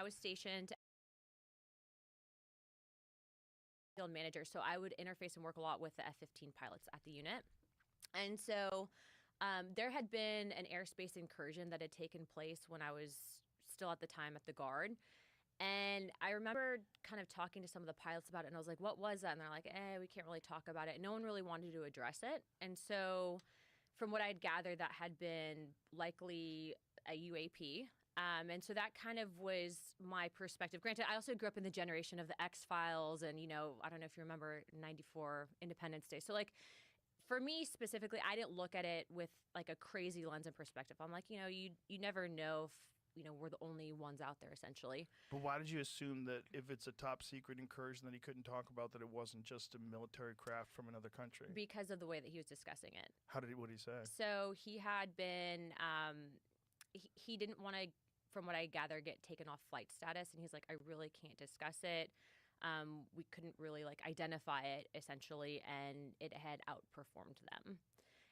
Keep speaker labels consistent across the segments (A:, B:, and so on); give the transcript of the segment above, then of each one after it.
A: was stationed field manager, so I would interface and work a lot with the F-15 pilots at the unit. And so there had been an airspace incursion that had taken place when I was still at the time at the Guard. And I remember kind of talking to some of the pilots about it, and I was like, what was that? And they're like, we can't really talk about it. No one really wanted to address it. And so from what I had gathered, that had been likely a UAP. And so that kind of was my perspective. Granted, I also grew up in the generation of the X-Files and, I don't know if you remember 94 Independence Day. So like for me specifically, I didn't look at it with like a crazy lens and perspective. I'm like, you never know if, we're the only ones out there essentially.
B: But why did you assume that if it's a top secret incursion that he couldn't talk about, that it wasn't just a military craft from another country?
A: Because of the way that he was discussing it.
B: What did he say?
A: So he had been, he didn't want to, from what I gather, get taken off flight status. And he's like, I really can't discuss it. We couldn't really like identify it essentially, and it had outperformed them.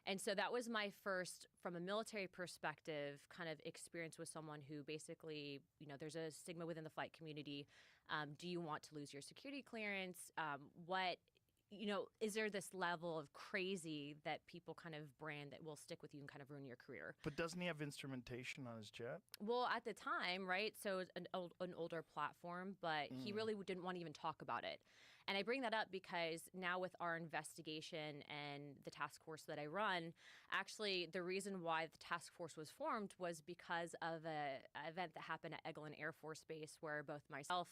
A: And so that was my first, from a military perspective, kind of experience with someone who basically, there's a stigma within the flight community. Do you want to lose your security clearance? Is there this level of crazy that people kind of brand that will stick with you and kind of ruin your career?
B: But doesn't he have instrumentation on his jet?
A: Well, at the time, right? So it's an older platform, but he really didn't want to even talk about it. And I bring that up because now with our investigation and the task force that I run, actually the reason why the task force was formed was because of an event that happened at Eglin Air Force Base where both myself,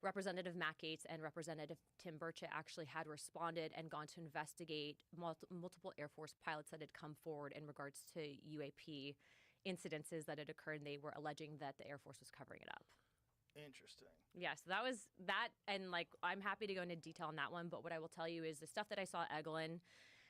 A: Representative Matt Gaetz, and Representative Tim Burchett actually had responded and gone to investigate multiple Air Force pilots that had come forward in regards to UAP incidences that had occurred. And they were alleging that the Air Force was covering it up.
B: Interesting.
A: Yeah, so that was that. And like, I'm happy to go into detail on that one. But what I will tell you is the stuff that I saw at Eglin,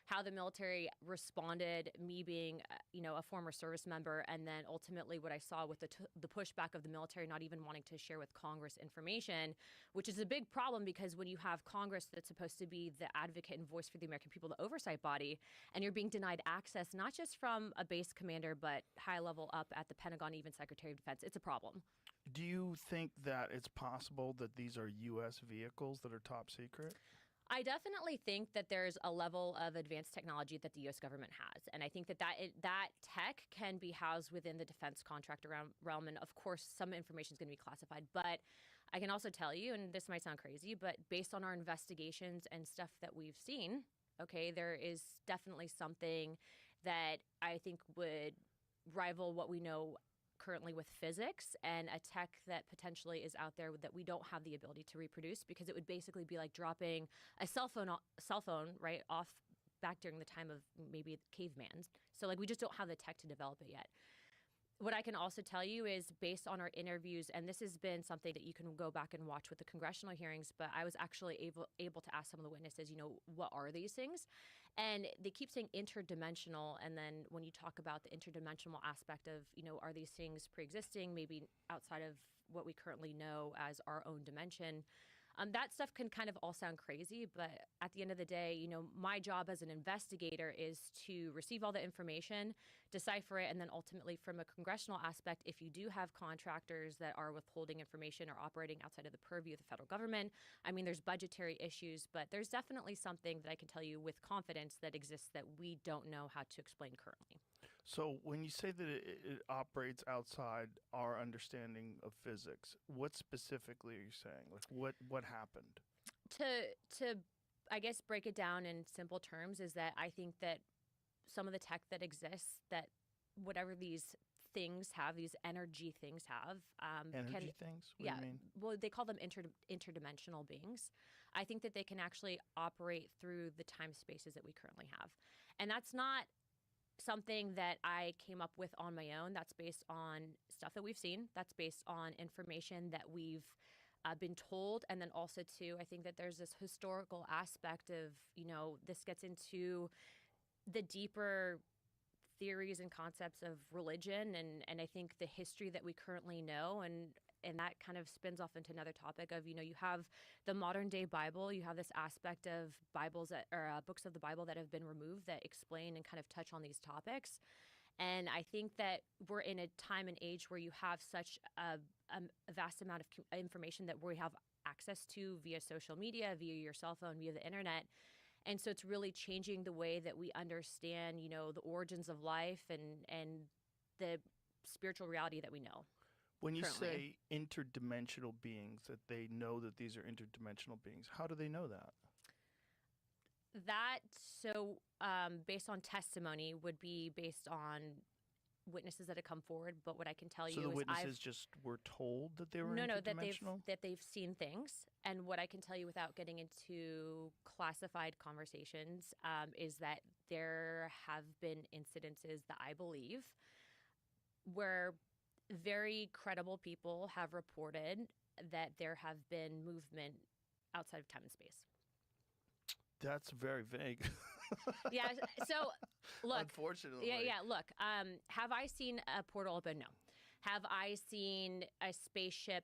A: how the military responded, me being, a former service member, and then ultimately what I saw with the pushback of the military not even wanting to share with Congress information, which is a big problem because when you have Congress that's supposed to be the advocate and voice for the American people, the oversight body, and you're being denied access, not just from a base commander, but high level up at the Pentagon, even Secretary of Defense, it's a problem.
B: Do you think that it's possible that these are U.S. vehicles that are top secret?
A: I definitely think that there's a level of advanced technology that the U.S. government has. And I think that tech can be housed within the defense contract realm. And of course, some information is going to be classified. But I can also tell you, and this might sound crazy, but based on our investigations and stuff that we've seen, okay, there is definitely something that I think would rival what we know currently with physics, and a tech that potentially is out there that we don't have the ability to reproduce, because it would basically be like dropping a cell phone right off back during the time of maybe caveman. So like we just don't have the tech to develop it yet. What I can also tell you is based on our interviews, and this has been something that you can go back and watch with the congressional hearings, but I was actually able to ask some of the witnesses, what are these things? And they keep saying interdimensional. And then when you talk about the interdimensional aspect of, are these things pre-existing, maybe outside of what we currently know as our own dimension? That stuff can kind of all sound crazy, but at the end of the day, my job as an investigator is to receive all the information, decipher it, and then ultimately from a congressional aspect, if you do have contractors that are withholding information or operating outside of the purview of the federal government, there's budgetary issues, but there's definitely something that I can tell you with confidence that exists that we don't know how to explain currently.
B: So when you say that it operates outside our understanding of physics, what specifically are you saying? Like what happened?
A: To I guess break it down in simple terms is that I think that some of the tech that exists, that whatever these things have, these energy things have.
B: Energy things? What do you mean?
A: Well, they call them interdimensional beings. I think that they can actually operate through the time spaces that we currently have. And that's not something that I came up with on my own. That's based on stuff that we've seen. That's based on information that we've been told. And then also, too, I think that there's this historical aspect of, this gets into the deeper theories and concepts of religion. And I think the history that we currently know, and that kind of spins off into another topic of, you have the modern day Bible. You have this aspect of Bibles or books of the Bible that have been removed that explain and kind of touch on these topics. And I think that we're in a time and age where you have such a vast amount of information that we have access to via social media, via your cell phone, via the internet. And so it's really changing the way that we understand, the origins of life and the spiritual reality that we know.
B: When you
A: currently.
B: say interdimensional beings, that they know that these are interdimensional beings, how do they know that?
A: That, based on testimony, would be based on witnesses that have come forward. But what I can tell
B: So
A: you
B: the
A: is
B: witnesses just were told that they were
A: no,
B: interdimensional?
A: that they've seen things. And what I can tell you without getting into classified conversations is that there have been incidences that I believe where very credible people have reported that there have been movement outside of time and space.
B: That's very vague.
A: Yeah. So, look.
B: Unfortunately.
A: Yeah. Look. Have I seen a portal open? No. Have I seen a spaceship?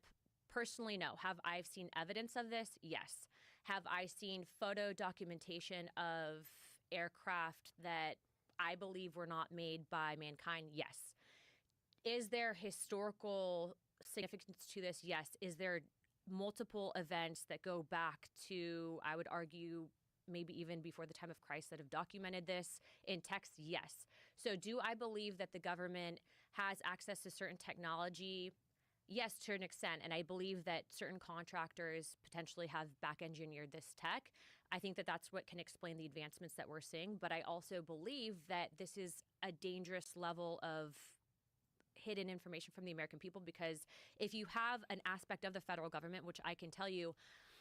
A: Personally, no. Have I seen evidence of this? Yes. Have I seen photo documentation of aircraft that I believe were not made by mankind? Yes. Is there historical significance to this? Yes. Is there multiple events that go back to, I would argue, maybe even before the time of Christ that have documented this in text? Yes. So do I believe that the government has access to certain technology? Yes, to an extent. And I believe that certain contractors potentially have back engineered this tech. I think that that's what can explain the advancements that we're seeing. But I also believe that this is a dangerous level of hidden information from the American people, because if you have an aspect of the federal government, which I can tell you,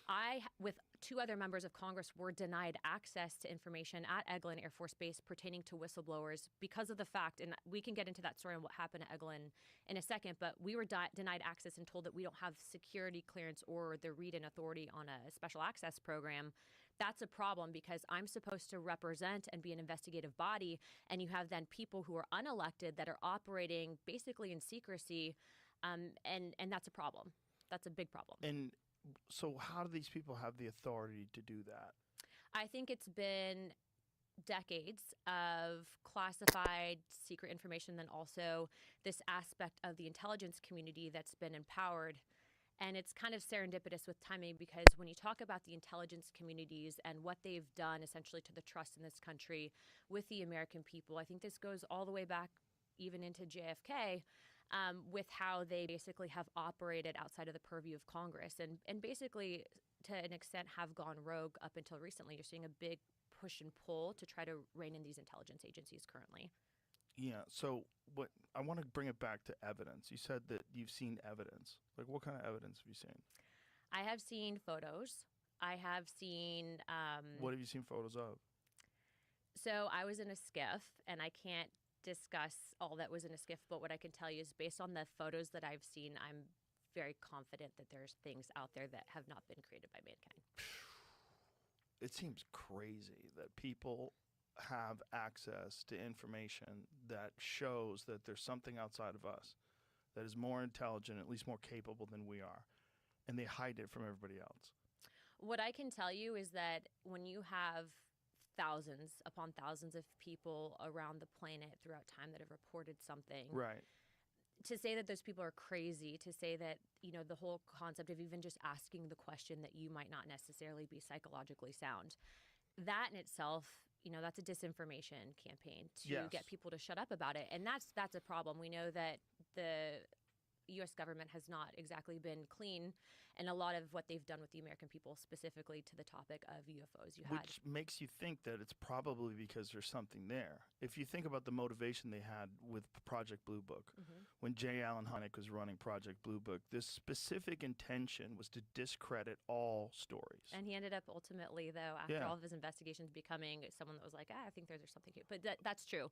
A: I, with two other members of Congress, were denied access to information at Eglin Air Force Base pertaining to whistleblowers because of the fact, and we can get into that story and what happened at Eglin in a second, but we were denied access and told that we don't have security clearance or the read-in authority on a special access program. That's a problem, because I'm supposed to represent and be an investigative body, and you have then people who are unelected that are operating basically in secrecy, and that's a problem. That's a big problem.
B: And so how do these people have the authority to do that?
A: I think it's been decades of classified secret information, then also this aspect of the intelligence community that's been empowered. And it's kind of serendipitous with timing, because when you talk about the intelligence communities and what they've done essentially to the trust in this country with the American people, I think this goes all the way back even into JFK, with how they basically have operated outside of the purview of Congress and basically to an extent have gone rogue up until recently. You're seeing a big push and pull to try to rein in these intelligence agencies currently.
B: Yeah. So what I want to bring it back to evidence. You said that you've seen evidence. Like, what kind of evidence have you seen?
A: I have seen photos. I have seen.
B: What have you seen photos of?
A: So I was in a skiff, and I can't discuss all that was in a skiff, but what I can tell you is based on the photos that I've seen, I'm very confident that there's things out there that have not been created by mankind.
B: It seems crazy that people have access to information that shows that there's something outside of us that is more intelligent, at least more capable than we are, and they hide it from everybody else.
A: What I can tell you is that when you have thousands upon thousands of people around the planet throughout time that have reported something,
B: right?
A: To say that those people are crazy, to say that, the whole concept of even just asking the question that you might not necessarily be psychologically sound, that in itself, that's a disinformation campaign to get people to shut up about it. And that's a problem. We know that the U.S. government has not exactly been clean, and a lot of what they've done with the American people, specifically to the topic of UFOs.
B: Which makes you think that it's probably because there's something there. If you think about the motivation they had with Project Blue Book, when J. Allen Hynek was running Project Blue Book, this specific intention was to discredit all stories.
A: And he ended up ultimately, though, after all of his investigations, becoming someone that was like, I think there's something here. But that's true.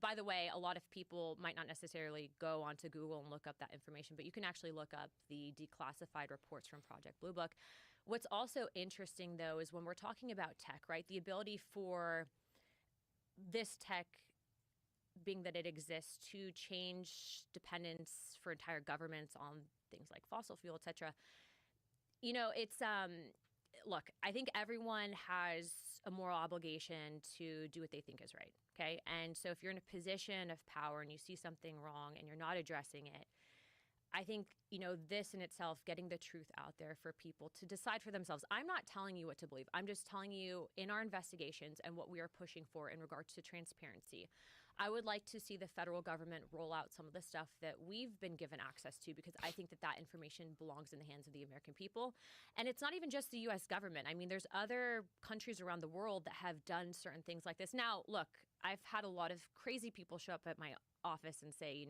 A: By the way, a lot of people might not necessarily go onto Google and look up that information, but you can actually look up the declassified reports from Project Blue Book. What's also interesting, though, is when we're talking about tech, right, the ability for this tech, being that it exists, to change dependence for entire governments on things like fossil fuel, et cetera. It's look, I think everyone has a moral obligation to do what they think is right. Okay. And so if you're in a position of power and you see something wrong and you're not addressing it, I think, this in itself, getting the truth out there for people to decide for themselves. I'm not telling you what to believe. I'm just telling you in our investigations and what we are pushing for in regards to transparency. I would like to see the federal government roll out some of the stuff that we've been given access to, because I think that information belongs in the hands of the American people. And it's not even just the U.S. government. I mean, there's other countries around the world that have done certain things like this. Now, look, I've had a lot of crazy people show up at my office and say,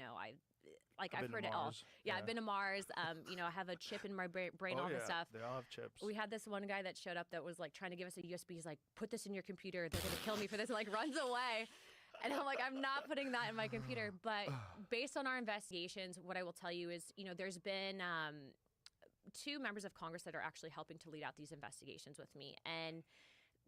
A: I've heard it all. Yeah, I've been to Mars. I have a chip in my brain, all this stuff.
B: They all have chips.
A: We had this one guy that showed up that was like trying to give us a USB. He's like, put this in your computer. They're going to kill me for this. And like runs away. And I'm like, I'm not putting that in my computer. But based on our investigations, what I will tell you is, there's been 2 members of Congress that are actually helping to lead out these investigations with me. And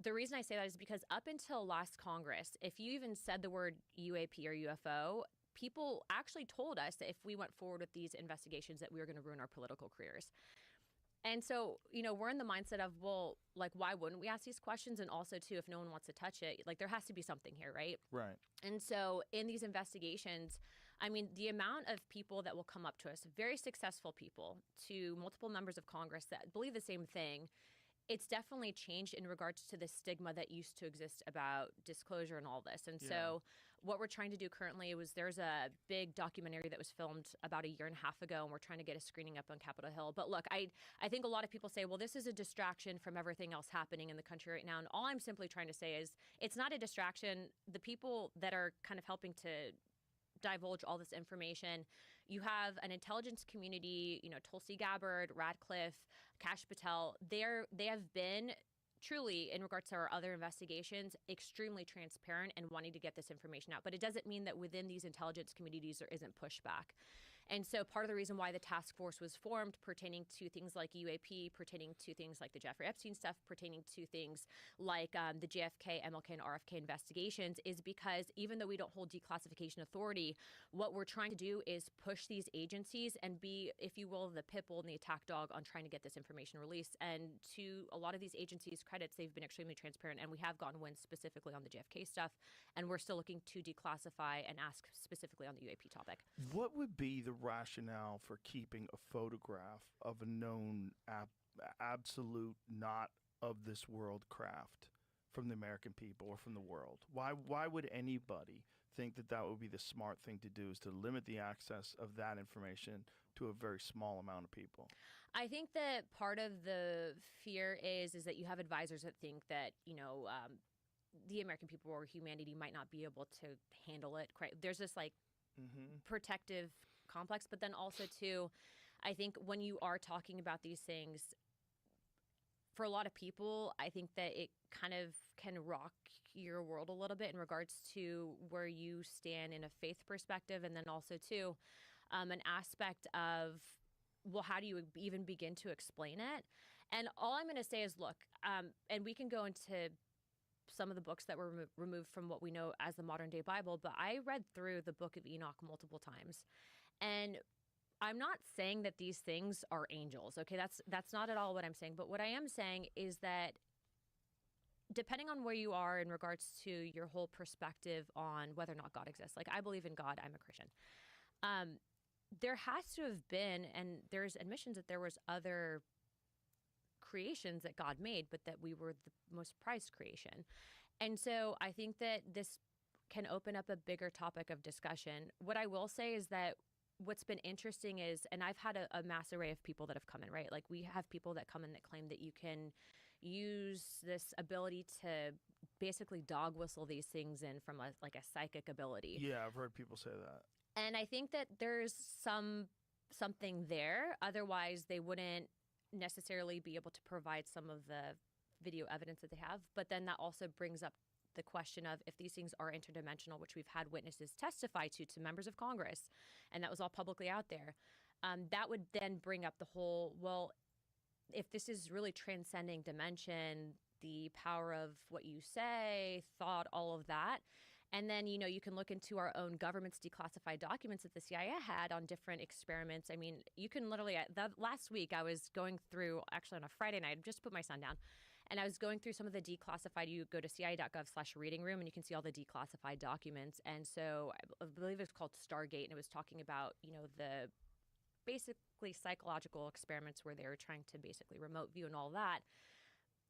A: the reason I say that is because up until last Congress, if you even said the word UAP or UFO, people actually told us that if we went forward with these investigations that we were going to ruin our political careers. And so, we're in the mindset of, well, like, why wouldn't we ask these questions? And also, too, if no one wants to touch it, like, there has to be something here, right?
B: Right.
A: And so in these investigations, I mean, the amount of people that will come up to us, very successful people, to multiple members of Congress that believe the same thing, it's definitely changed in regards to the stigma that used to exist about disclosure and all this. And so what we're trying to do currently was, there's a big documentary that was filmed about 1.5 years ago, and we're trying to get a screening up on Capitol Hill. But look, I think a lot of people say, well, this is a distraction from everything else happening in the country right now. And all I'm simply trying to say is, it's not a distraction. The people that are kind of helping to divulge all this information, you have an intelligence community, Tulsi Gabbard, Radcliffe, Kash Patel. They have been truly, in regards to our other investigations, extremely transparent and wanting to get this information out. But it doesn't mean that within these intelligence communities there isn't pushback. And so part of the reason why the task force was formed, pertaining to things like UAP, pertaining to things like the Jeffrey Epstein stuff, pertaining to things like the JFK, MLK, and RFK investigations, is because even though we don't hold declassification authority, what we're trying to do is push these agencies and be, if you will, the pit bull and the attack dog on trying to get this information released. And to a lot of these agencies' credits, they've been extremely transparent, and we have gotten wins specifically on the JFK stuff, and we're still looking to declassify and ask specifically on the UAP topic.
B: What would be the rationale for keeping a photograph of a known absolute not of this world craft from the American people or from the world? Why would anybody think that would be the smart thing to do, is to limit the access of that information to a very small amount of people?
A: I think that part of the fear is that you have advisors that think that, the American people or humanity might not be able to handle it. There's this protective complex, but then also too, I think when you are talking about these things, for a lot of people, I think that it kind of can rock your world a little bit in regards to where you stand in a faith perspective, and then also too, an aspect of, well, how do you even begin to explain it? And all I'm going to say is, look, and we can go into some of the books that were removed from what we know as the modern day Bible, but I read through the book of Enoch multiple times. And I'm not saying that these things are angels. Okay, that's not at all what I'm saying. But what I am saying is that depending on where you are in regards to your whole perspective on whether or not God exists, like, I believe in God, I'm a Christian. There has to have been, and there's admissions that there was other creations that God made, but that we were the most prized creation. And so I think that this can open up a bigger topic of discussion. What I will say is that what's been interesting is, and I've had a mass array of people that have come in, right? Like, we have people that come in that claim that you can use this ability to basically dog whistle these things in from a psychic ability.
B: Yeah, I've heard people say that.
A: And I think that there's something there. Otherwise, they wouldn't necessarily be able to provide some of the video evidence that they have. But then that also brings up the question of, if these things are interdimensional, which we've had witnesses testify to members of Congress, and that was all publicly out there, that would then bring up the whole, well, if this is really transcending dimension, the power of what you say, thought, all of that. And then, you can look into our own government's declassified documents that the CIA had on different experiments. I mean, you can literally, last week I was going through, actually on a Friday night, I just put my son down, and I was going through some of the declassified, you go to cia.gov/reading room and you can see all the declassified documents. And so I believe it's called Stargate, and it was talking about, the basically psychological experiments where they were trying to basically remote view and all that.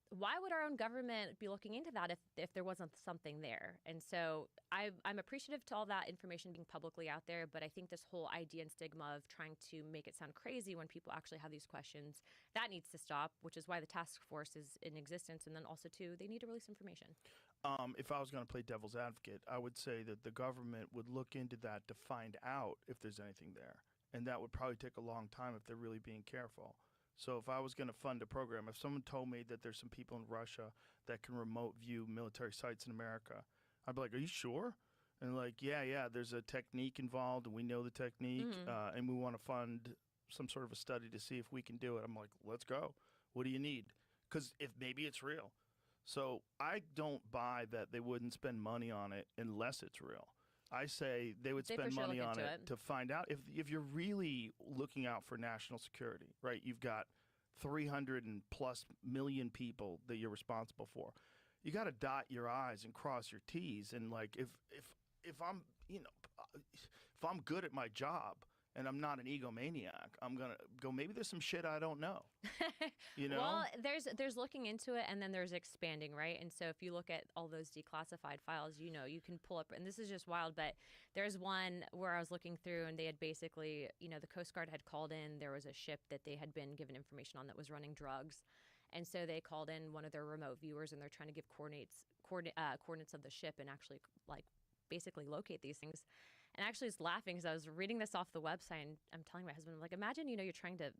A: Why would our own government be looking into that if there wasn't something there? And so I'm appreciative to all that information being publicly out there, but I think this whole idea and stigma of trying to make it sound crazy when people actually have these questions, that needs to stop, which is why the task force is in existence. And then also, too, they need to release information.
B: If I was going to play devil's advocate, I would say that the government would look into that to find out if there's anything there. And that would probably take a long time if they're really being careful. So if I was going to fund a program, if someone told me that there's some people in Russia that can remote view military sites in America, I'd be like, are you sure? And like, yeah, there's a technique involved, and we know the technique, and we want to fund some sort of a study to see if we can do it. I'm like, let's go. What do you need? Because if maybe it's real. So I don't buy that they wouldn't spend money on it unless it's real. I say they would spend money on it to find out if you're really looking out for national security, right? You've got 300 and plus million people that you're responsible for. You got to dot your I's and cross your T's. And like, if I'm, if I'm good at my job and I'm not an egomaniac, I'm going to go, maybe there's some shit I don't know.
A: Well, there's looking into it, and then there's expanding, right? And so if you look at all those declassified files, you can pull up, and this is just wild, but there's one where I was looking through, and they had basically, the Coast Guard had called in. There was a ship that they had been given information on that was running drugs. And so they called in one of their remote viewers, and they're trying to give coordinates of the ship and actually, like, basically locate these things. And I actually was laughing because I was reading this off the website, and I'm telling my husband, I'm like, imagine, you're trying to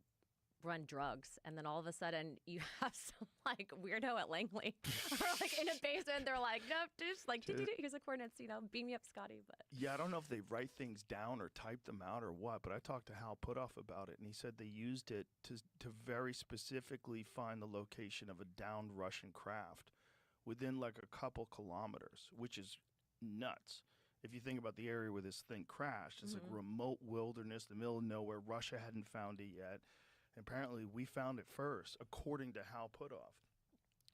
A: run drugs, and then all of a sudden you have some like weirdo at Langley or like in a basement. They're like, nope, just like here's the coordinates, beam me up, Scotty. But
B: yeah, I don't know if they write things down or type them out or what, but I talked to Hal Putoff about it, and he said they used it to very specifically find the location of a downed Russian craft within like a couple kilometers, which is nuts. If you think about the area where this thing crashed, it's like remote wilderness, the middle of nowhere. Russia hadn't found it yet. Apparently, we found it first, according to Hal Putoff.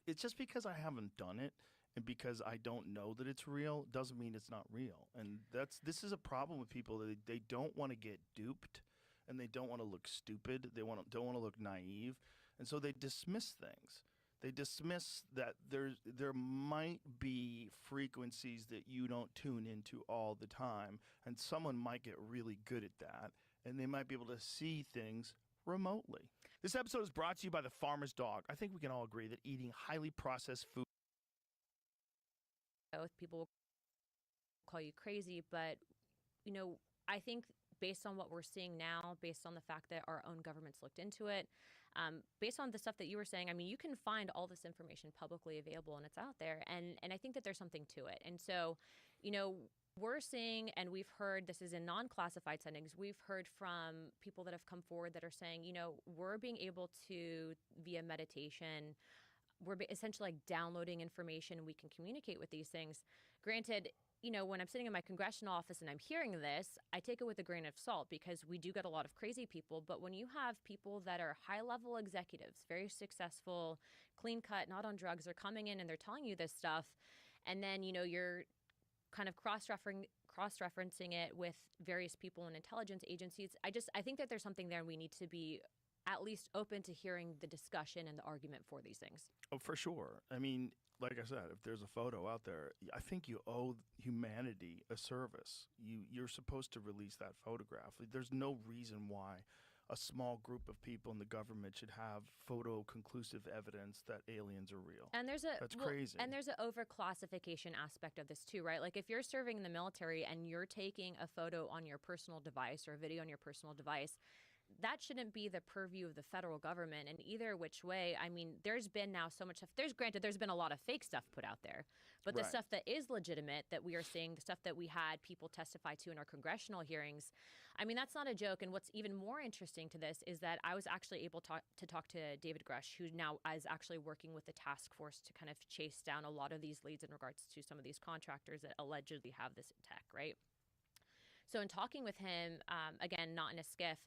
B: It's just because I haven't done it and because I don't know that it's real doesn't mean it's not real. And this is a problem with people. They don't want to get duped, and they don't want to look stupid. They don't want to look naive, and so they dismiss things. They dismiss that there might be frequencies that you don't tune into all the time, and someone might get really good at that, and they might be able to see things remotely. This episode is brought to you by the Farmer's Dog. I think we can all agree that eating highly processed food.
A: People will call you crazy, but I think based on what we're seeing now, based on the fact that our own government's looked into it, based on the stuff that you were saying, I mean, you can find all this information publicly available, and it's out there, and I think that there's something to it. And so, we're seeing, and we've heard, this is in non-classified settings, we've heard from people that have come forward that are saying, we're being able to, via meditation, we're essentially like downloading information, and we can communicate with these things. Granted, when I'm sitting in my congressional office and I'm hearing this, I take it with a grain of salt because we do get a lot of crazy people. But when you have people that are high-level executives, very successful, clean-cut, not on drugs, they're coming in and they're telling you this stuff, and then, you're kind of cross-referencing it with various people in intelligence agencies. I think that there's something there, and we need to be at least open to hearing the discussion and the argument for these things.
B: Oh, for sure. I mean, like I said, if there's a photo out there, I think you owe humanity a service. You're supposed to release that photograph. There's no reason why a small group of people in the government should have photo-conclusive evidence that aliens are real.
A: And
B: that's crazy.
A: And there's an over-classification aspect of this too, right? Like if you're serving in the military and you're taking a photo on your personal device or a video on your personal device, that shouldn't be the purview of the federal government. And either which way, I mean, there's been now so much stuff. There's been a lot of fake stuff put out there, but the stuff that is legitimate that we are seeing, the stuff that we had people testify to in our congressional hearings, I mean, that's not a joke. And what's even more interesting to this is that I was actually able to talk to David Grush, who now is actually working with the task force to kind of chase down a lot of these leads in regards to some of these contractors that allegedly have this tech, right? So in talking with him, again, not in a skiff,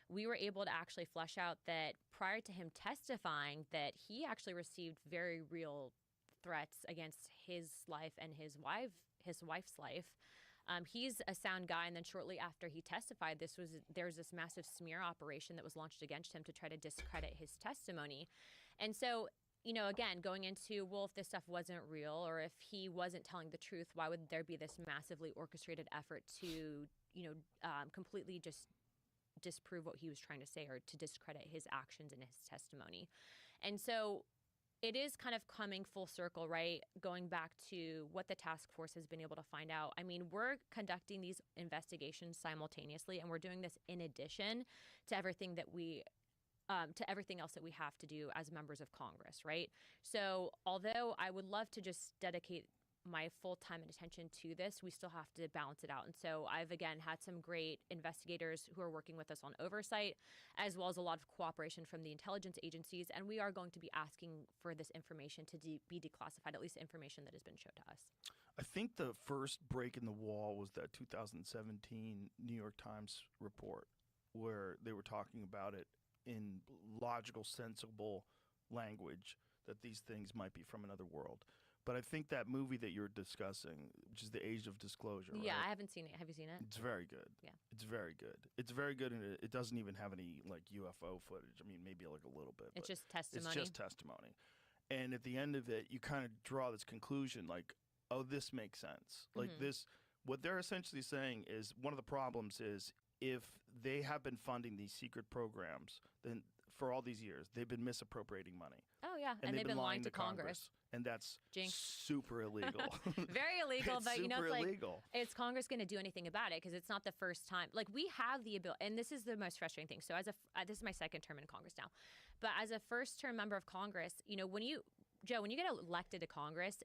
A: we were able to actually flesh out that prior to him testifying, that he actually received very real threats against his life and his wife's life. He's a sound guy, and then shortly after he testified, there was this massive smear operation that was launched against him to try to discredit his testimony. And so, you know, again, going into, well, if this stuff wasn't real or if he wasn't telling the truth, why would there be this massively orchestrated effort to, you know, completely just disprove what he was trying to say or to discredit his actions and his testimony? And so it is kind of coming full circle, right? Going back to what the task force has been able to find out. I mean, we're conducting these investigations simultaneously, and we're doing this in addition to everything that to everything else that we have to do as members of Congress, right? So although I would love to just dedicate my full time and attention to this, we still have to balance it out. And so I've, again, had some great investigators who are working with us on oversight, as well as a lot of cooperation from the intelligence agencies. And we are going to be asking for this information to be declassified, at least information that has been shown to us.
B: I think the first break in the wall was that 2017 New York Times report where they were talking about it in logical, sensible language that these things might be from another world. But I think that movie that you're discussing, which is The Age of Disclosure,
A: yeah,
B: right?
A: I haven't seen it. Have you seen it?
B: It's very good.
A: Yeah.
B: It's very good. It's very good, and it doesn't even have any, like, UFO footage. I mean, maybe, like, a little bit.
A: It's
B: but
A: just testimony.
B: It's just testimony. And at the end of it, you kind of draw this conclusion, like, oh, this makes sense. Like, this, what they're essentially saying is one of the problems is if they have been funding these secret programs, then for all these years, they've been misappropriating money.
A: Oh, yeah. And they've been lying to Congress.
B: And that's
A: Jinx.
B: super illegal.
A: Very illegal,
B: It's
A: but you know,
B: super
A: it's like,
B: illegal.
A: is Congress going to do anything about it? Because it's not the first time. Like, we have the ability, and this is the most frustrating thing. So this is my second term in Congress now. But as a first term member of Congress, you know, when you get elected to Congress,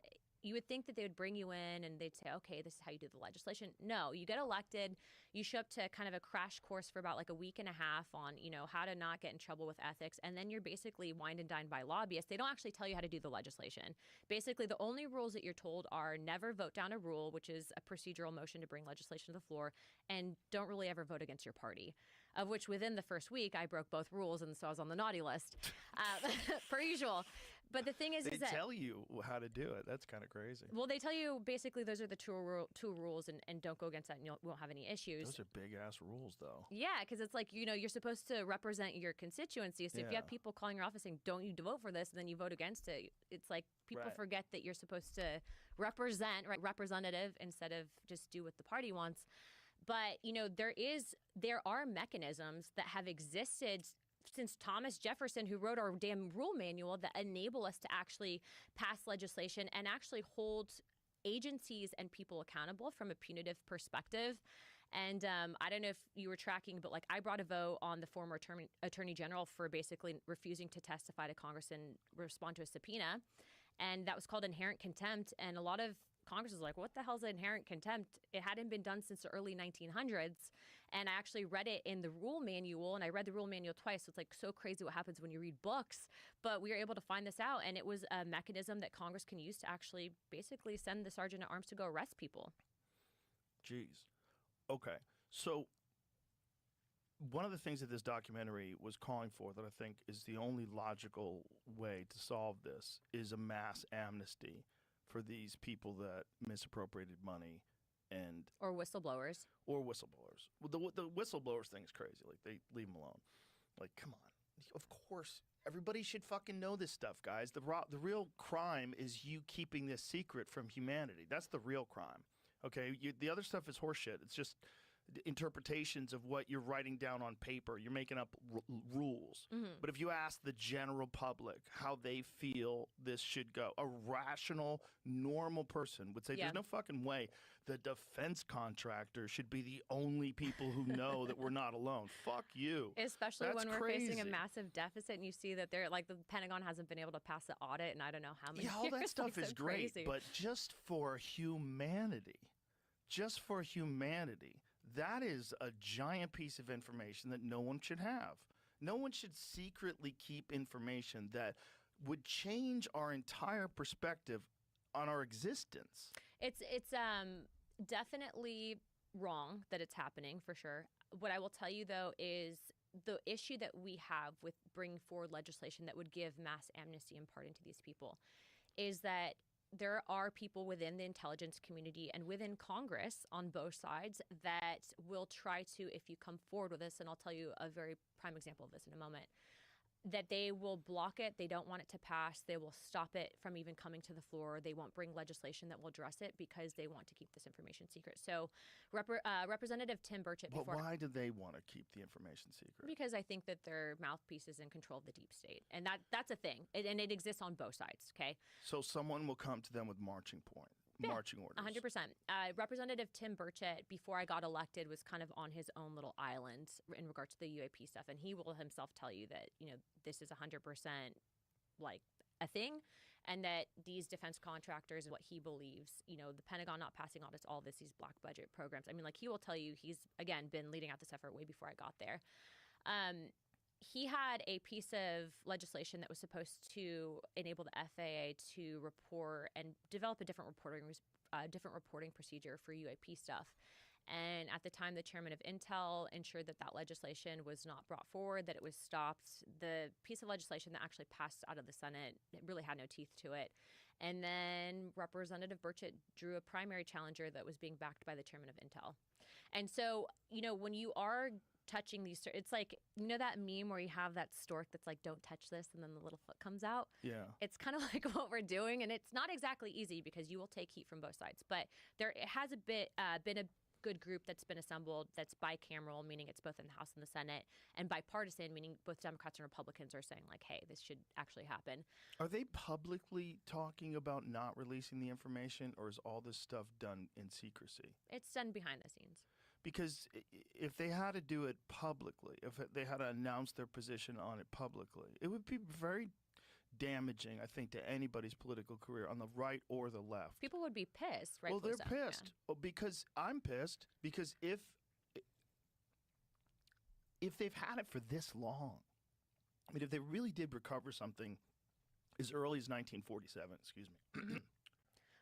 A: you would think that they would bring you in and they'd say, okay, this is how you do the legislation. No, you get elected, you show up to kind of a crash course for about like a week and a half on, you know, how to not get in trouble with ethics. And then you're basically wined and dined by lobbyists. They don't actually tell you how to do the legislation. Basically, the only rules that you're told are never vote down a rule, which is a procedural motion to bring legislation to the floor, and don't really ever vote against your party. Of which within the first week, I broke both rules, and so I was on the naughty list, per usual. But the thing is
B: They
A: that
B: tell you how to do it. That's kind of crazy.
A: well, they tell you basically those are the two rules, and don't go against that, and you won't have any issues.
B: Those are big ass rules, though.
A: Yeah, because it's like, you know, you're supposed to represent your constituency. So if you have people calling your office saying, "Don't you vote for this," and then you vote against it, it's like people forget that you're supposed to represent, right, representative instead of just do what the party wants. But you know, there are mechanisms that have existed since Thomas Jefferson, who wrote our damn rule manual, that enable us to actually pass legislation and actually hold agencies and people accountable from a punitive perspective. And I don't know if you were tracking, but like I brought a vote on the former attorney general for basically refusing to testify to Congress and respond to a subpoena. And that was called inherent contempt. And a lot of Congress was like, what the hell is inherent contempt? It hadn't been done since the early 1900s. And I actually read it in the rule manual, and I read the rule manual twice. So it's like so crazy what happens when you read books. But we were able to find this out, and it was a mechanism that Congress can use to actually basically send the sergeant at arms to go arrest people.
B: Jeez. Okay. So one of the things that this documentary was calling for that I think is the only logical way to solve this is a mass amnesty for these people that misappropriated money and
A: or whistleblowers.
B: Well, the whistleblowers thing is crazy. Like, they leave them alone. Like, come on. Of course, everybody should fucking know this stuff, guys. The real crime is you keeping this secret from humanity. That's the real crime. Okay, the other stuff is horseshit. It's just interpretations of what you're writing down on paper. You're making up rules. But if you ask the general public how they feel this should go, a rational, normal person would say, there's no fucking way the defense contractor should be the only people who know that we're not alone. Fuck you.
A: Especially
B: That's
A: when we're
B: crazy.
A: facing a massive deficit and you see that they're like the Pentagon hasn't been able to pass the audit and I don't know how many
B: Yeah, all
A: years.
B: that stuff
A: like,
B: is
A: so
B: great,
A: crazy.
B: but just for humanity, that is a giant piece of information that no one should have. No one should secretly keep information that would change our entire perspective on our existence.
A: It's definitely wrong that it's happening for sure. What I will tell you though is the issue that we have with bringing forward legislation that would give mass amnesty and pardon to these people is that there are people within the intelligence community and within Congress on both sides that will try to, if you come forward with this, and I'll tell you a very prime example of this in a moment, that they will block it. They don't want it to pass. They will stop it from even coming to the floor. They won't bring legislation that will address it because they want to keep this information secret. So Representative Tim Burchett
B: But
A: before...
B: why do they want to keep the information secret?
A: Because I think that their mouthpiece is in control of the deep state. And that's a thing. And it exists on both sides, okay?
B: So someone will come to them with marching orders.
A: 100%. Representative Tim Burchett, before I got elected, was kind of on his own little island in regards to the UAP stuff. And he will himself tell you that, this is 100% like a thing. And that these defense contractors, what he believes, the Pentagon not passing audits, all this, these black budget programs. I mean, like he will tell you he's, again, been leading out this effort way before I got there. He had a piece of legislation that was supposed to enable the FAA to report and develop a different reporting procedure for UAP stuff. And at the time, the chairman of Intel ensured that that legislation was not brought forward, that it was stopped. The piece of legislation that actually passed out of the Senate, it really had no teeth to it. And then Representative Burchett drew a primary challenger that was being backed by the chairman of Intel. And so, when you are touching these, it's like, that meme where you have that stork that's like, don't touch this, and then the little foot comes out.
B: Yeah.
A: It's kind of like what we're doing, and it's not exactly easy because you will take heat from both sides. But it has been a good group that's been assembled that's bicameral, meaning it's both in the House and the Senate, and bipartisan, meaning both Democrats and Republicans are saying like, hey, this should actually happen.
B: Are they publicly talking about not releasing the information, or is all this stuff done in secrecy?
A: It's done behind the scenes.
B: Because if they had to do it publicly, if they had to announce their position on it publicly, it would be very damaging, I think, to anybody's political career on the right or the left.
A: People would be pissed, right?
B: Well, they're pissed. Yeah. Well, because I'm pissed because if they've had it for this long, I mean, if they really did recover something as early as 1947, excuse me.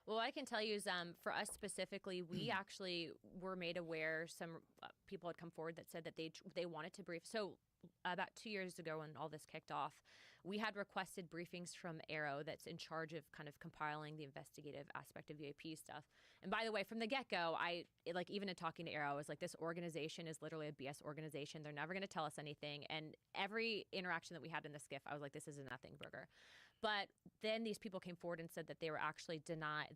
A: Well, what I can tell you is for us specifically, we actually were made aware. Some people had come forward that said that they wanted to brief. So about 2 years ago when all this kicked off, we had requested briefings from Arrow that's in charge of kind of compiling the investigative aspect of UAP stuff. And by the way, from the get-go, even in talking to Arrow, I was like, this organization is literally a BS organization. They're never going to tell us anything. And every interaction that we had in the skiff, I was like, this is a nothing burger. But then these people came forward and said that they were actually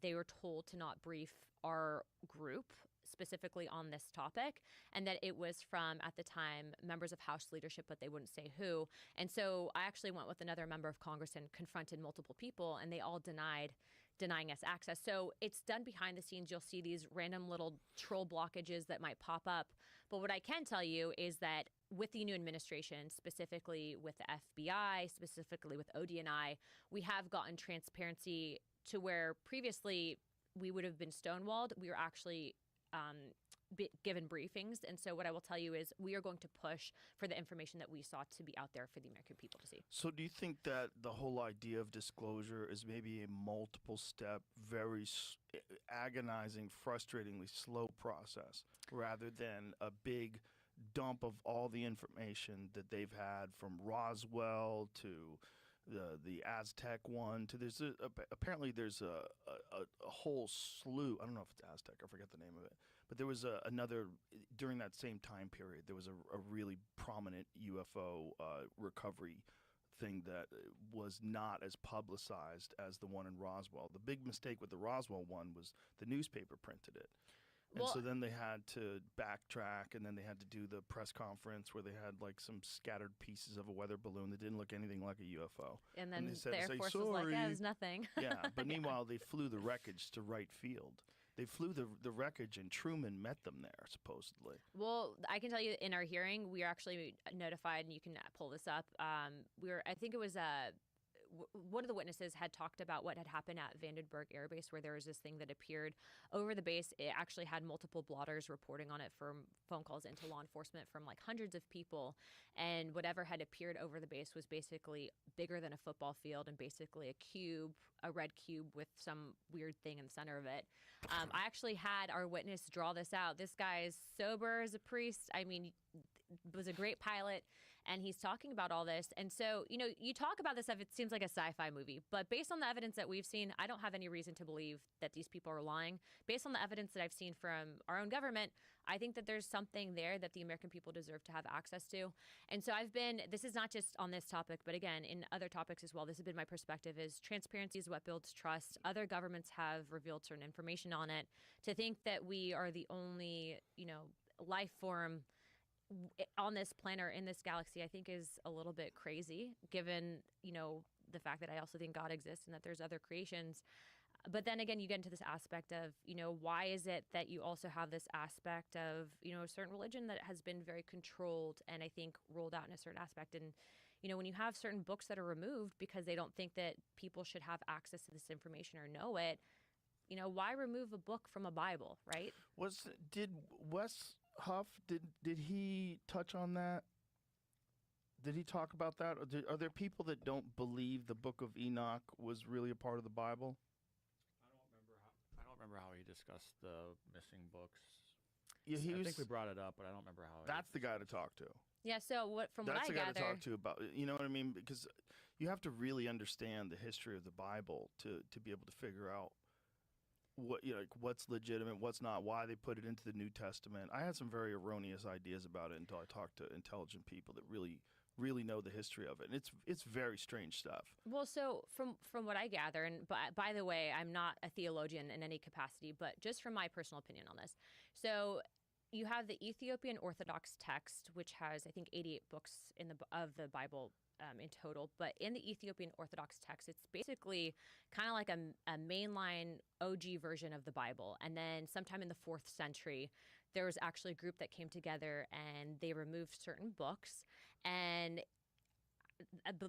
A: they were told to not brief our group specifically on this topic, and that it was from, at the time, members of House leadership, but they wouldn't say who. And so I actually went with another member of Congress and confronted multiple people, and they all denying us access. So it's done behind the scenes. You'll see these random little troll blockages that might pop up. But what I can tell you is that with the new administration, specifically with the FBI, specifically with ODNI, we have gotten transparency to where previously we would have been stonewalled. We were actually given briefings. And so what I will tell you is we are going to push for the information that we sought to be out there for the American people to see.
B: So do you think that the whole idea of disclosure is maybe a multiple step, very agonizing, frustratingly slow process rather than a big dump of all the information that they've had from Roswell to the Aztec one to apparently there's a whole slew. I don't know if it's Aztec, I forget the name of it, but there was another during that same time period. There was a really prominent UFO recovery thing that was not as publicized as the one in Roswell. The big mistake with the Roswell one was the newspaper printed it. And
A: Well,
B: so then they had to backtrack, and then they had to do the press conference where they had like some scattered pieces of a weather balloon that didn't look anything like a UFO.
A: and then
B: they said,
A: the Air
B: say,
A: Force was like, yeah, it was
B: "Sorry."
A: nothing.
B: Yeah, but meanwhile, they flew the wreckage to Wright Field. They flew the wreckage, and Truman met them there, supposedly.
A: Well, I can tell you in our hearing, we are actually notified, and you can pull this up. I think it was one of the witnesses had talked about what had happened at Vandenberg Air Base, where there was this thing that appeared over the base. It actually had multiple blotters reporting on it from phone calls into law enforcement from like hundreds of people. And whatever had appeared over the base was basically bigger than a football field and basically a red cube with some weird thing in the center of it. I actually had our witness draw this out. This guy is sober as a priest. I mean, was a great pilot, and he's talking about all this. And so, you talk about this stuff, it seems like a sci-fi movie, but based on the evidence that we've seen, I don't have any reason to believe that these people are lying. Based on the evidence that I've seen from our own government, I think that there's something there that the American people deserve to have access to. And so this is not just on this topic, but again, in other topics as well, this has been my perspective, is transparency is what builds trust. Other governments have revealed certain information on it. To think that we are the only, life form on this planet or in this galaxy, I think is a little bit crazy, given, the fact that I also think God exists and that there's other creations. But then again, you get into this aspect of, why is it that you also have this aspect of, a certain religion that has been very controlled and I think rolled out in a certain aspect. And, when you have certain books that are removed because they don't think that people should have access to this information or know it, why remove a book from a Bible, right?
B: Did Wes Huff, did he touch on that? Did he talk about that? Or are there people that don't believe the Book of Enoch was really a part of the Bible?
C: I don't remember how he discussed the missing books.
B: Yeah,
C: I think we brought it up, but I don't remember how.
B: That's the guy to talk to.
A: Yeah. So what I gather,
B: that's the guy to talk to about. You know what I mean? Because you have to really understand the history of the Bible to be able to figure out what's legitimate, what's not, why they put it into the New Testament. I had some very erroneous ideas about it until I talked to intelligent people that really know the history of it. And it's very strange stuff.
A: Well, so from what I gather, and by the way, I'm not a theologian in any capacity, but just from my personal opinion on this. So you have the Ethiopian Orthodox text, which has, I think, 88 books of the Bible in total. But in the Ethiopian Orthodox text, it's basically kind of like a mainline OG version of the Bible. And then sometime in the 4th century, there was actually a group that came together and they removed certain books. And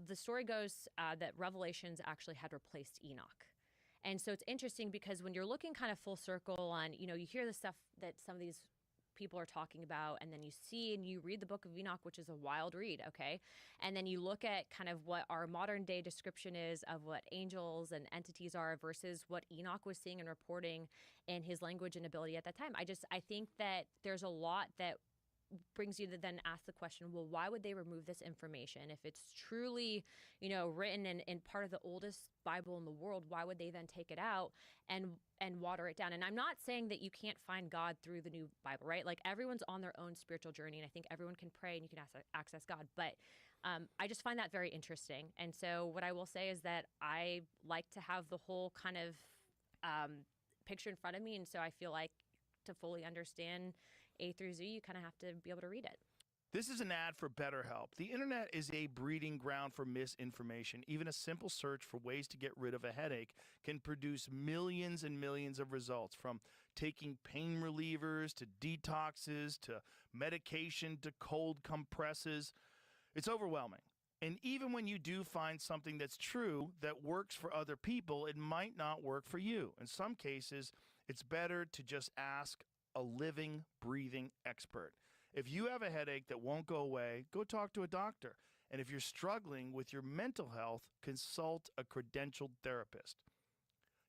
A: the story goes that Revelations actually had replaced Enoch. And so it's interesting because when you're looking kind of full circle on, you hear the stuff that some of these people are talking about, and then you see and you read the Book of Enoch, which is a wild read, okay? And then you look at kind of what our modern day description is of what angels and entities are versus what Enoch was seeing and reporting in his language and ability at that time. I think that there's a lot that brings you to then ask the question, well, why would they remove this information? If it's truly, written in part of the oldest Bible in the world, why would they then take it out and water it down? And I'm not saying that you can't find God through the new Bible, right? Like everyone's on their own spiritual journey, and I think everyone can pray and you can access God. But I just find that very interesting. And so what I will say is that I like to have the whole kind of picture in front of me. And so I feel like to fully understand A through Z, you kind of have to be able to read it.
B: This is an ad for BetterHelp. The internet is a breeding ground for misinformation. Even a simple search for ways to get rid of a headache can produce millions and millions of results, from taking pain relievers to detoxes to medication to cold compresses. It's overwhelming. And even when you do find something that's true that works for other people, it might not work for you. In some cases, it's better to just ask a living, breathing expert. If you have a headache that won't go away, go talk to a doctor. And if you're struggling with your mental health, consult a credentialed therapist.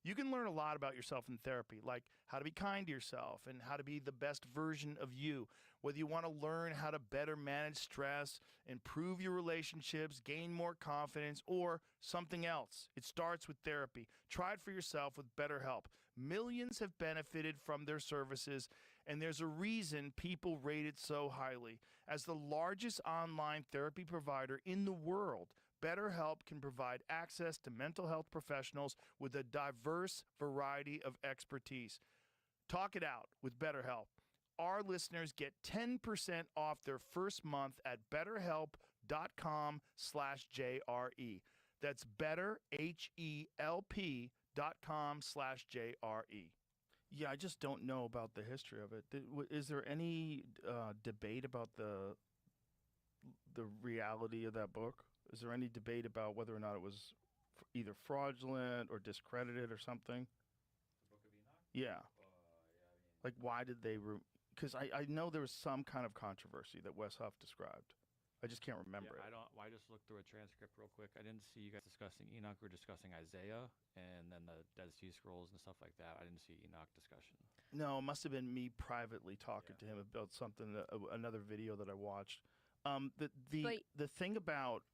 B: You can learn a lot about yourself in therapy, like how to be kind to yourself and how to be the best version of you. Whether you want to learn how to better manage stress, improve your relationships, gain more confidence, or something else, it starts with therapy. Try it for yourself with BetterHelp. Millions have benefited from their services, and there's a reason people rate it so highly. As the largest online therapy provider in the world, BetterHelp can provide access to mental health professionals with a diverse variety of expertise. Talk it out with BetterHelp. Our listeners get 10% off their first month at betterhelp.com/JRE. That's betterhelp.com/JRE. Yeah, I just don't know about the history of it. Is there any debate about the reality of that book? Is there any debate about whether or not it was either fraudulent or discredited or something?
C: The Book of Enoch?
B: Yeah.
C: Yeah, I mean,
B: Like, why did they? Because I know there was some kind of controversy that Wes Huff described. I just can't remember
C: yeah,
B: it.
C: I just looked through a transcript real quick. I didn't see you guys discussing Enoch. We were discussing Isaiah and then the Dead Sea Scrolls and stuff like that. I didn't see Enoch discussion.
B: No, it must have been me privately talking to him about something, another video that I watched. The thing about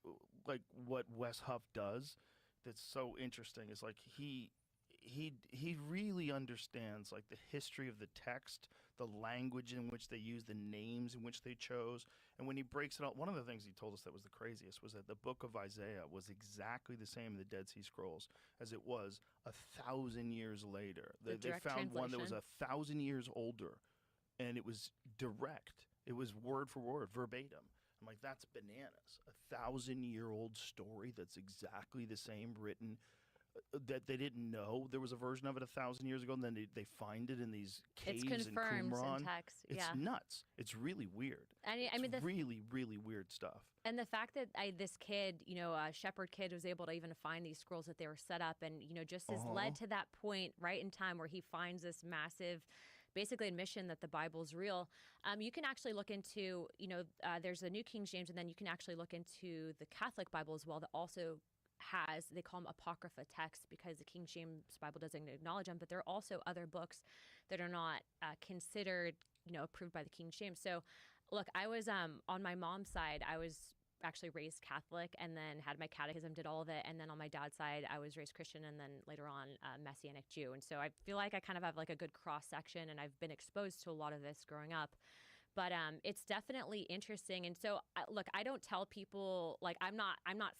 B: like what Wes Huff does that's so interesting is like he really understands like the history of the text, the language in which they use, the names in which they chose. And when he breaks it out, one of the things he told us that was the craziest was that the book of Isaiah was exactly the same in the Dead Sea Scrolls as it was 1,000 years later. They found one that was 1,000 years older, and it was direct. It was word for word, verbatim. I'm like, that's bananas. 1,000-year-old story that's exactly the same, written, that they didn't know there was a version of it 1,000 years ago, and then they find it in these caves
A: it's confirmed
B: in Qumran.
A: in text.
B: It's nuts. It's really weird.
A: I mean,
B: really, really weird stuff.
A: And the fact that this kid, a shepherd kid, was able to even find these scrolls that they were set up, and just has led to that point right in time where he finds this massive, basically admission that the Bible's real. You can actually look into, there's the New King James, and then you can actually look into the Catholic Bible as well that also has, they call them apocrypha texts because the King James Bible doesn't acknowledge them, but there are also other books that are not considered, approved by the King James. So look, I was on my mom's side, I was actually raised Catholic and then had my catechism, did all of it. And then on my dad's side, I was raised Christian and then later on Messianic Jew. And so I feel like I kind of have like a good cross section and I've been exposed to a lot of this growing up. But it's definitely interesting. And so, look, I don't tell people, like, I'm not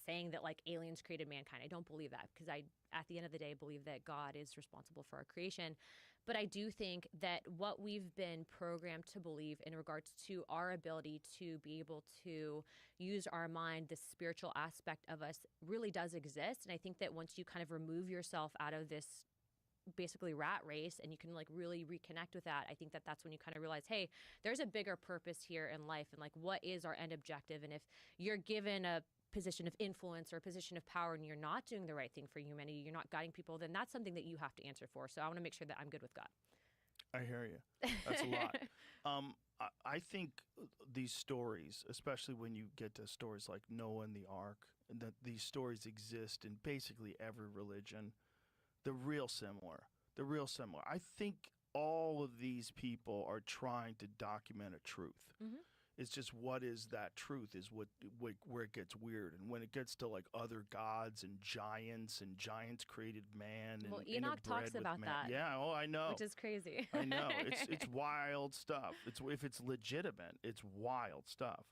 A: saying that, like, aliens created mankind. I don't believe that because I, at the end of the day, believe that God is responsible for our creation. But I do think that what we've been programmed to believe in regards to our ability to be able to use our mind, the spiritual aspect of us really does exist. And I think that once you kind of remove yourself out of this basically rat race and you can like really reconnect with that, I think that that's when you kind of realize, hey, there's a bigger purpose here in life and like what is our end objective. And if you're given a position of influence or a position of power and you're not doing the right thing for humanity, you're not guiding people, then that's something that you have to answer for. So I want to make sure that I'm good with God.
B: I hear you. That's a lot. I think these stories, especially when you get to stories like Noah and the Ark, and that these stories exist in basically every religion. They're real similar. I think all of these people are trying to document a truth. Mm-hmm. It's just what is that truth is what where it gets weird. And when it gets to like other gods and giants created man.
A: Well,
B: and
A: Enoch talks about that.
B: Yeah, oh, I know.
A: Which is crazy.
B: I know. It's wild stuff. If it's legitimate, it's wild stuff.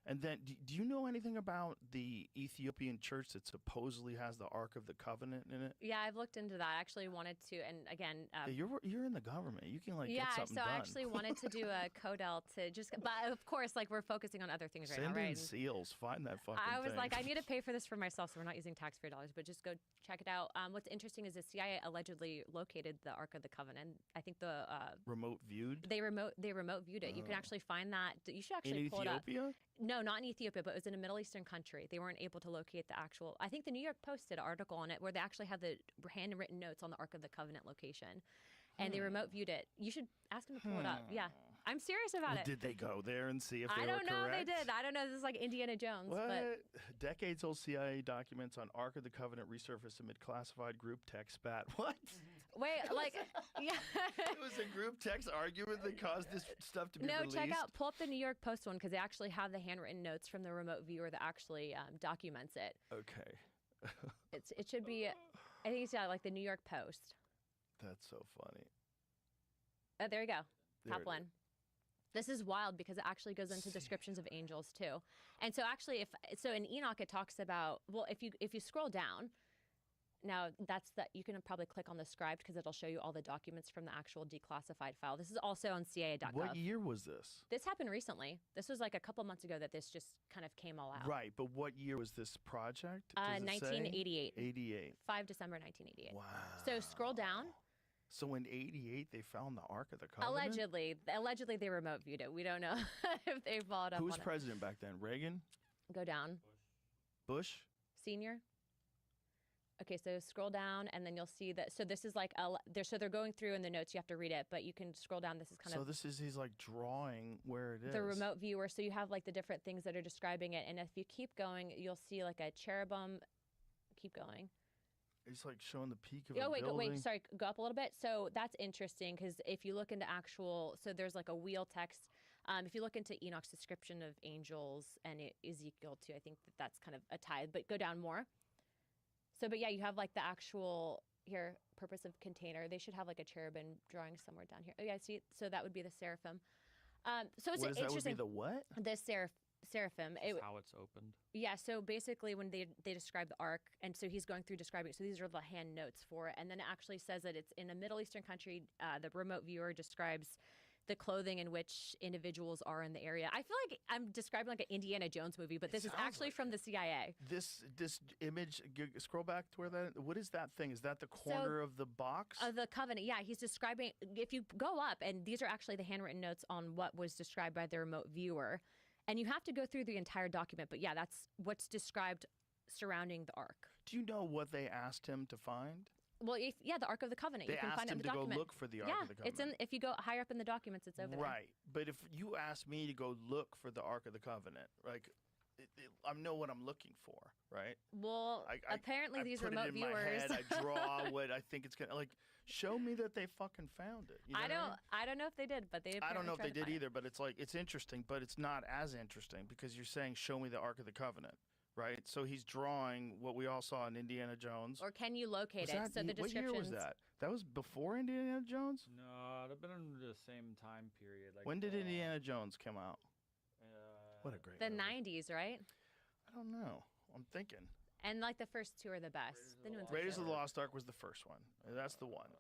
B: And then, do you know anything about the Ethiopian church that supposedly has the Ark of the Covenant in it?
A: Yeah, I've looked into that. I actually wanted to, and again,
B: you're in the government. You can get something done.
A: I actually wanted to do a Codel to just, but of course, like we're focusing on other things right now, right?
B: Send in seals. Find that fucking
A: I was
B: thing.
A: like, I need to pay for this for myself, so we're not using taxpayer dollars, but just go check it out. What's interesting is the CIA allegedly located the Ark of the Covenant. I think the
B: remote viewed.
A: They remote viewed it. You can actually find that. You should actually pull it up.
B: In Ethiopia?
A: No, not in Ethiopia, but it was in a Middle Eastern country. They weren't able to locate the actual. I think the New York Post did an article on it where they actually had the handwritten notes on the Ark of the Covenant location, and they remote viewed it. You should ask them to pull it up. Yeah, I'm serious about it.
B: Did they go there and see if they were correct?
A: I don't know if they did. I don't know. This is like Indiana Jones.
B: What?
A: But
B: Decades-old CIA documents on Ark of the Covenant resurfaced amid classified group text spat. What?
A: Wait, like, yeah.
B: It was a group text argument that caused this stuff to be released?
A: No, pull up the New York Post one because they actually have the handwritten notes from the remote viewer that actually documents it.
B: Okay.
A: It should be, I think it's like the New York Post.
B: That's so funny.
A: Oh, there you go. Top one. This is wild because it actually goes into descriptions of angels too. And so actually in Enoch it talks about, well, if you scroll down, Now, you can probably click on the scribed because it'll show you all the documents from the actual declassified file. This is also on CIA.gov.
B: What year was this?
A: This happened recently. This was like a couple months ago that this just kind of came all out.
B: Right, but what year was this project? Does it say?
A: 1988.
B: 88.
A: 5 December 1988.
B: Wow.
A: So scroll down.
B: So in 88, they found the Ark of the Covenant?
A: Allegedly they remote viewed it. We don't know if they followed up
B: Who was
A: on
B: president back then? Reagan?
A: it. Go down.
B: Bush?
A: Senior. Okay, so scroll down, and then you'll see that. So this is like they're going through in the notes. You have to read it, but you can scroll down. This is kind of.
B: So he's like drawing where it is.
A: The remote viewer. So you have like the different things that are describing it, and if you keep going, you'll see like a cherubim. Keep going.
B: It's like showing the peak of
A: Oh,
B: a
A: wait,
B: building.
A: sorry, go up a little bit. So that's interesting because if you look into so there's like a wheel text. If you look into Enoch's description of angels and Ezekiel too, I think that's kind of a tie. But go down more. So, but yeah, you have like the actual purpose of container. They should have like a cherubim drawing somewhere down here. Oh yeah, see, so that would be the seraphim. So it's
B: That would be
A: interesting.
B: the what?
A: The seraphim.
C: How it's opened.
A: Yeah, so basically when they describe the ark, and so he's going through describing it, so these are the hand notes for it, and then it actually says that it's in a Middle Eastern country. The remote viewer describes the clothing in which individuals are in the area. I feel like I'm describing like an Indiana Jones movie, but this is actually from the CIA.
B: This image, scroll back to what is that thing? Is that the corner of the box?
A: The covenant, yeah. He's describing, if you go up, and these are actually the handwritten notes on what was described by the remote viewer, and you have to go through the entire document, but yeah, that's what's described surrounding the ark.
B: Do you know what they asked him to find?
A: Well, the Ark of the Covenant.
B: They
A: you can
B: asked
A: find it in
B: him
A: the
B: to
A: document.
B: go look for the Ark of the Covenant.
A: It's in. If you go higher up in the documents, it's over there.
B: Right, but if you ask me to go look for the Ark of the Covenant, like, I know what I'm looking for, right?
A: Well, apparently these remote viewers.
B: I put it in my head. I draw what I think it's gonna like. Show me that they fucking found it. You know
A: I don't know if they did, but they.
B: I don't know if they did either,
A: it.
B: but it's like it's interesting, but it's not as interesting because you're saying, "Show me the Ark of the Covenant." Right, so he's drawing what we all saw in Indiana Jones.
A: Or can you locate it? So the
B: what year was that? That was before Indiana Jones?
C: No, it'd have been in the same time period. Like
B: when did Indiana Jones come out? What a great
A: the
B: movie.
A: 90s, right?
B: I don't know. I'm thinking.
A: And like the first two are the best. The new ones are
B: Raiders of
A: good.
B: the Lost Ark was the first one. That's the one.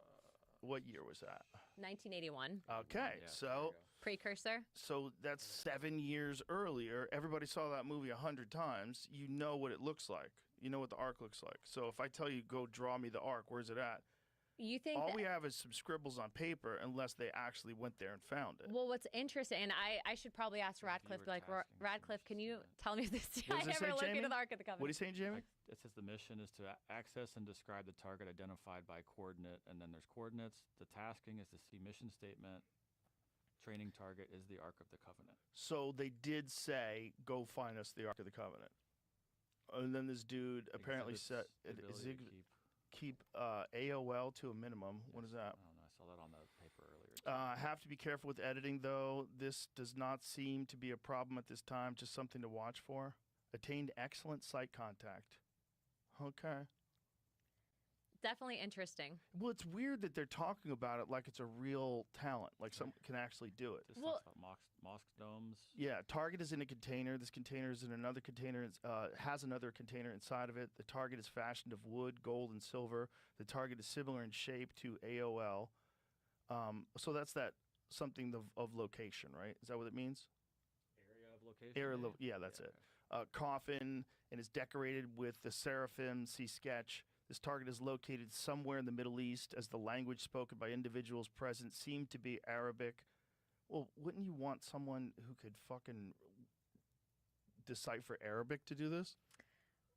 B: What year was that?
A: 1981.
B: Okay,
C: Yeah,
B: so
A: Precursor.
B: so that's 7 years earlier. Everybody saw that movie 100 times. You know what it looks like. You know what the Ark looks like. So if I tell you, go draw me the Ark, where's it at?
A: You think
B: all we have is some scribbles on paper, unless they actually went there and found it.
A: Well, what's interesting, and I should probably ask Radcliffe, like, Radcliffe, can you tell me if this guy ever looked into the Ark of the Covenant?
B: What are you saying, Jamie?
C: It says the mission is to access and describe the target identified by coordinate, and then there's coordinates. The tasking is to see mission statement. Training target is the Ark of the Covenant.
B: So they did say, go find us the Ark of the Covenant. And then this dude apparently said, keep AOL to a minimum. What is that?
C: I don't know. I saw that on the paper earlier.
B: Have to be careful with editing, though. This does not seem to be a problem at this time, just something to watch for. Attained excellent site contact. Okay.
A: Definitely interesting.
B: Well, it's weird that they're talking about it like it's a real talent, like someone can actually do it.
C: This talks about mosque domes.
B: Yeah, target is in a container. This container is in another container. Has another container inside of it. The target is fashioned of wood, gold, and silver. The target is similar in shape to AOL. So that's something of location, right? Is that what it means?
C: Area of location.
B: Yeah, that's it. Coffin, and is decorated with the seraphim. See sketch. This target is located somewhere in the Middle East, as the language spoken by individuals present seemed to be Arabic. Well, wouldn't you want someone who could fucking decipher Arabic to do this?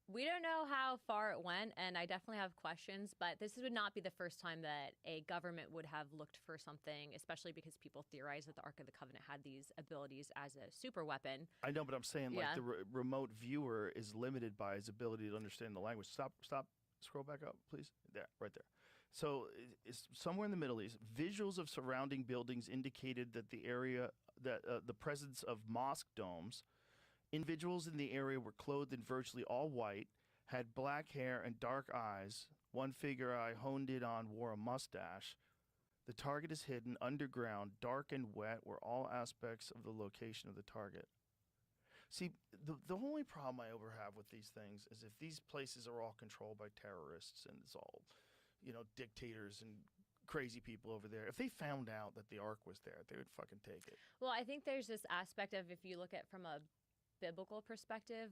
A: We don't know how far it went, and I definitely have questions, but this would not be the first time that a government would have looked for something, especially because people theorize that the Ark of the Covenant had these abilities as a super weapon.
B: I know, but I'm saying like the remote viewer is limited by his ability to understand the language. Stop. Scroll back up, please. There, right there. So it's somewhere in the Middle East. Visuals of surrounding buildings indicated that the presence of mosque domes. Individuals in the area were clothed in virtually all white, had black hair and dark eyes. One figure I honed in on wore a mustache. The target is hidden underground, dark and wet, were all aspects of the location of the target. See, the only problem I ever have with these things is if these places are all controlled by terrorists and it's all, dictators and crazy people over there. If they found out that the Ark was there, they would fucking take it.
A: Well, I think there's this aspect of, if you look at from a biblical perspective,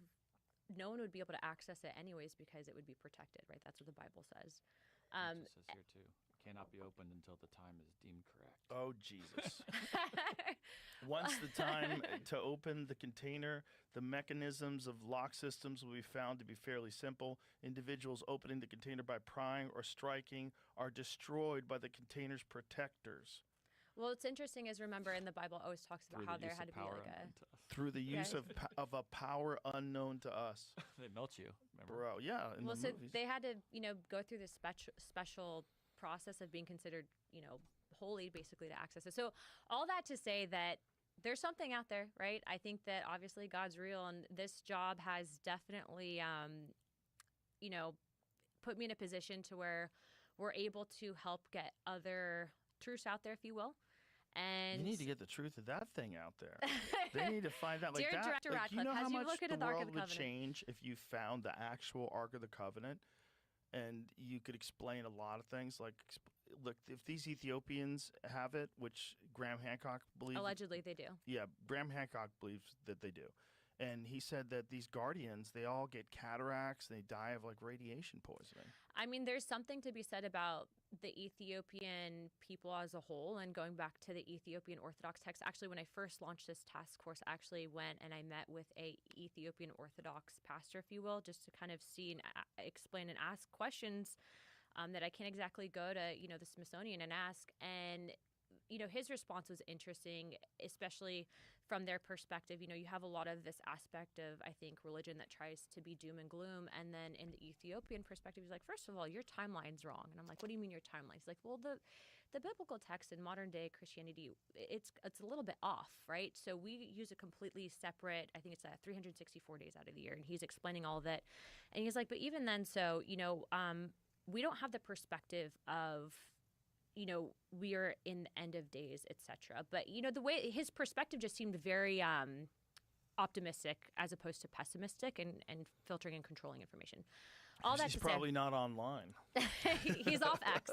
A: no one would be able to access it anyways because it would be protected, right? That's what the Bible says.
C: It says here too. Cannot be opened until the time is deemed correct.
B: Oh, Jesus. Once the time to open the container, the mechanisms of lock systems will be found to be fairly simple. Individuals opening the container by prying or striking are destroyed by the container's protectors.
A: Well, what's interesting is, remember, in the Bible always talks about how there had to be like
B: through the use of a power unknown to us.
C: They melt you, remember?
B: Bro, yeah.
A: Well, so they had to, go through this special process of being considered, holy, basically, to access it. So all that to say that there's something out there, right? I think that obviously God's real, and this job has definitely, put me in a position to where we're able to help get other truths out there, if you will. And
B: you need to get the truth of that thing out there. They need to find out, like,
A: Dear
B: that.
A: Director
B: Like,
A: Radcliffe,
B: you know how
A: as you
B: much
A: look at
B: the
A: the Ark of
B: world
A: the
B: would
A: Covenant.
B: change if you found the actual Ark of the Covenant, and you could explain a lot of things. Like, look, if these Ethiopians have it, which Graham Hancock believes,
A: Allegedly, they do.
B: yeah, Graham Hancock believes that they do, and he said that these guardians, they all get cataracts, they die of like radiation poisoning.
A: I mean, there's something to be said about the Ethiopian people as a whole, and going back to the Ethiopian Orthodox text. Actually, when I first launched this task force, I actually went and I met with a Ethiopian Orthodox pastor, if you will, just to kind of see and explain and ask questions that I can't exactly go to, the Smithsonian and ask. And, his response was interesting, especially from their perspective. You have a lot of this aspect of, I think, religion that tries to be doom and gloom. And then in the Ethiopian perspective, he's like, first of all, your timeline's wrong. And I'm like, what do you mean your timeline? He's like, well, the biblical text in modern day Christianity, it's a little bit off, right? So we use a completely separate, I think it's 364 days out of the year. And he's explaining all of it. And he's like, but even then, so, we don't have the perspective of, we are in the end of days, etc. But, the way his perspective just seemed very optimistic as opposed to pessimistic, and filtering and controlling information. All that
B: He's
A: to
B: probably
A: say,
B: not online.
A: he's off X.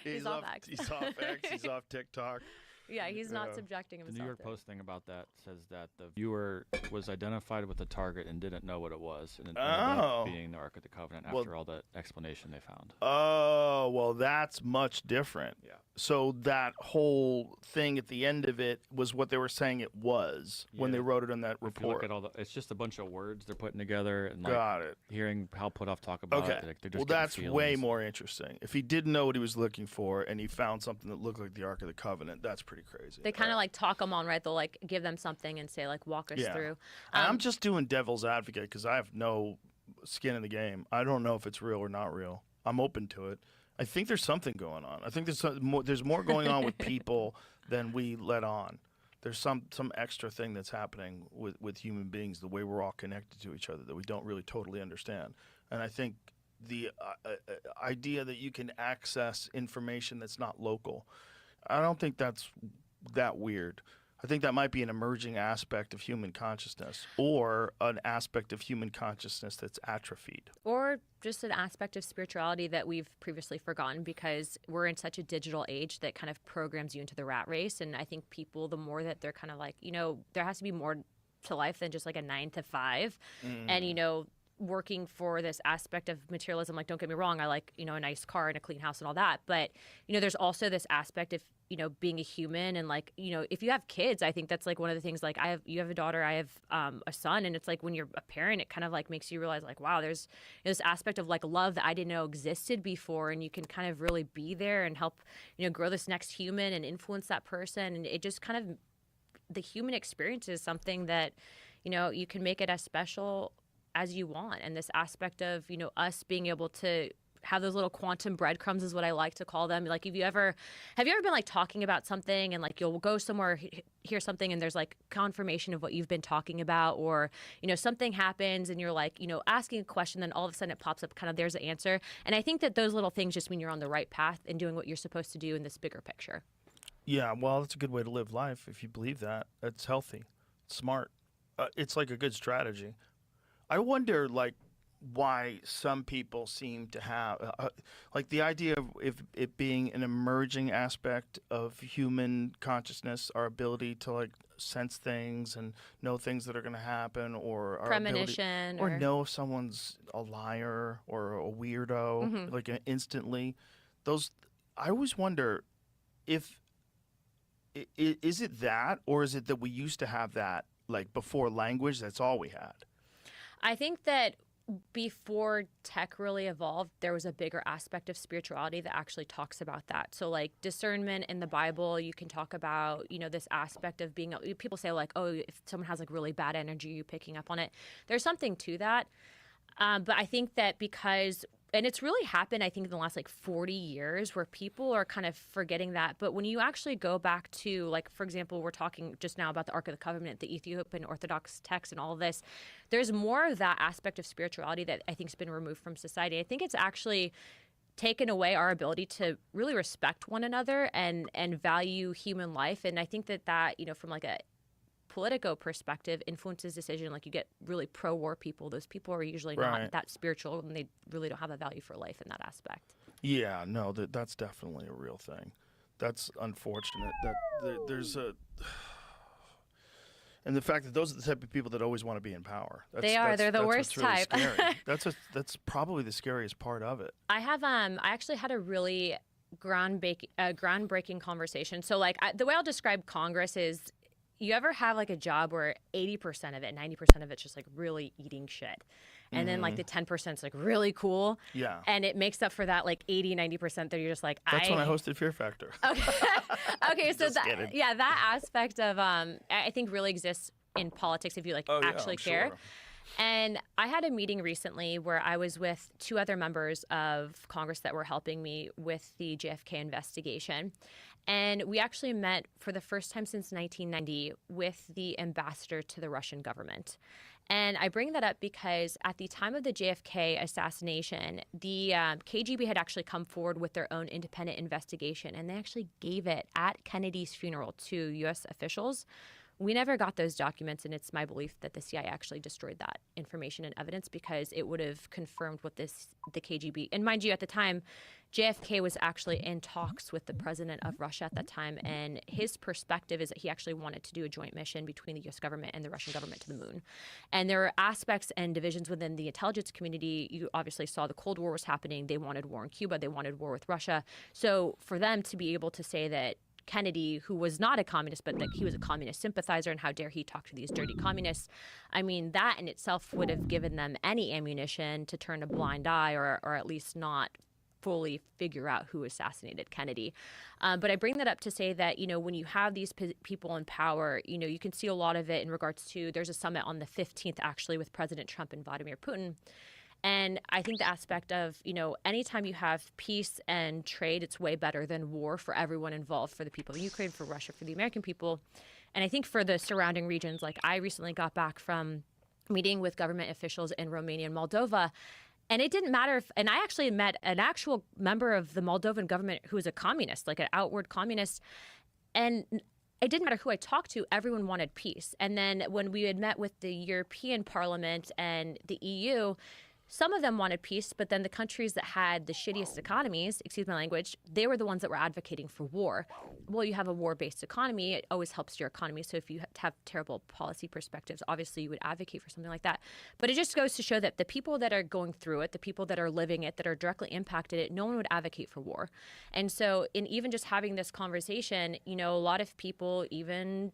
A: he's off X.
B: He's off X. He's off TikTok.
A: Yeah, he's not subjecting himself.
C: The New York
A: there.
C: Post thing about that says that the viewer was identified with the target and didn't know what it was, and it ended up being the Ark of the Covenant after all the explanation they found.
B: Oh, well, that's much different.
C: Yeah.
B: So that whole thing at the end of it was what they were saying it was when they wrote it in that
C: If you look
B: report.
C: at all it's just a bunch of words they're putting together, and
B: Got it.
C: hearing Hal Puthoff talk about it. Like, they're just
B: Well,
C: getting
B: that's way
C: feelings.
B: more interesting. If he didn't know what he was looking for and he found something that looked like the Ark of the Covenant, that's pretty crazy.
A: They kind of like talk them on, right? They'll like give them something and say like, walk us through.
B: I'm just doing devil's advocate because I have no skin in the game. I don't know if it's real or not real. I'm open to it. I think there's something going on. I think there's more going on with people than we let on. There's some extra thing that's happening with human beings, the way we're all connected to each other that we don't really totally understand. And I think the idea that you can access information that's not local, I don't think that's that weird. I think that might be an emerging aspect of human consciousness, or an aspect of human consciousness that's atrophied.
A: Or just an aspect of spirituality that we've previously forgotten, because we're in such a digital age that kind of programs you into the rat race. And I think people, the more that they're kind of like, there has to be more to life than just like a 9 to 5. And, working for this aspect of materialism, like, don't get me wrong, I like, a nice car and a clean house and all that. But, there's also this aspect of, being a human, and like, if you have kids, I think that's like one of the things, like you have a daughter, I have a son, and it's like when you're a parent, it kind of like makes you realize like, wow, there's this aspect of like love that I didn't know existed before, and you can kind of really be there and help, grow this next human and influence that person. And it just kind of, the human experience is something that, you can make it as special as you want. And this aspect of, us being able to have those little quantum breadcrumbs is what I like to call them. Like, have you ever been like talking about something and like you'll go somewhere, hear something, and there's like confirmation of what you've been talking about, or, something happens and you're like, asking a question, then all of a sudden it pops up, kind of there's the answer. And I think that those little things just mean you're on the right path and doing what you're supposed to do in this bigger picture.
B: Yeah, well, that's a good way to live life if you believe that. It's healthy. It's smart. it's like a good strategy. I wonder, like, why some people seem to have, like, the idea of if it being an emerging aspect of human consciousness, our ability to like sense things and know things that are going to happen, or our ability,
A: Premonition
B: or know if someone's a liar or a weirdo,
A: Mhm.
B: like instantly. Those, I always wonder if is it that, or is it that we used to have that like before language? That's all we had.
A: I think that before tech really evolved, there was a bigger aspect of spirituality that actually talks about that. So, like discernment in the Bible, you can talk about, this aspect of being, people say, like, oh, if someone has like really bad energy, you picking up on it. There's something to that. But I think that because, and it's really happened, I think, in the last like 40 years where people are kind of forgetting that. But when you actually go back to, like, for example, we're talking just now about the Ark of the Covenant, the Ethiopian Orthodox text and all of this, there's more of that aspect of spirituality that I think has been removed from society. I think it's actually taken away our ability to really respect one another and value human life. And I think that, from like a Politico perspective, influences decision. Like, you get really pro-war people. Those people are usually
B: Right.
A: not that spiritual, and they really don't have a value for life in that aspect.
B: Yeah, no, that's definitely a real thing. That's unfortunate that there's a, and the fact that those are the type of people that always want to be in power.
A: They're the worst
B: what's really
A: type.
B: Scary. That's probably the scariest part of it.
A: I actually had a really groundbreaking conversation. So, like, the way I'll describe Congress is, you ever have like a job where 80% of it, 90% of it's just like really eating shit. And then like the 10% is like really cool.
B: Yeah.
A: And it makes up for that like 80-90% that you're just like,
B: That's when I hosted Fear Factor.
A: Okay. Okay, so
B: Just kidding.
A: that aspect of I think really exists in politics if you like actually
B: I'm
A: care.
B: sure.
A: And I had a meeting recently where I was with two other members of Congress that were helping me with the JFK investigation. And we actually met for the first time since 1990 with the ambassador to the Russian government. And I bring that up because at the time of the JFK assassination, the KGB had actually come forward with their own independent investigation, and they actually gave it at Kennedy's funeral to U.S. officials. We never got those documents, and it's my belief that the CIA actually destroyed that information and evidence because it would have confirmed what the KGB. And mind you, at the time, JFK was actually in talks with the president of Russia at that time, and his perspective is that he actually wanted to do a joint mission between the U.S. government and the Russian government to the moon. And there are aspects and divisions within the intelligence community. You obviously saw the Cold War was happening. They wanted war in Cuba. They wanted war with Russia. So for them to be able to say that Kennedy, who was not a communist, but that he was a communist sympathizer, and how dare he talk to these dirty communists, I mean, that in itself would have given them any ammunition to turn a blind eye or at least not fully figure out who assassinated Kennedy. But I bring that up to say that, when you have these people in power, you can see a lot of it in regards to, there's a summit on the 15th actually with President Trump and Vladimir Putin. And I think the aspect of, anytime you have peace and trade, it's way better than war for everyone involved, for the people of Ukraine, for Russia, for the American people. And I think for the surrounding regions, like I recently got back from meeting with government officials in Romania and Moldova. And it didn't matter and I actually met an actual member of the Moldovan government who was a communist, like an outward communist. And it didn't matter who I talked to, everyone wanted peace. And then when we had met with the European Parliament and the EU, some of them wanted peace, but then the countries that had the shittiest economies, excuse my language, they were the ones that were advocating for war. Well, you have a war-based economy, it always helps your economy. So if you have terrible policy perspectives, obviously you would advocate for something like that. But it just goes to show that the people that are going through it, the people that are living it, that are directly impacted it, no one would advocate for war. And so in even just having this conversation, a lot of people, even,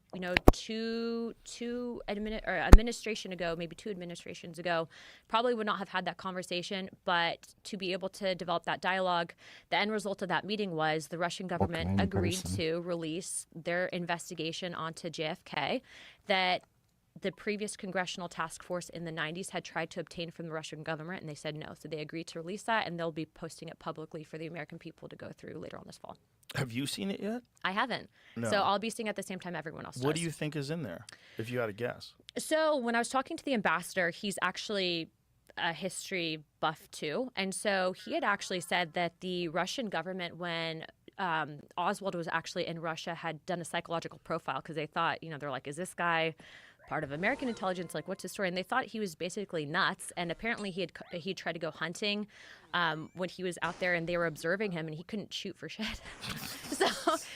A: administration ago, maybe two administrations ago, probably would not have had that conversation, but to be able to develop that dialogue, the end result of that meeting was the Russian government agreed to release their investigation onto JFK that the previous congressional task force in the 90s had tried to obtain from the Russian government, and they said no. So they agreed to release that, and they'll be posting it publicly for the American people to go through later on this fall.
B: Have you seen it yet?
A: I haven't.
B: No.
A: So I'll be seeing it at the same time everyone else does.
B: What do you think is in there, if you had to guess? So
A: when I was talking to the ambassador, he's actually a history buff too. And so he had actually said that the Russian government, when Oswald was actually in Russia, had done a psychological profile because they thought, they're like, is this guy part of American intelligence. Like, what's his story? And they thought he was basically nuts. And apparently he tried to go hunting when he was out there, and they were observing him, and he couldn't shoot for shit.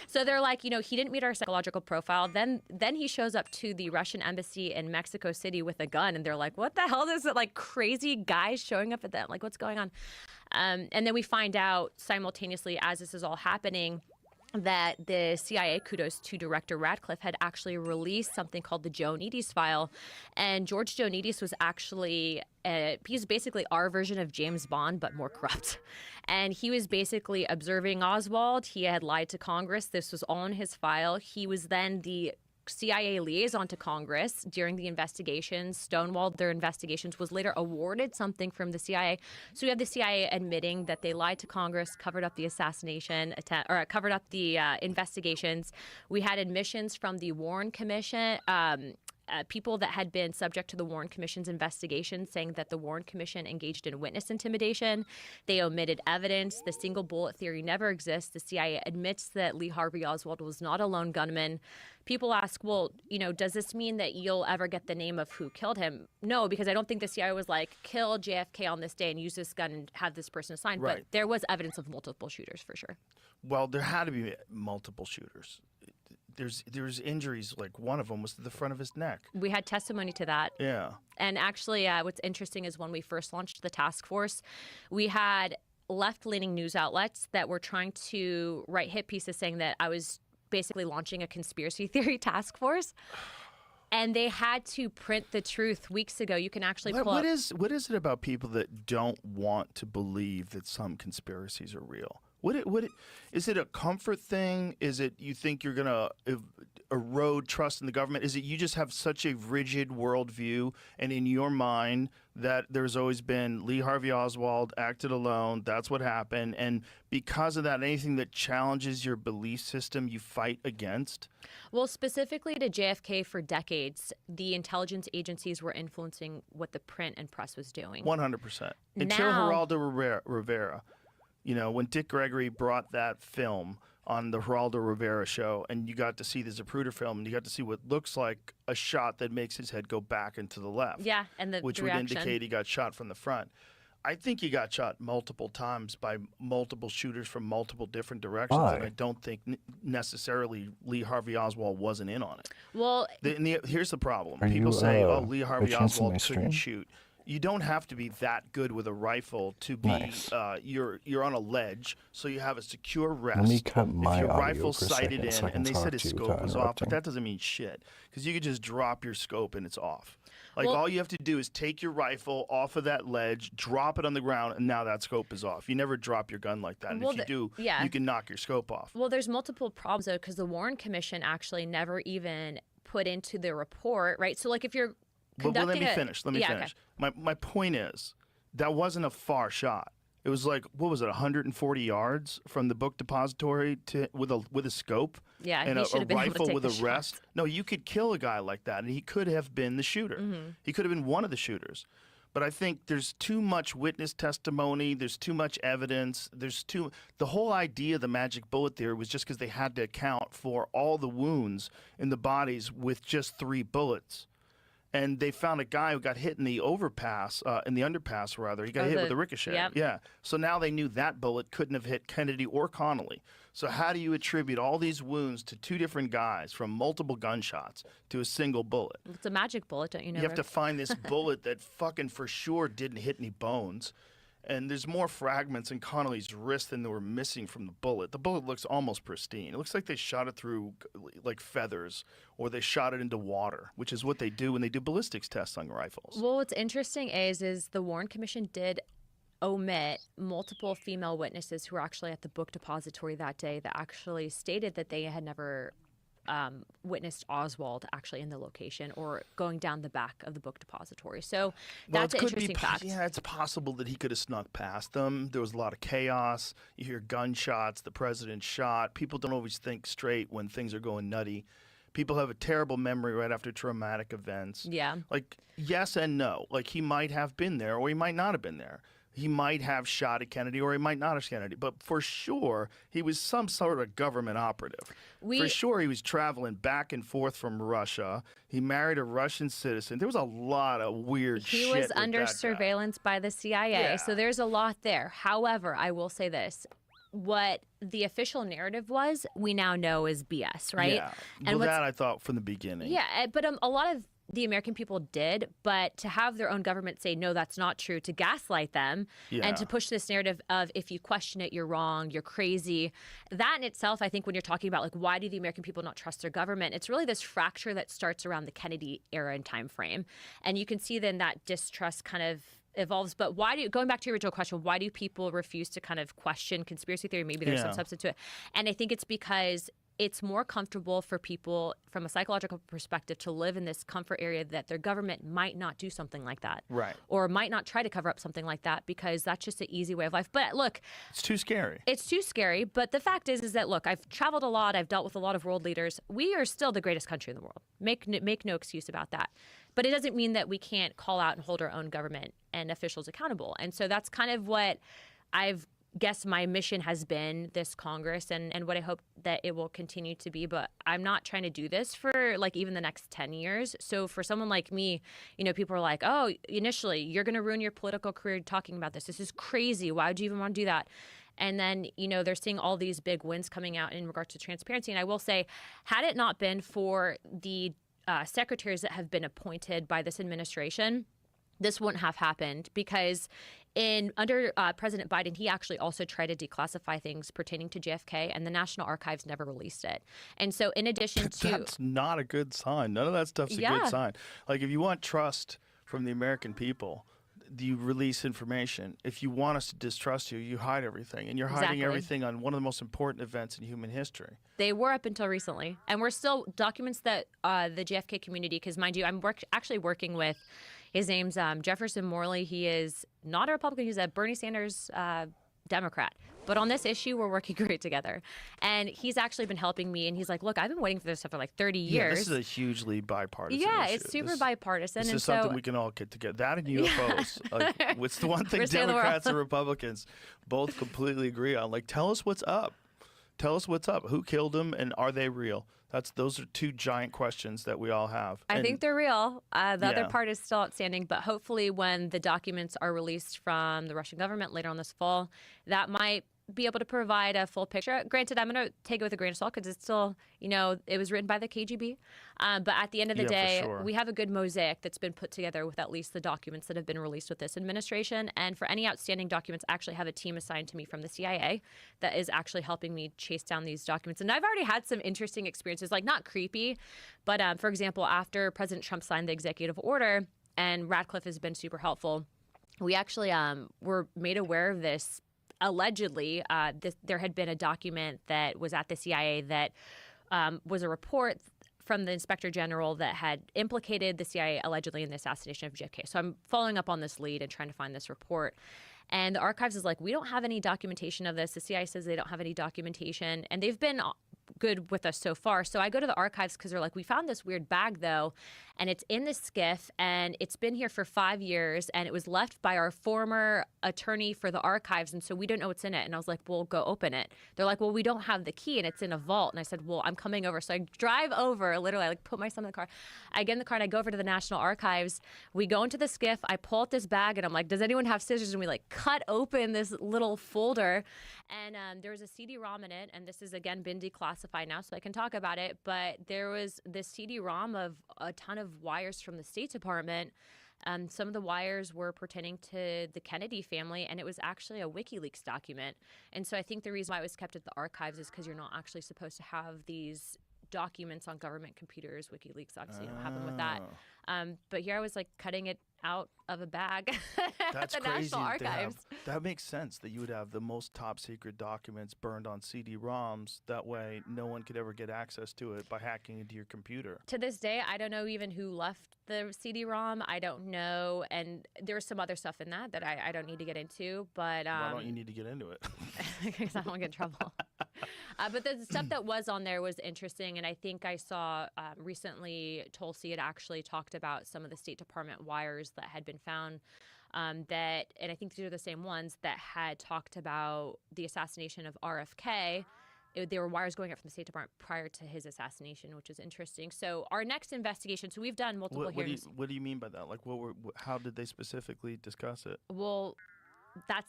A: so they're like, he didn't meet our psychological profile. Then he shows up to the Russian embassy in Mexico City with a gun, and they're like, what the hell is it? Like crazy guys showing up at that? Like, what's going on? And then we find out simultaneously as this is all happening that the CIA, kudos to Director Radcliffe, had actually released something called the Joanides file. And George Joanides was actually, he's basically our version of James Bond, but more corrupt. And he was basically observing Oswald. He had lied to Congress. This was all in his file. He was then the CIA liaison to Congress during the investigations, stonewalled their investigations, was later awarded something from the CIA. So we have the CIA admitting that they lied to Congress, covered up the assassination attempt, or covered up the investigations. We had admissions from the Warren Commission, people that had been subject to the Warren Commission's investigation, saying that the Warren Commission engaged in witness intimidation. They omitted evidence. The single bullet theory never exists. The CIA admits that Lee Harvey Oswald was not a lone gunman. People ask, well, does this mean that you'll ever get the name of who killed him? No, because I don't think the CIA was like, kill JFK on this day and use this gun and have this person assigned.
B: Right.
A: But there was evidence of multiple shooters for sure.
B: Well, there had to be multiple shooters. There's injuries, like one of them was to the front of his neck.
A: We had testimony to that.
B: Yeah.
A: And actually, what's interesting is when we first launched the task force, we had left-leaning news outlets that were trying to write hit pieces saying that I was basically launching a conspiracy theory task force. And they had to print the truth weeks ago. You can actually pull
B: what is it about people that don't want to believe that some conspiracies are real? Is it a comfort thing? Is it you think you're going to erode trust in the government? Is it you just have such a rigid worldview, and in your mind that there's always been Lee Harvey Oswald acted alone, that's what happened, and because of that, anything that challenges your belief system you fight against?
A: Well, specifically to JFK, for decades, the intelligence agencies were influencing what the print and press was doing.
B: 100%. Until Geraldo Rivera. When Dick Gregory brought that film on the Geraldo Rivera show, and you got to see the Zapruder film, and you got to see what looks like a shot that makes his head go back and to the left.
A: Yeah, and
B: which
A: the
B: would
A: reaction.
B: indicate he got shot from the front. I think he got shot multiple times by multiple shooters from multiple different directions, and I don't think necessarily Lee Harvey Oswald wasn't in on it.
A: Well,
B: here's the problem.
D: Are
B: People
D: you,
B: say, "Oh, Lee Harvey
D: canceling
B: Oswald
D: my
B: couldn't
D: stream?
B: shoot." You don't have to be that good with a rifle to be.
D: Nice.
B: You're on a ledge, so you have a secure rest.
D: Let me cut my
B: if your
D: audio
B: rifle's
D: for a
B: sighted
D: second
B: in,
D: so I can
B: and they
D: talk
B: said his
D: to you
B: scope
D: without
B: was off, but
D: interrupting.
B: that doesn't mean shit because you could just drop your scope and it's off. Like,
A: Well-
B: all you have to do is take your rifle off of that ledge, drop it on the ground, and now that scope is off. You never drop your gun like that. And
A: Well,
B: if you do,
A: yeah.
B: you can knock your scope off.
A: Well, there's multiple problems, though, because the Warren Commission actually never even put into the report, right? So, like, if you're
B: But
A: conducting
B: let me finish. Let me
A: yeah,
B: finish. My point is, that wasn't a far shot. It was like, what was it, 140 yards from the book depository to with a scope?
A: Yeah,
B: and
A: he
B: a
A: should have been able to
B: rifle
A: take
B: with
A: the
B: a rest.
A: shots.
B: No, you could kill a guy like that, and he could have been the shooter.
A: Mm-hmm.
B: He could have been one of the shooters. But I think there's too much witness testimony. There's too much evidence. The whole idea of the magic bullet theory was just because they had to account for all the wounds in the bodies with just 3 bullets. And they found a guy who got hit in the underpass rather. He got hit with a ricochet.
A: yep.
B: Yeah. So now they knew that bullet couldn't have hit Kennedy or Connolly. So how do you attribute all these wounds to 2 different guys from multiple gunshots to a single bullet?
A: It's a magic bullet, don't you know?
B: You have to
A: Rick?
B: find this bullet that fucking for sure didn't hit any bones. And there's more fragments in Connolly's wrist than there were missing from the bullet. The bullet looks almost pristine. It looks like they shot it through like feathers, or they shot it into water, which is what they do when they do ballistics tests on rifles.
A: Well, what's interesting is the Warren Commission did omit multiple female witnesses who were actually at the book depository that day that actually stated that they had never witnessed Oswald actually in the location or going down the back of the book depository. So that's an interesting fact.
B: Yeah, it's possible that he could have snuck past them. There was a lot of chaos. You hear gunshots, the president shot. People don't always think straight when things are going nutty. People have a terrible memory right after traumatic events.
A: Yeah.
B: Like, yes and no. Like, he might have been there or he might not have been there. he might have shot at Kennedy or he might not have shot at Kennedy, but for sure he was some sort of government operative. For sure he was traveling back and forth from Russia. He married a Russian citizen. There was a lot of weird shit.
A: He was under surveillance by the CIA, so there's a lot there. However, I will say this. What the official narrative was, we now know is BS, right?
B: Yeah.
A: And
B: that I thought from the beginning.
A: Yeah, but a lot of the American people did, but to have their own government say, no, that's not true, to gaslight them and to push this narrative of if you question it, you're wrong, you're crazy. That in itself, I think when you're talking about like, why do the American people not trust their government? It's really this fracture that starts around the Kennedy era and time frame. And you can see then that distrust kind of evolves. But going back to your original question, why do people refuse to kind of question conspiracy theory? Maybe there's some substance to it. And I think it's because it's more comfortable for people from a psychological perspective to live in this comfort area that their government might not do something like that.
B: Right.
A: Or might not try to cover up something like that because that's just an easy way of life. But look,
B: it's too scary.
A: It's too scary. But the fact is that, look, I've traveled a lot. I've dealt with a lot of world leaders. We are still the greatest country in the world. Make no excuse about that. But it doesn't mean that we can't call out and hold our own government and officials accountable. And so that's kind of what I've guess my mission has been this Congress and what I hope that it will continue to be. But I'm not trying to do this for like even the next 10 years. So for someone like me, people are like, oh, initially you're going to ruin your political career talking about this. This is crazy. Why would you even want to do that? And then, they're seeing all these big wins coming out in regards to transparency. And I will say, had it not been for the secretaries that have been appointed by this administration, this wouldn't have happened because under President Biden, he actually also tried to declassify things pertaining to JFK, and the National Archives never released it. And so in addition to...
B: That's not a good sign. None of that stuff's a good sign. Like, if you want trust from the American people, you release information. If you want us to distrust you, you hide everything. And you're hiding everything on one of the most important events in human history.
A: They were up until recently. And we're still documents that the JFK community, because mind you, I'm actually working with... His name's Jefferson Morley. He is not a Republican. He's a Bernie Sanders Democrat. But on this issue, we're working great together. And he's actually been helping me. And he's like, look, I've been waiting for this stuff for like 30 years.
B: Yeah, this is a hugely bipartisan issue.
A: It's super bipartisan.
B: This is something we can all get together. That and UFOs. It's the one thing Democrats and Republicans both completely agree on. Like, tell us what's up. Tell us what's up. Who killed them and are they real? Those are two giant questions that we all have.
A: I think they're real. The other part is still outstanding, but hopefully when the documents are released from the Russian government later on this fall, that might be able to provide a full picture. Granted, I'm going to take it with a grain of salt because it's still, it was written by the KGB. But at the end of the day, we have a good mosaic that's been put together with at least the documents that have been released with this administration. And for any outstanding documents, I actually have a team assigned to me from the CIA that is actually helping me chase down these documents. And I've already had some interesting experiences, like not creepy, but for example, after President Trump signed the executive order, and Radcliffe has been super helpful, we actually were made aware of this. Allegedly, there had been a document that was at the CIA that was a report from the Inspector General that had implicated the CIA allegedly in the assassination of JFK. So I'm following up on this lead and trying to find this report. And the archives is like, we don't have any documentation of this. The CIA says they don't have any documentation. And they've been good with us so far. So I go to the archives because they're like, we found this weird bag though, and it's in the skiff, and it's been here for 5 years, and it was left by our former attorney for the archives, and so we don't know what's in it. And I was like, well, go open it. They're like, well, we don't have the key, and it's in a vault. And I said, well, I'm coming over. So I drive over, literally, I put my son in the car. I get in the car, and I go over to the National Archives. We go into the skiff. I pull out this bag, and I'm like, does anyone have scissors? And we cut open this little folder, and there was a CD-ROM in it, and this has, again, been declassified now, so I can talk about it. But there was this CD-ROM of a ton of wires from the State Department. Some of the wires were pertaining to the Kennedy family, and it was actually a WikiLeaks document. And so I think the reason why it was kept at the archives is because you're not actually supposed to have these documents on government computers. WikiLeaks, obviously, what happened with that. But here I was cutting it out of a bag at the National Archives.
B: That makes sense that you would have the most top secret documents burned on CD-ROMs. That way no one could ever get access to it by hacking into your computer.
A: To this day, I don't know even who left the CD-ROM. I don't know. And there's some other stuff in that I don't need to get into. But
B: why don't you need to get into it?
A: Because I don't want to get in trouble. But the stuff that was on there was interesting. And I think I saw recently Tulsi had actually talked about some of the State Department wires that had been found that, and I think these are the same ones that had talked about the assassination of RFK. There were wires going up from the State Department prior to his assassination, which is interesting. So our next investigation, so we've done multiple hearings.
B: What do you mean by that? Like, how did they specifically discuss it?
A: Well,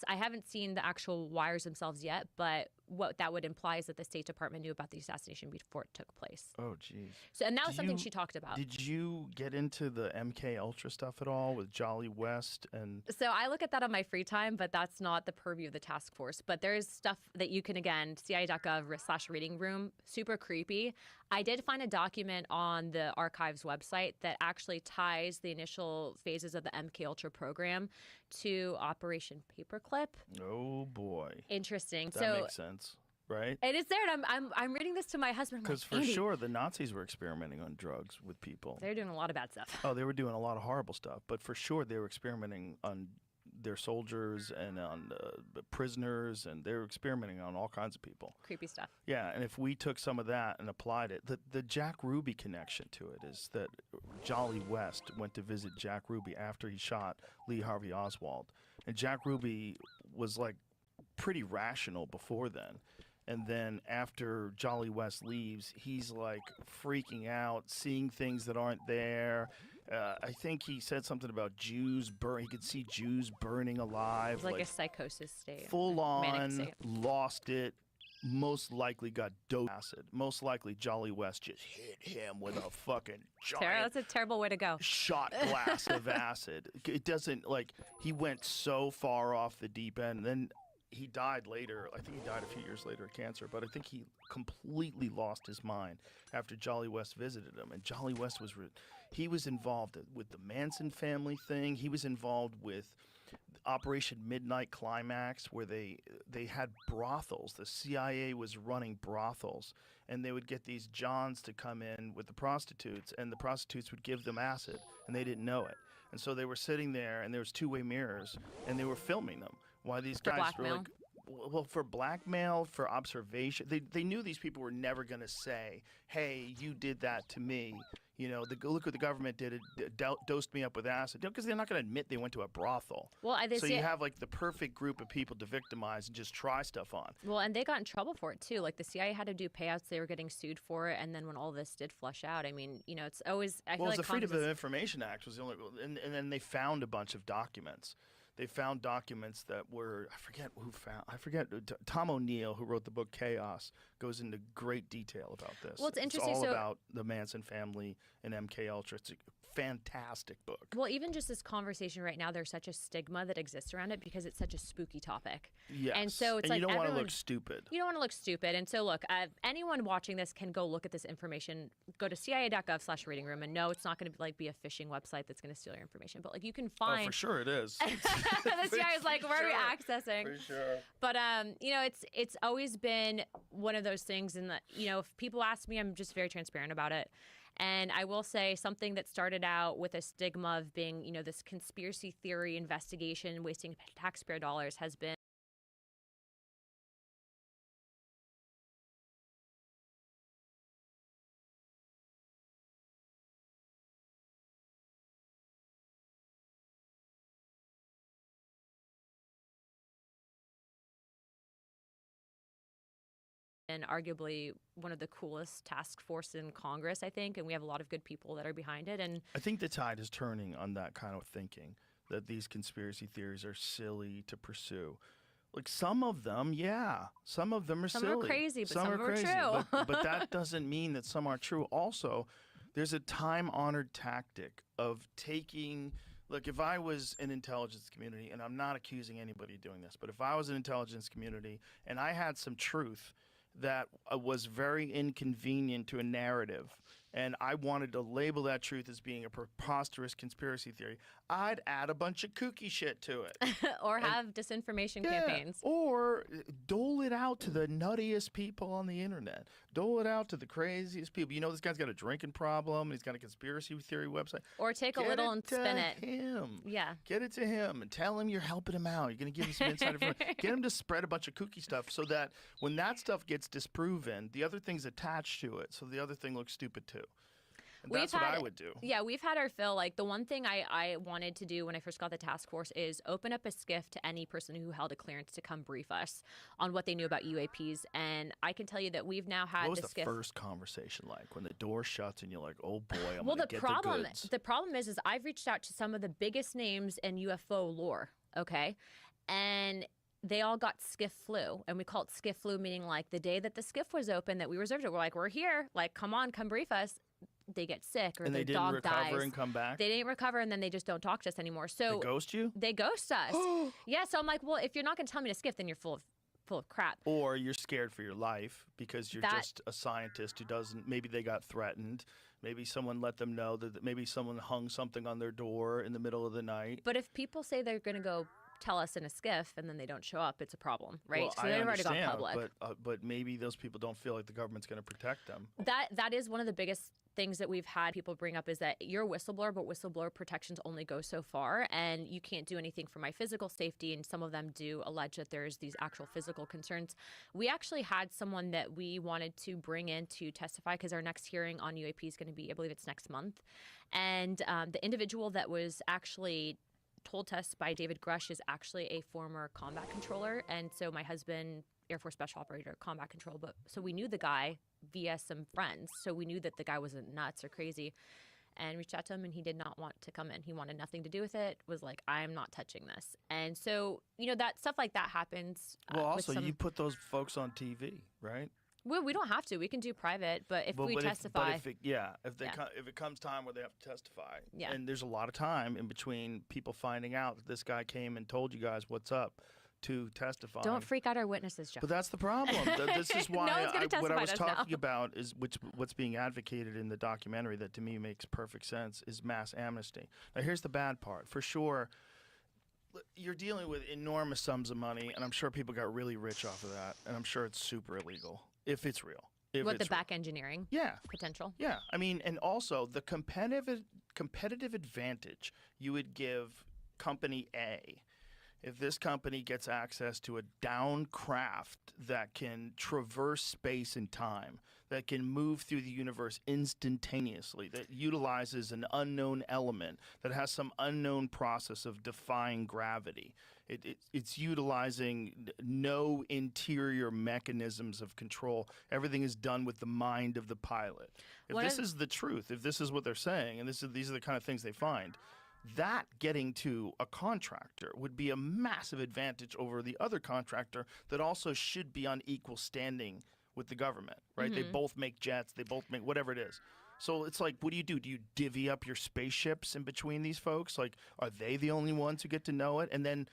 A: I haven't seen the actual wires themselves yet, but what that would imply is that the State Department knew about the assassination before it took place.
B: Oh, geez.
A: So, and that was something she talked about.
B: Did you get into the MK Ultra stuff at all with Jolly West and?
A: So I look at that on my free time, but that's not the purview of the task force. But there's stuff that you can, again, CIA.gov/reading room, super creepy. I did find a document on the archives website that actually ties the initial phases of the MK Ultra program to Operation Paperclip.
B: Oh boy.
A: Interesting.
B: That makes sense, right?
A: It is there, and I'm reading this to my husband.
B: Because for sure the Nazis were experimenting on drugs with people.
A: They're doing a lot of bad stuff.
B: Oh, they were doing a lot of horrible stuff, but for sure they were experimenting on their soldiers and on prisoners, and they were experimenting on all kinds of people.
A: Creepy stuff.
B: Yeah, and if we took some of that and applied it, the Jack Ruby connection to it is that Jolly West went to visit Jack Ruby after he shot Lee Harvey Oswald. And Jack Ruby was like pretty rational before then. And then after Jolly West leaves, he's like freaking out, seeing things that aren't there. I think he said something about Jews burn. He could see Jews burning alive.
A: It was like a psychosis state.
B: Full on, lost it. Most likely got dosed acid. Most likely Jolly West just hit him with a fucking giant.
A: That's a terrible way to go.
B: Shot glass of acid. It doesn't, like, he went so far off the deep end. And then he died later. I think he died a few years later of cancer, but I think he completely lost his mind after Jolly West visited him. And Jolly West he was involved with the Manson family thing. He was involved with Operation Midnight Climax, where they had brothels. The CIA was running brothels, and they would get these Johns to come in with the prostitutes, and the prostitutes would give them acid, and they didn't know it. And so they were sitting there, and there was two-way mirrors, and they were filming them. Why these guys were like, well, for blackmail, for observation. They knew these people were never going to say, hey, you did that to me. You know, look what the government did. It dosed me up with acid. Because they're not going to admit they went to a brothel.
A: Well,
B: so you have like the perfect group of people to victimize and just try stuff on.
A: Well, and they got in trouble for it too. Like the CIA had to do payouts. They were getting sued for it. And then when all this did flush out, I mean, you know, it's always. I feel like
B: the Freedom of Information Act was the only, and then they found a bunch of documents. They found documents that were, I forget, Tom O'Neill, who wrote the book Chaos, goes into great detail about this.
A: Well, it's interesting.
B: It's all about the Manson family and MK Ultra. It's a fantastic book.
A: Well, even just this conversation right now, there's such a stigma that exists around it because it's such a spooky topic.
B: Yes.
A: And so it's
B: you don't want to look stupid.
A: You don't want to look stupid. And so look, anyone watching this can go look at this information. Go to CIA.gov/reading room, and no, it's not going to like be a phishing website that's going to steal your information. But like you can find.
B: Oh, for sure it is.
A: The CIA is like, where are we accessing?
B: For sure.
A: But you know, it's always been one of those things, and that, you know, if people ask me, I'm just very transparent about it. And I will say something that started out with a stigma of being, you know, this conspiracy theory investigation, wasting taxpayer dollars, has been and arguably one of the coolest task force in Congress, I think, and we have a lot of good people that are behind it. And
B: I think the tide is turning on that kind of thinking, that these conspiracy theories are silly to pursue. Like some of them, yeah, some of them are silly.
A: Some are crazy, but some
B: are
A: are
B: crazy,
A: true.
B: but that doesn't mean that some aren't true. Also, there's a time-honored tactic of taking. Look, if I was an intelligence community, and I'm not accusing anybody of doing this, but if I was an intelligence community and I had some truth that was very inconvenient to a narrative, and I wanted to label that truth as being a preposterous conspiracy theory, I'd add a bunch of kooky shit to it.
A: Or have disinformation campaigns.
B: Or dole it out to the nuttiest people on the internet. Dole it out to the craziest people. You know, this guy's got a drinking problem. He's got a conspiracy theory website.
A: Or take a little and spin it.
B: Him.
A: Yeah.
B: Get it to him and tell him you're helping him out. You're going to give him some inside information. Get him to spread a bunch of kooky stuff so that when that stuff gets disproven, the other thing's attached to it. So the other thing looks stupid too. And that's what I would do.
A: Yeah, we've had our fill. Like, the one thing I wanted to do when I first got the task force is open up a skiff to any person who held a clearance to come brief us on what they knew about UAPs. And I can tell you that we've now had
B: What was
A: the
B: the
A: skiff.
B: first conversation like when the door shuts and you're like, oh boy, I'm
A: Well,
B: gonna
A: the
B: get
A: problem
B: the goods?
A: the problem is I've reached out to some of the biggest names in UFO lore. Okay, and they all got skiff flu, and we call it skiff flu, meaning like the day that the skiff was open that we reserved it, we're like, we're here, like, come on, come brief us. They get sick or
B: And
A: their
B: they didn't
A: dog
B: recover
A: dies.
B: and come back?
A: They didn't recover, and then they just don't talk to us anymore. So
B: They ghost you?
A: they ghost us. Yeah, so I'm like, well, if you're not going to tell me to skiff, then you're full of crap.
B: Or you're scared for your life because you're
A: That-
B: just a scientist who doesn't, maybe they got threatened. Maybe someone let them know that maybe someone hung something on their door in the middle of the night.
A: But if people say they're going to go tell us in a skiff and then they don't show up, it's a problem, right?
B: Well,
A: so
B: I
A: they've already gone
B: understand,
A: public.
B: but maybe those people don't feel like the government's going to protect them.
A: That is one of the biggest things that we've had people bring up is that you're a whistleblower, but whistleblower protections only go so far, and you can't do anything for my physical safety. And some of them do allege that there's these actual physical concerns. We actually had someone that we wanted to bring in to testify because our next hearing on UAP is going to be, I believe it's next month. And the individual that was actually told to us by David Grush is actually a former combat controller. And so my husband, Air Force Special Operator, combat control. But so we knew the guy via some friends. So we knew that the guy wasn't nuts or crazy, and reached out to him, and he did not want to come in. He wanted nothing to do with it, was like, I'm not touching this. And so, that stuff like that happens.
B: Well,
A: with
B: also, you put those folks on TV, right?
A: Well, we don't have to. We can do private, but if we testify.
B: If it comes time where they have to testify,
A: Yeah.
B: and there's a lot of time in between people finding out that this guy came and told you guys what's up to testify.
A: Don't freak out our witnesses, Jeff.
B: But that's the problem. This is why
A: No one's gonna
B: what
A: testify
B: I was
A: to us now.
B: talking about is what's being advocated in the documentary that to me makes perfect sense is mass amnesty. Now, here's the bad part. For sure, you're dealing with enormous sums of money, and I'm sure people got really rich off of that, and I'm sure it's super illegal if it's real.
A: What, the back engineering potential?
B: Yeah. I mean, and also the competitive advantage you would give company A if this company gets access to a down craft that can traverse space and time, that can move through the universe instantaneously, that utilizes an unknown element, that has some unknown process of defying gravity. It's utilizing no interior mechanisms of control. Everything is done with the mind of the pilot. If this is the truth, if this is what they're saying, and these are the kind of things they find, that getting to a contractor would be a massive advantage over the other contractor that also should be on equal standing with the government, right? They both make jets, they both make whatever it is. So it's like, what do? Do you divvy up your spaceships in between these folks? Like, are they the only ones who get to know it? And then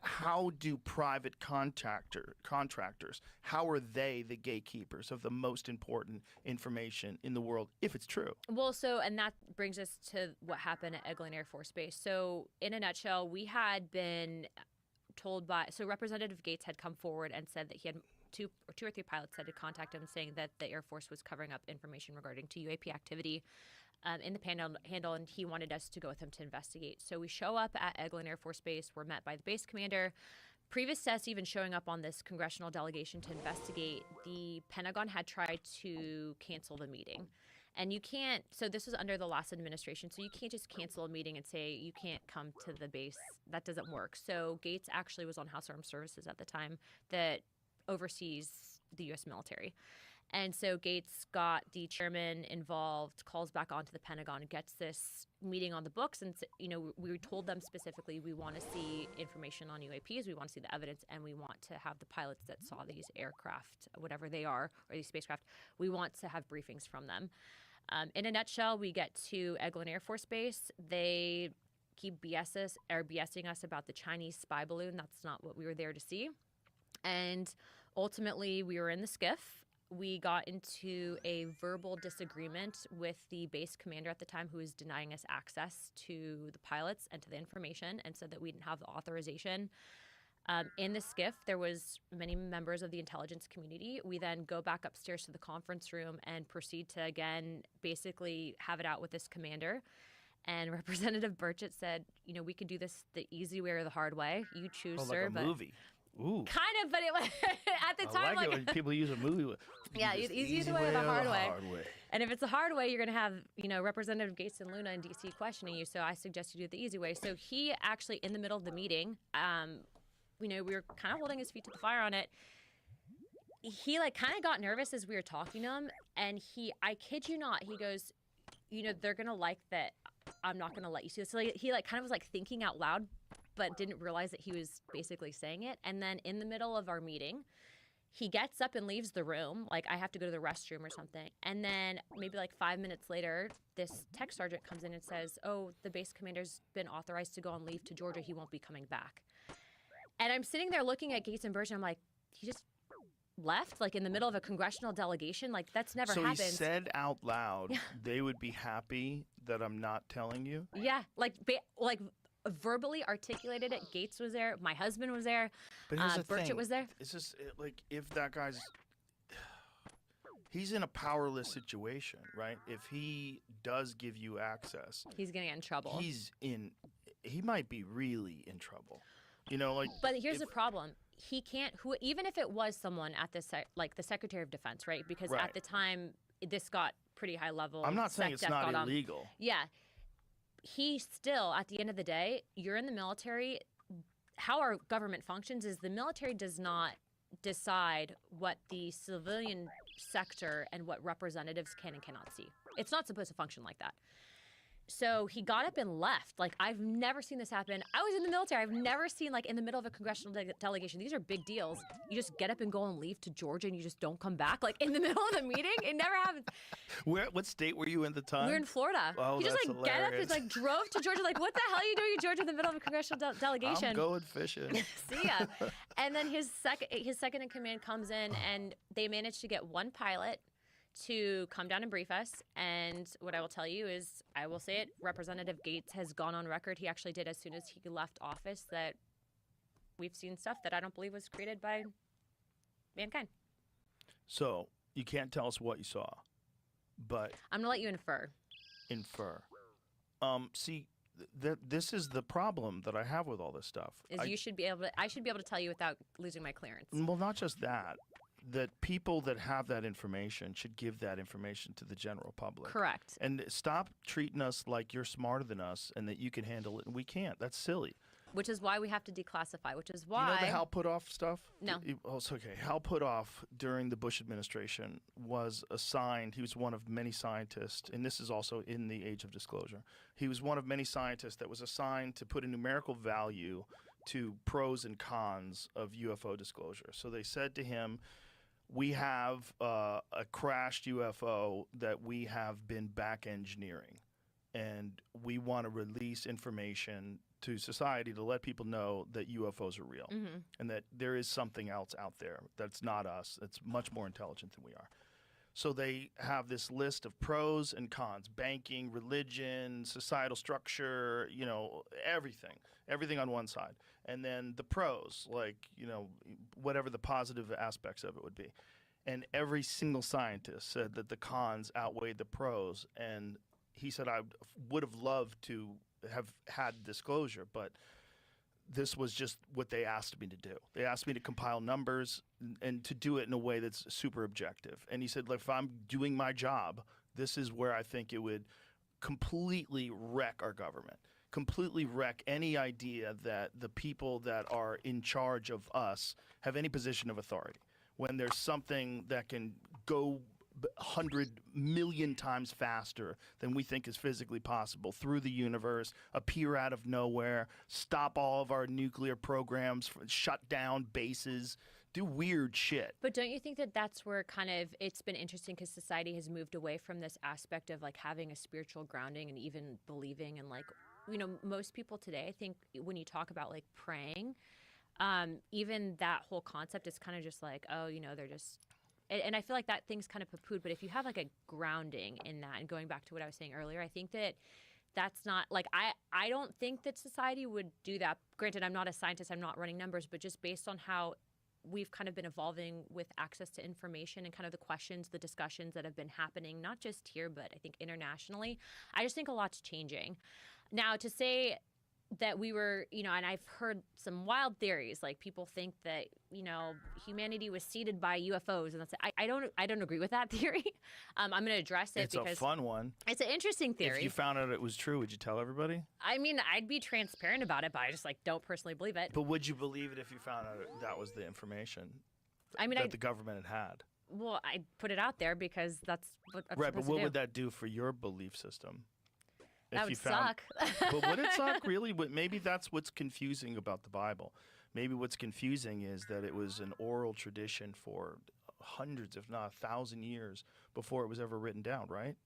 B: how do private contractors, how are they the gatekeepers of the most important information in the world, if it's true?
A: Well, and that brings us to what happened at Eglin Air Force Base. So in a nutshell, we had been told Representative Gates had come forward and said that he had two or three pilots had to contact him saying that the Air Force was covering up information regarding to UAP activity in the panhandle, and he wanted us to go with him to investigate. So we show up at Eglin Air Force Base. We're met by the base commander. Previous to us even showing up on this congressional delegation to investigate, the Pentagon had tried to cancel the meeting. And you can't, so this was under the last administration, so you can't just cancel a meeting and say you can't come to the base. That doesn't work. So Gates actually was on House Armed Services at the time that oversees the U.S. military. And so Gates got the chairman involved, calls back onto the Pentagon, gets this meeting on the books. And, we told them specifically, we want to see information on UAPs, we want to see the evidence, and we want to have the pilots that saw these aircraft, whatever they are, or these spacecraft, we want to have briefings from them. In a nutshell, we get to Eglin Air Force Base. They keep BSing us about the Chinese spy balloon. That's not what we were there to see. And ultimately, we were in the skiff. We got into a verbal disagreement with the base commander at the time, who was denying us access to the pilots and to the information, and said that we didn't have the authorization. In the skiff, there was many members of the intelligence community. We then go back upstairs to the conference room and proceed to, again, basically have it out with this commander. And Representative Burchett said, we could do this the easy way or the hard way. You choose, sir.
B: Like a movie. Ooh.
A: Kind of, but it was at the time
B: I like it when people use a movie.
A: Yeah,
B: use
A: easy way or the hard way.
B: hard way.
A: And if it's a hard way, you're going to have, Representative Gates and Luna in D.C. questioning you. So I suggest you do it the easy way. So he actually, in the middle of the meeting, we were kind of holding his feet to the fire on it. He kind of got nervous as we were talking to him. And I kid you not, he goes, they're going to like that I'm not going to let you see this. So he kind of was thinking out loud, but didn't realize that he was basically saying it. And then in the middle of our meeting, he gets up and leaves the room. I have to go to the restroom or something. And then maybe 5 minutes later, this tech sergeant comes in and says, oh, the base commander's been authorized to go on leave to Georgia. He won't be coming back. And I'm sitting there looking at Gates and Burge, and I'm like, he just left, in the middle of a congressional delegation? That's never happened.
B: So he said out loud, they would be happy that I'm not telling you?
A: Yeah, verbally articulated it. Gates was there. My husband was there.
B: But here's the
A: Burchett
B: thing.
A: was there.
B: It's just if that guy's, he's in a powerless situation, right? If he does give you access,
A: he's gonna get in trouble.
B: He might be really in trouble.
A: But here's the problem. He can't. Even if it was someone at the the Secretary of Defense, right? Because at the time this got pretty high level.
B: I'm not saying it's not illegal.
A: Yeah. He still, at the end of the day, you're in the military. How our government functions is the military does not decide what the civilian sector and what representatives can and cannot see. It's not supposed to function like that. So he got up and left. I've never seen this happen. I was in the military. I've never seen, in the middle of a congressional delegation. These are big deals. You just get up and go and leave to Georgia and you just don't come back, in the middle of the meeting. It never happens.
B: What state were you in at the time?
A: We were in Florida.
B: Oh,
A: he just,
B: that's
A: get up
B: hilarious.
A: and, drove to Georgia. What the hell are you doing in Georgia in the middle of a congressional delegation?
B: I'm going fishing.
A: See ya. And then his second in command comes in, and they managed to get one pilot to come down and brief us. And what I will tell you is, I will say it, Representative Gates has gone on record. He actually did as soon as he left office that we've seen stuff that I don't believe was created by mankind.
B: So you can't tell us what you saw, but
A: I'm going to let you infer.
B: See, this is the problem that I have with all this stuff.
A: I should be able to tell you without losing my clearance.
B: Well, not just that. That people that have that information should give that information to the general public.
A: Correct.
B: And stop treating us like you're smarter than us and that you can handle it and we can't. That's silly.
A: Which is why we have to declassify, which is why...
B: You know the Hal Puthoff stuff?
A: No.
B: Oh, it's okay. Hal Puthoff, during the Bush administration, was assigned, he was one of many scientists, and this is also in the age of disclosure, he was one of many scientists that was assigned to put a numerical value to pros and cons of UFO disclosure. So they said to him, we have a crashed UFO that we have been back engineering, and we want to release information to society to let people know that UFOs are real and that there is something else out there that's not us, that's much more intelligent than we are. So they have this list of pros and cons: banking, religion, societal structure, everything on one side. And then the pros, whatever the positive aspects of it would be. And every single scientist said that the cons outweighed the pros. And he said, I would have loved to have had disclosure, but this was just what they asked me to do. They asked me to compile numbers and to do it in a way that's super objective. And he said, if I'm doing my job, this is where I think it would completely wreck our government, completely wreck any idea that the people that are in charge of us have any position of authority. When there's something that can go 100 million times faster than we think is physically possible through the universe, appear out of nowhere, stop all of our nuclear programs, shut down bases, do weird shit.
A: But don't you think that that's where it's been interesting, because society has moved away from this aspect of having a spiritual grounding and even believing in most people today, I think when you talk about praying, even that whole concept is kind of just they're just... And I feel like that thing's kind of poo-pooed, but if you have a grounding in that, and going back to what I was saying earlier, I think that that's not I don't think that society would do that. Granted, I'm not a scientist, I'm not running numbers, but just based on how we've kind of been evolving with access to information and kind of the questions, the discussions that have been happening, not just here, but I think internationally, I just think a lot's changing. Now, to say that we were, and I've heard some wild theories, like people think that, humanity was seeded by UFOs, and that's I don't agree with that theory. I'm going to address it
B: It's
A: because
B: a fun one.
A: it's an interesting theory.
B: If you found out it was true, would you tell everybody?
A: I mean, I'd be transparent about it, but I just don't personally believe it.
B: But would you believe it if you found out that was the information
A: I mean,
B: that the government had?
A: Well, I'd put it out there because that's what I'm
B: Right, but
A: supposed to
B: what
A: do.
B: would that do for your belief system?
A: That would suck.
B: But would it suck, really? Maybe that's what's confusing about the Bible. Maybe what's confusing is that it was an oral tradition for hundreds, if not 1,000 years before it was ever written down, right?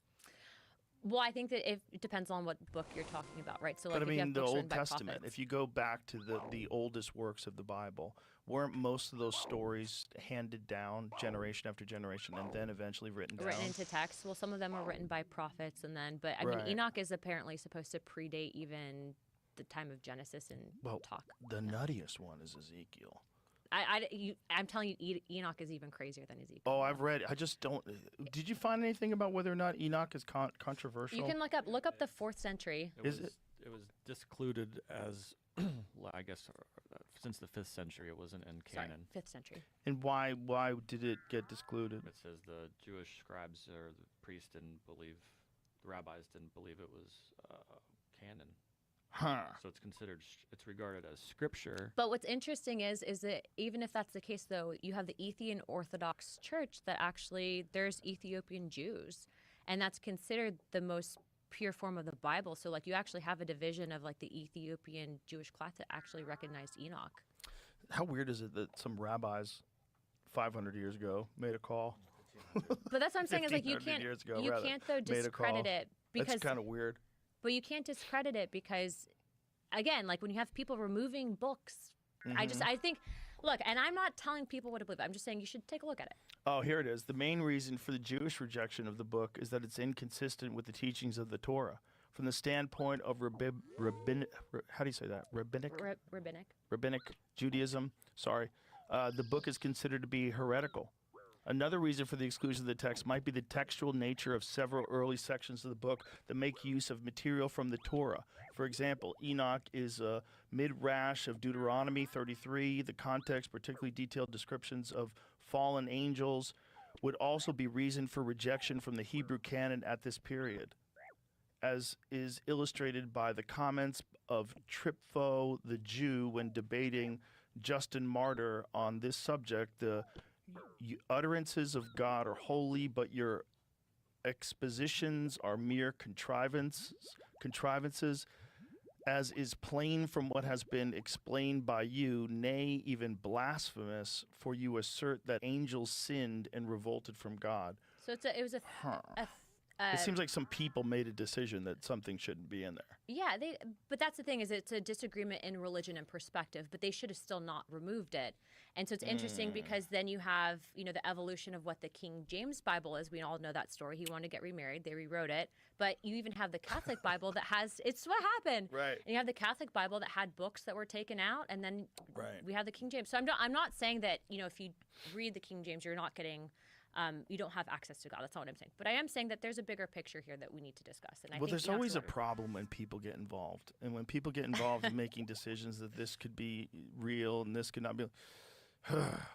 A: Well, I think that it depends on what book you're talking about, right? So,
B: But I
A: if you have
B: mean, the
A: books written
B: Old
A: by
B: Testament,
A: prophets.
B: if you go back to the oldest works of the Bible, weren't most of those stories handed down generation after generation and then eventually written down?
A: Written into text. Well, some of them were written by prophets, but I
B: Right.
A: mean, Enoch is apparently supposed to predate even the time of Genesis and
B: Well,
A: talk.
B: the nuttiest one is Ezekiel.
A: I'm telling you, Enoch is even crazier than Ezekiel.
B: Oh, I've read. I just don't. Did you find anything about whether or not Enoch is controversial?
A: You can look up the 4th century.
B: Is
C: It was discluded as, I guess, since the 5th century. It wasn't in
A: Sorry,
C: canon.
A: 5th century.
B: And why did it get discluded?
C: It says the Jewish scribes or the priests didn't believe, the rabbis didn't believe it was canon.
B: Huh.
C: So it's regarded as scripture.
A: But what's interesting is that even if that's the case, though, you have the Ethiopian Orthodox Church that actually there's Ethiopian Jews, and that's considered the most pure form of the Bible. So, you actually have a division of, the Ethiopian Jewish class that actually recognized Enoch.
B: How weird is it that some rabbis 500 years ago made a call?
A: But that's what I'm saying is, you
B: 1,500 years ago,
A: you
B: rather,
A: can't, though,
B: made a call.
A: discredit it because
B: That's kind of weird.
A: But you can't discredit it because, again, when you have people removing books, I think, look, and I'm not telling people what to believe. I'm just saying you should take a look at it.
B: Oh, here it is. The main reason for the Jewish rejection of the book is that it's inconsistent with the teachings of the Torah. From the standpoint of how do you say that? Rabbinic Judaism. Sorry. The book is considered to be heretical. Another reason for the exclusion of the text might be the textual nature of several early sections of the book that make use of material from the Torah. For example, Enoch is a midrash of Deuteronomy 33. The context, particularly detailed descriptions of fallen angels, would also be reason for rejection from the Hebrew canon at this period, as is illustrated by the comments of Trypho the Jew when debating Justin Martyr on this subject. The utterances of God are holy, but your expositions are mere contrivances, as is plain from what has been explained by you, nay, even blasphemous, for you assert that angels sinned and revolted from God.
A: So it was
B: It seems like some people made a decision that something shouldn't be in there.
A: Yeah, but that's the thing is it's a disagreement in religion and perspective, but they should have still not removed it. And so it's interesting because then you have, the evolution of what the King James Bible is. We all know that story. He wanted to get remarried. They rewrote it. But you even have the Catholic Bible that has, it's what happened.
B: Right.
A: And you have the Catholic Bible that had books that were taken out. And then
B: Right.
A: we have the King James. So I'm not saying that, if you read the King James, you're not getting, you don't have access to God. That's not what I'm saying. But I am saying that there's a bigger picture here that we need to discuss. And I think
B: there's
A: Enoch's
B: always a
A: one of it.
B: problem when people get involved. And when people get involved in making decisions that this could be real and this could not be.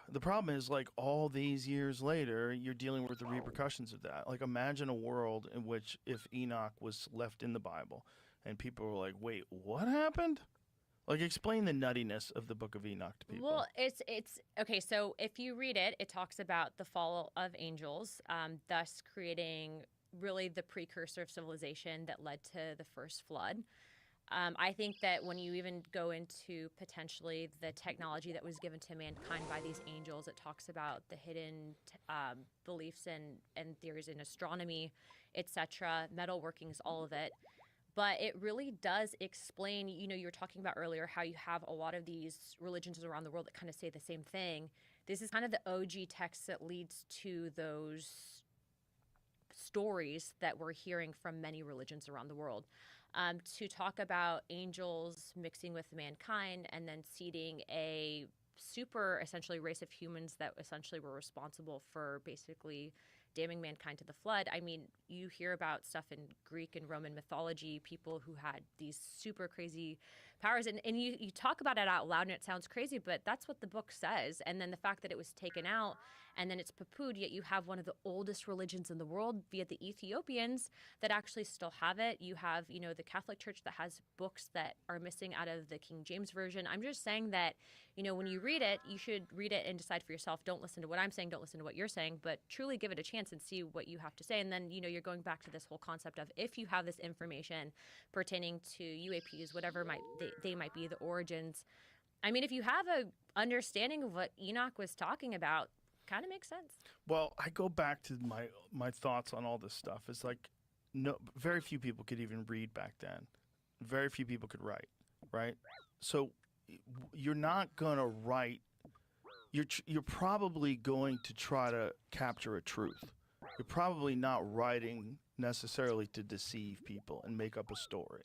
B: The problem is, all these years later, you're dealing with the repercussions of that. Imagine a world in which if Enoch was left in the Bible and people were like, wait, what happened? Explain the nuttiness of the book of Enoch to people.
A: Well, it's okay. So if you read it, it talks about the fall of angels, thus creating really the precursor of civilization that led to the first flood. I think that when you even go into potentially the technology that was given to mankind by these angels, it talks about the hidden beliefs and theories in astronomy, etc., metalworkings, all of it. But it really does explain, you were talking about earlier how you have a lot of these religions around the world that kind of say the same thing. This is kind of the OG text that leads to those stories that we're hearing from many religions around the world. To talk about angels mixing with mankind and then seeding a super essentially race of humans that essentially were responsible for basically damning mankind to the flood. I mean, you hear about stuff in Greek and Roman mythology, people who had these super crazy powers. And you talk about it out loud and it sounds crazy, but that's what the book says. And then the fact that it was taken out and then it's poo-pooed, yet you have one of the oldest religions in the world via the Ethiopians that actually still have it. You have, the Catholic Church that has books that are missing out of the King James Version. I'm just saying that, when you read it, you should read it and decide for yourself. Don't listen to what I'm saying. Don't listen to what you're saying, but truly give it a chance and see what you have to say. And then, you're going back to this whole concept of if you have this information pertaining to UAPs, whatever they might be, the origins. I mean, if you have a understanding of what Enoch was talking about, kind of makes sense.
B: Well, I go back to my thoughts on all this stuff. It's like very few people could even read back then. Very few people could write, right? So you're not going to write. You're probably going to try to capture a truth. You're probably not writing necessarily to deceive people and make up a story.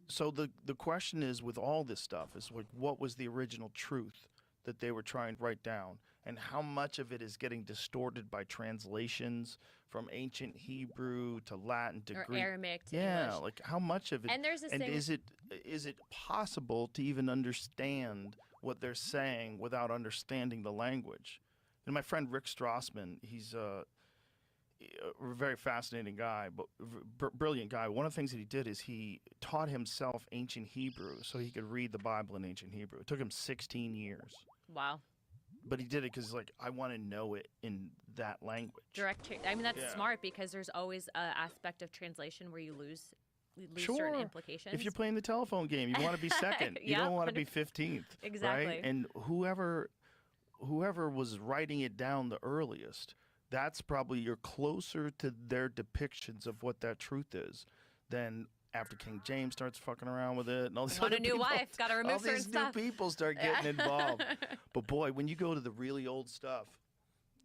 B: So the question is, with all this stuff, is like, what was the original truth that they were trying to write down, and how much of it is getting distorted by translations from ancient Hebrew to Latin to
A: or
B: Greek,
A: Aramaic to
B: yeah,
A: English.
B: like how much of it?
A: And there's this thing.
B: Is it possible to even understand what they're saying without understanding the language? And my friend Rick Strassman, he's a very fascinating guy, but brilliant guy. One of the things that he did is he taught himself ancient Hebrew so he could read the Bible in ancient Hebrew. It took him 16 years.
A: Wow.
B: But he did it because, like, I want to know it in that language.
A: I mean, that's smart, because there's always an aspect of translation where you lose certain implications.
B: If you're playing the telephone game, you want to be second. You don't want to be 15th.
A: Exactly.
B: Right? And whoever was writing it down the earliest, that's probably, you're closer to their depictions of what that truth is than after King James starts fucking around with it and all these
A: Want
B: other
A: a new
B: people,
A: wife, got to remove
B: all
A: certain
B: these
A: stuff.
B: new people start getting involved. But boy, when you go to the really old stuff,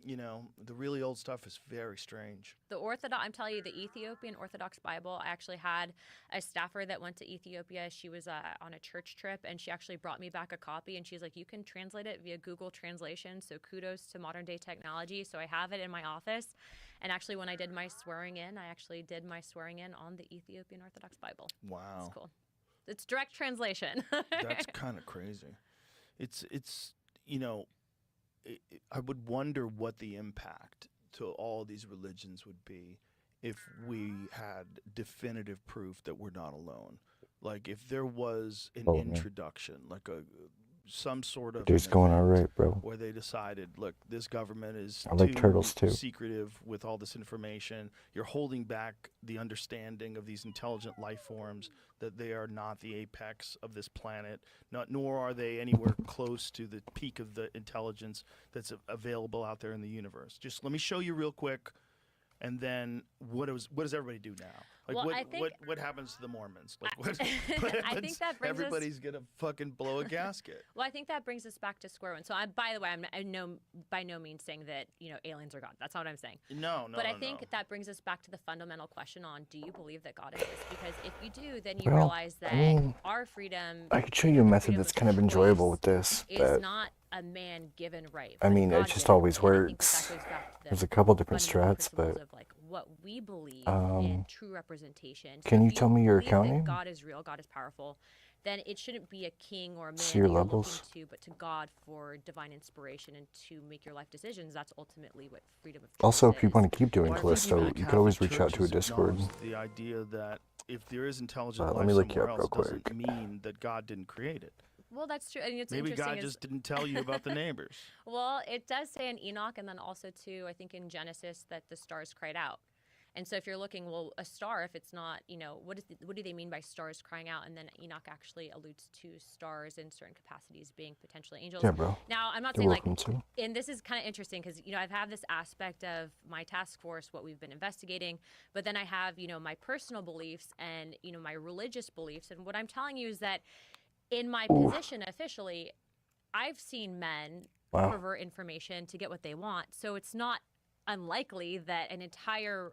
B: the really old stuff is very strange.
A: The Orthodox, I'm telling you, the Ethiopian Orthodox Bible, I actually had a staffer that went to Ethiopia. She was on a church trip, and she actually brought me back a copy, and she's like, you can translate it via Google Translation, so kudos to modern day technology. So I have it in my office, and actually when I did my swearing in, I actually did my swearing in on the Ethiopian Orthodox Bible.
B: Wow.
A: It's cool. It's direct translation.
B: That's kind of crazy. It's I would wonder what the impact to all these religions would be if we had definitive proof that we're not alone. Like if there was an introduction, like some sort of
D: Dude's going all right, bro.
B: where they decided, look, this government is
D: turtles too.
B: secretive with all this information. You're holding back the understanding of these intelligent life forms, that they are not the apex of this planet, nor are they anywhere close to the peak of the intelligence that's available out there in the universe. Just let me show you real quick, and then what does everybody do now? Like
A: well,
B: what happens to the Mormons? Like what
A: I
B: happens?
A: think that brings
B: Everybody's gonna fucking blow a gasket.
A: Well, I think that brings us back to square one. So, by the way, I'm by no means saying that aliens are God. That's not what I'm saying.
B: No.
A: But I think that brings us back to the fundamental question on: do you believe that God exists? Because if you do, then you realize that our freedom.
D: I could show you a method that's kind of enjoyable with this.
A: Is not a man-given right.
D: I mean, it just always works. There's a couple different strats, but
A: of like what we believe in true representation.
D: Can you
A: if
D: tell me your
A: believe
D: account
A: that
D: name?
A: God is real, God is powerful. Then it shouldn't be a king or a man
D: See your
A: that you're
D: levels.
A: looking to, but to God for divine inspiration and to make your life decisions. That's ultimately what freedom of choice
D: Also, if you
A: is.
D: want to keep doing
B: Well, I think
D: Callisto,
B: even the
D: you could always
B: Catholic
D: reach out to a
B: Church has
D: Discord.
B: acknowledged the idea that if there is intelligent
D: Let
B: life
D: me look you
B: somewhere
D: up real
B: else, doesn't
D: quick.
B: mean that God didn't create it.
A: Well, that's true. I mean, it's
B: Maybe
A: interesting.
B: God just didn't tell you about the neighbors.
A: Well, it does say in Enoch, and then also too, I think in Genesis, that the stars cried out. And so if you're looking, well, a star, if it's not, what do they mean by stars crying out? And then Enoch actually alludes to stars in certain capacities being potentially angels.
D: Yeah, bro.
A: Now, I'm not
D: You're
A: saying like,
D: welcome to.
A: and this is kind of interesting because, I've had this aspect of my task force, what we've been investigating, but then I have, my personal beliefs and, my religious beliefs. And what I'm telling you is that in my position officially, I've seen men pervert information to get what they want. So it's not unlikely that an entire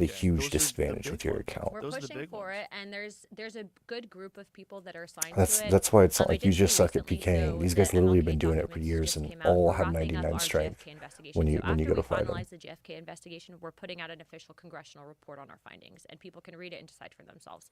D: at a
B: JFK.
D: huge
B: Those are the
D: disadvantage
B: big
D: with your
B: ones.
D: account.
A: We're
B: Those are the
A: pushing
B: big
A: for
B: ones.
A: it, and there's a good group of people that are assigned
D: That's
A: to it.
D: that's why it's not
A: I
D: like you
A: did
D: just
A: see
D: suck at
A: recently,
D: PKing.
A: so
D: These
A: the
D: guys literally have
A: MLK
D: been doing it for
A: documents
D: years
A: just
D: and
A: came out.
D: all
A: We're
D: have
A: wrapping up
D: 99
A: our
D: strength
A: JFK investigation.
D: when you
A: So
D: when you
A: after
D: go to
A: we
D: fight them.
A: finalize the JFK investigation, we're putting out an official congressional report on our findings, and people can read it and decide for themselves.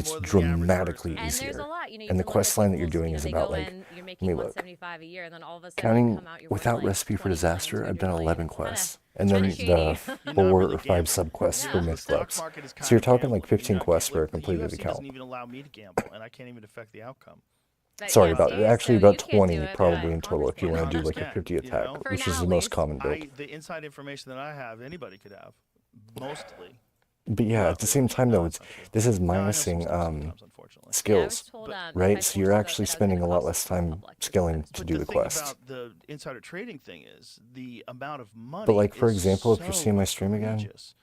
D: it's
B: more than the average
D: dramatically
B: person.
A: And there's
D: easier.
A: a lot, you know, you
D: And the
A: can look
D: quest
A: at
D: line that you're
A: people's,
D: doing
A: you know,
D: is
A: they
D: about
A: go
D: like,
A: in, you're
D: let
A: making
D: me look.
A: 175 a year, and then all of a sudden you
D: Counting
A: come out, you're worth
D: without
A: like
D: Recipe for
A: 20 million.
D: Disaster,
A: So
D: I've
A: you're
D: done
A: like,
D: 11
A: kinda,
D: quests, and
A: kinda
D: then
A: shady.
D: the
B: You're not
D: 4
B: really
D: or 5
B: gambling.
D: sub-quests
A: Yeah.
D: for
B: The
D: mixed
B: stock
D: ups.
B: market is
D: So
B: kind
D: you're
B: of
D: talking like
B: gambling.
D: 15
B: You're not
D: quests for a
B: like, the
D: completed
B: UFC
D: account.
B: doesn't even allow me to gamble, and I can't even affect the outcome.
A: But
D: Sorry,
A: yeah,
D: about
A: see,
D: actually
A: so
D: about
A: you can't do
D: 20
A: it,
D: probably
A: but
D: in total if you
A: Congress
D: want to
A: can.
D: do like a
B: Congress
D: 50
B: can, you
D: attack,
B: know?
A: For
D: which is
A: now,
D: the
A: at
D: most
A: least.
D: common build.
B: The inside information that I have, anybody could have, mostly.
D: But yeah,
B: Not
D: at the same
B: really.
D: time
B: No,
D: though,
B: that's
D: it's
B: not true.
D: this is
B: No, I know some
D: minusing
B: stuff sometimes, unfortunately.
A: Yeah, I was
D: skills,
A: told
B: But-
A: if I
D: right? So
A: forced
D: you're
A: the vote,
D: actually
A: that I was
D: spending
A: gonna
D: a lot
A: cost
D: less
A: the
D: time
A: public the
D: skilling
A: defense.
D: to
B: But
D: do
B: the
D: the
B: thing
D: quest.
B: about the insider trading thing is the amount of money.
D: But like for
B: is
D: example, if you're
B: so
D: seeing my stream again,
B: egregious.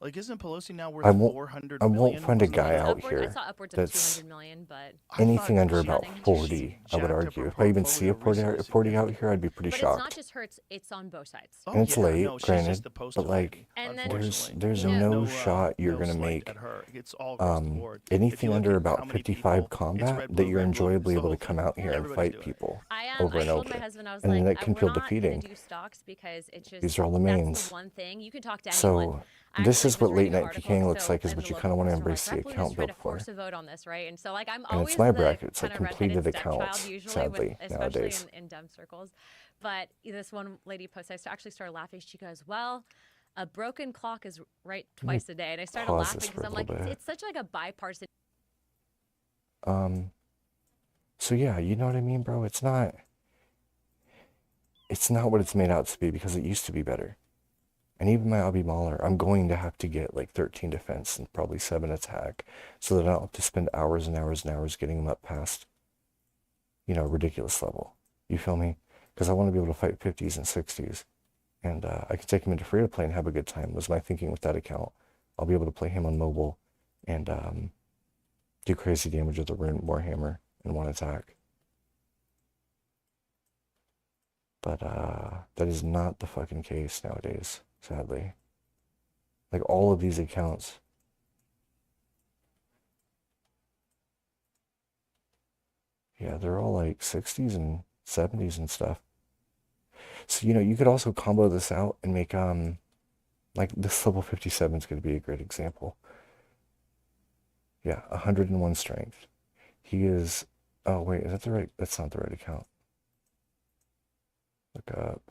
B: Like, isn't Pelosi now worth
D: I won't
B: 400
D: I
B: million?
D: won't find a
B: Wasn't that
D: guy
B: a
D: out
B: number?
A: I
D: here
A: saw upwards of
D: that's
A: 200 million, but
B: I
D: anything
B: thought
D: under
B: she-
D: about
A: nothing.
D: 40. I would
B: jacked up
D: argue.
B: her
D: If I even see a
B: portfolio
D: 40
B: resource
D: 40 out here,
B: significantly.
D: I'd be pretty
A: But it's not
D: shocked.
A: just her; it's on both sides.
B: Oh
D: And it's
B: yeah,
D: late,
B: no, she's
D: granted,
B: just the poster
D: but like
B: lady.
A: And then-
B: Unfortunately,
D: there's
A: You know-
D: no shot you're
B: no
D: gonna
B: slight
D: make
B: at her. It's all across the board. If
D: anything
B: you look
D: under
B: at how
D: about
B: many
D: 55
B: people, it's
D: combat
B: red,
D: that
B: blue,
D: you're
B: red, blue. It's
D: enjoyably
B: the
D: able
B: whole
D: to come
B: thing.
D: out here and
B: Everybody's
D: fight
B: doing it.
D: people
A: I
D: over and
A: told my
D: over.
A: husband, I was
D: And then
A: like,
D: that can
A: we're
D: kill
A: not
D: defeating.
A: gonna do stocks because it's just
D: These are all the
A: that's
D: mains.
A: the one thing you can talk to anyone.
D: So
A: I
D: this
A: actually
D: is
A: was
D: what late
A: reading an
D: night
A: article,
D: PKing looks
A: so
D: like, is
A: in
D: what
A: the
D: you
A: local
D: kind of want to
A: post, we're
D: embrace
A: like,
D: the
A: Rep. Louise
D: account
A: tried
D: built
A: to
D: for.
A: force a vote on this, right? And so like I'm
D: And
A: always
D: it's my
A: the
D: bracket. It's
A: kind
D: like
A: of redheaded
D: completed
A: stepchild
D: accounts,
A: usually,
D: sadly,
A: especially
D: nowadays.
A: in dumb circles. But this one lady posted, I actually started laughing. She goes, "Well, a broken clock is right twice a day," and I started
D: pause
A: laughing
D: this for
A: because
D: a
A: I'm like,
D: little bit.
A: it's such like a bipartisan.
D: So yeah, you know what I mean, bro? It's not what it's made out to be, because it used to be better. And even my Obby Mauler, I'm going to have to get like 13 defense and probably 7 attack, so that I don't have to spend hours and hours and hours getting them up past, a ridiculous level. You feel me? Because I want to be able to fight 50s and 60s. And I can take him into free-to-play and have a good time, was my thinking with that account. I'll be able to play him on mobile and do crazy damage with the Rune Warhammer in one attack. But that is not the fucking case nowadays, sadly. Like, all of these accounts. Yeah, they're all like 60s and 70s and stuff. So, you could also combo this out and make, like, this level 57 is going to be a great example. Yeah, 101 strength. He is, oh wait, is that the right, that's not the right account. Look up.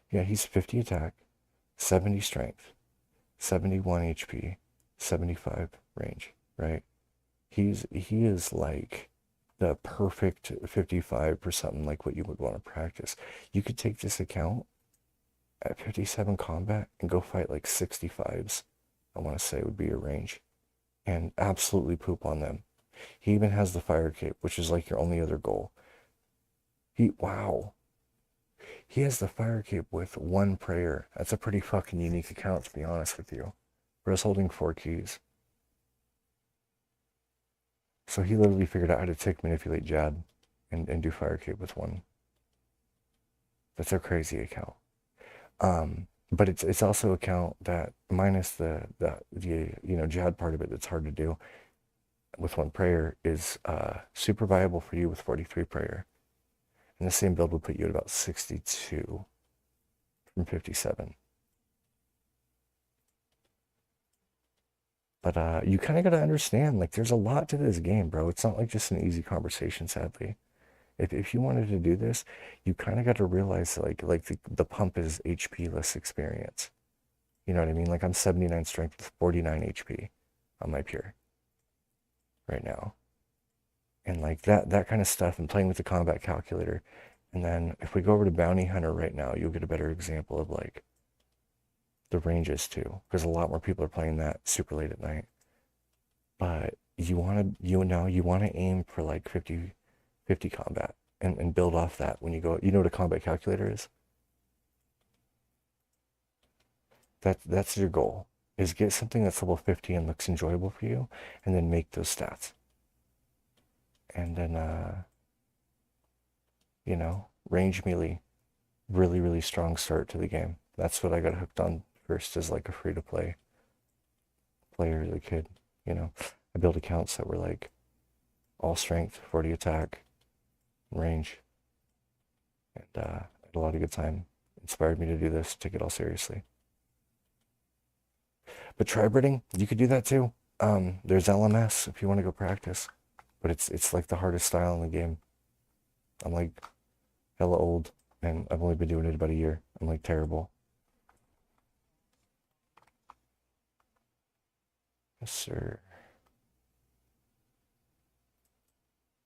D: Yeah, he's 50 attack, 70 strength, 71 HP, 75 range, right? He is like the perfect 55 for something like what you would want to practice. You could take this account at 57 combat and go fight like 65s, I want to say would be your range, and absolutely poop on them. He even has the fire cape, which is like your only other goal. Wow. He has the fire cape with 1 prayer. That's a pretty fucking unique account, to be honest with you. Whereas holding 4 keys. So he literally figured out how to tick manipulate Jad and do fire cape with 1. That's a crazy account. But it's also an account that, minus the Jad part of it that's hard to do with 1 prayer, is super viable for you with 43 prayer. And the same build would put you at about 62 from 57. But you kind of got to understand, like, there's a lot to this game, bro. It's not like just an easy conversation, sadly. If you wanted to do this, you kind of got to realize, like the pump is HP less experience. You know what I mean? Like, I'm 79 strength with 49 HP on my pure right now. And like that kind of stuff, and playing with the combat calculator. And then if we go over to Bounty Hunter right now, you'll get a better example of like the ranges too, because a lot more people are playing that super late at night. But you want to aim for like 50 combat and build off that when you go. You know what a combat calculator is? That's your goal, is get something that's level 50 and looks enjoyable for you, and then make those stats. And then, range melee, really, really strong start to the game. That's what I got hooked on first, as like a free-to-play player as a kid. I built accounts that were like all strength, 40 attack, range, and had a lot of good time. Inspired me to do this, take it all seriously. But tri-breeding, you could do that too. There's LMS if you want to go practice. But it's like the hardest style in the game. I'm like hella old, and I've only been doing it about a year. I'm like terrible. Yes, sir.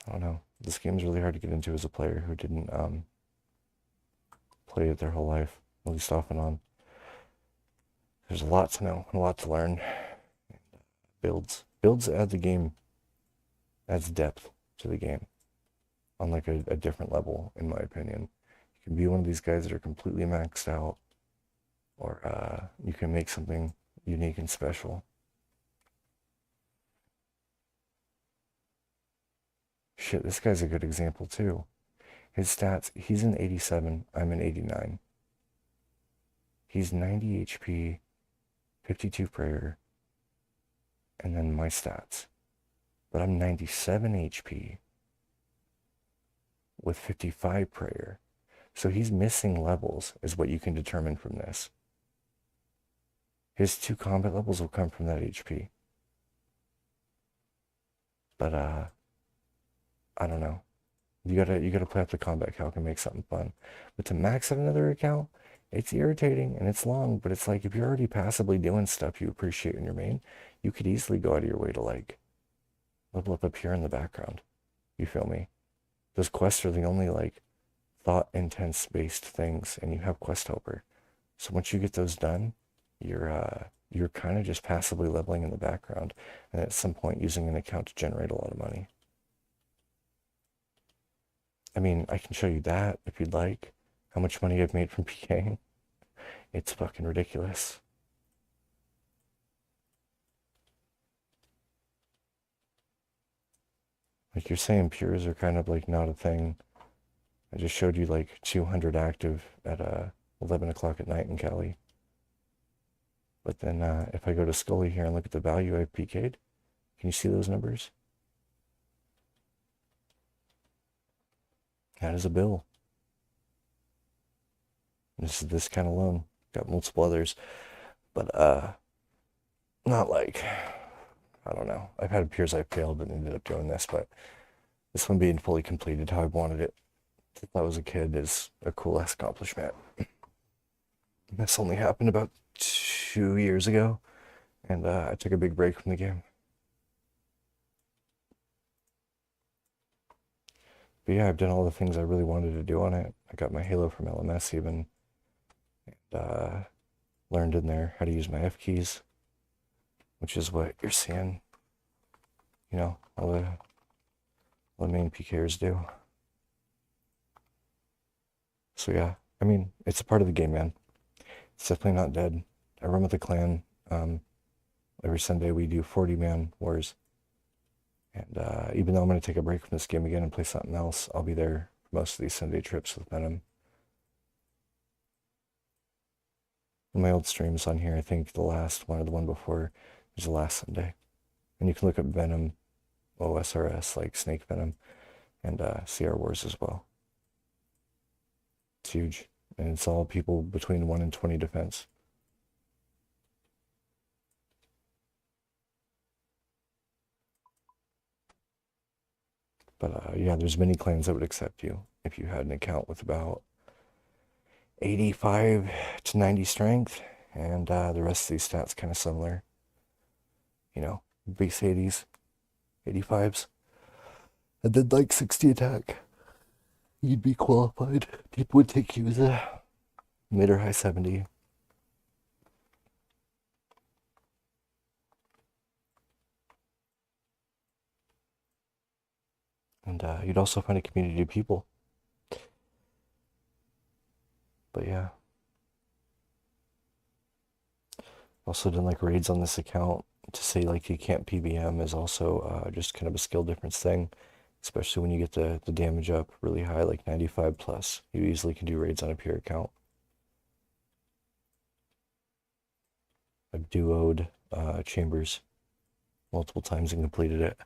D: I don't know. This game's really hard to get into as a player who didn't play it their whole life, at least off and on. There's a lot to know, a lot to learn. Builds add the game, adds depth to the game on like a different level, in my opinion. You can be one of these guys that are completely maxed out or you can make something unique and special. Shit, this guy's a good example too. His stats, he's an 87, I'm an 89. He's 90 HP, 52 prayer, and then my stats. But I'm 97 HP with 55 prayer. So he's missing levels, is what you can determine from this. His 2 combat levels will come from that HP. But I don't know. You gotta play up the combat calc and make something fun. But to max out another account, it's irritating and it's long, but it's like if you're already passively doing stuff you appreciate in your main, you could easily go out of your way to like level up here in the background. You feel me? Those quests are the only like thought intense based things, and you have quest helper. So once you get those done, you're kind of just passively leveling in the background, and at some point using an account to generate a lot of money. I mean, I can show you that if you'd like, how much money I've made from PKing. It's fucking ridiculous. Like you're saying pures are kind of like not a thing. I just showed you like 200 active at 11 o'clock at night in Cali. But then if I go to Scully here and look at the value I've PK'd, can you see those numbers? That is a bill. This is this kind of loan. Got multiple others, but not like, I don't know. I've had peers I failed and ended up doing this, but this one being fully completed how I wanted it since I was a kid is a cool ass accomplishment. This only happened about 2 years ago, and I took a big break from the game. But yeah, I've done all the things I really wanted to do on it. I got my Halo from LMS even, and learned in there how to use my F keys, which is what you're seeing, you know, all the main PKers do. So yeah, I mean, it's a part of the game, man. It's definitely not dead. I run with the clan. Every Sunday we do 40-man wars. And even though I'm going to take a break from this game again and play something else, I'll be there for most of these Sunday trips with Venom. In my old streams on here, I think the last one or the one before was the last Sunday. And you can look up Venom, OSRS, like Snake Venom, and CR Wars as well. It's huge. And it's all people between 1 and 20 defense. But yeah, there's many clans that would accept you if you had an account with about 85 to 90 strength, and the rest of these stats kind of similar. You know, base 80s, 85s, and then like 60 attack. You'd be qualified. People would take you as a mid or high 70. And you'd also find a community of people. But yeah. Also done like raids on this account to say like you can't PBM is also just kind of a skill difference thing. Especially when you get the damage up really high, like 95 plus. You easily can do raids on a pure account. I've duoed chambers multiple times and completed it.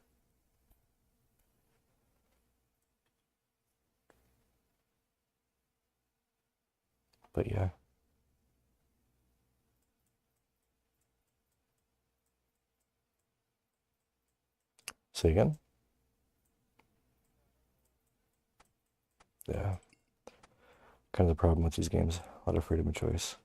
D: But yeah. Say again? Yeah. Kind of the problem with these games. A lot of freedom of choice.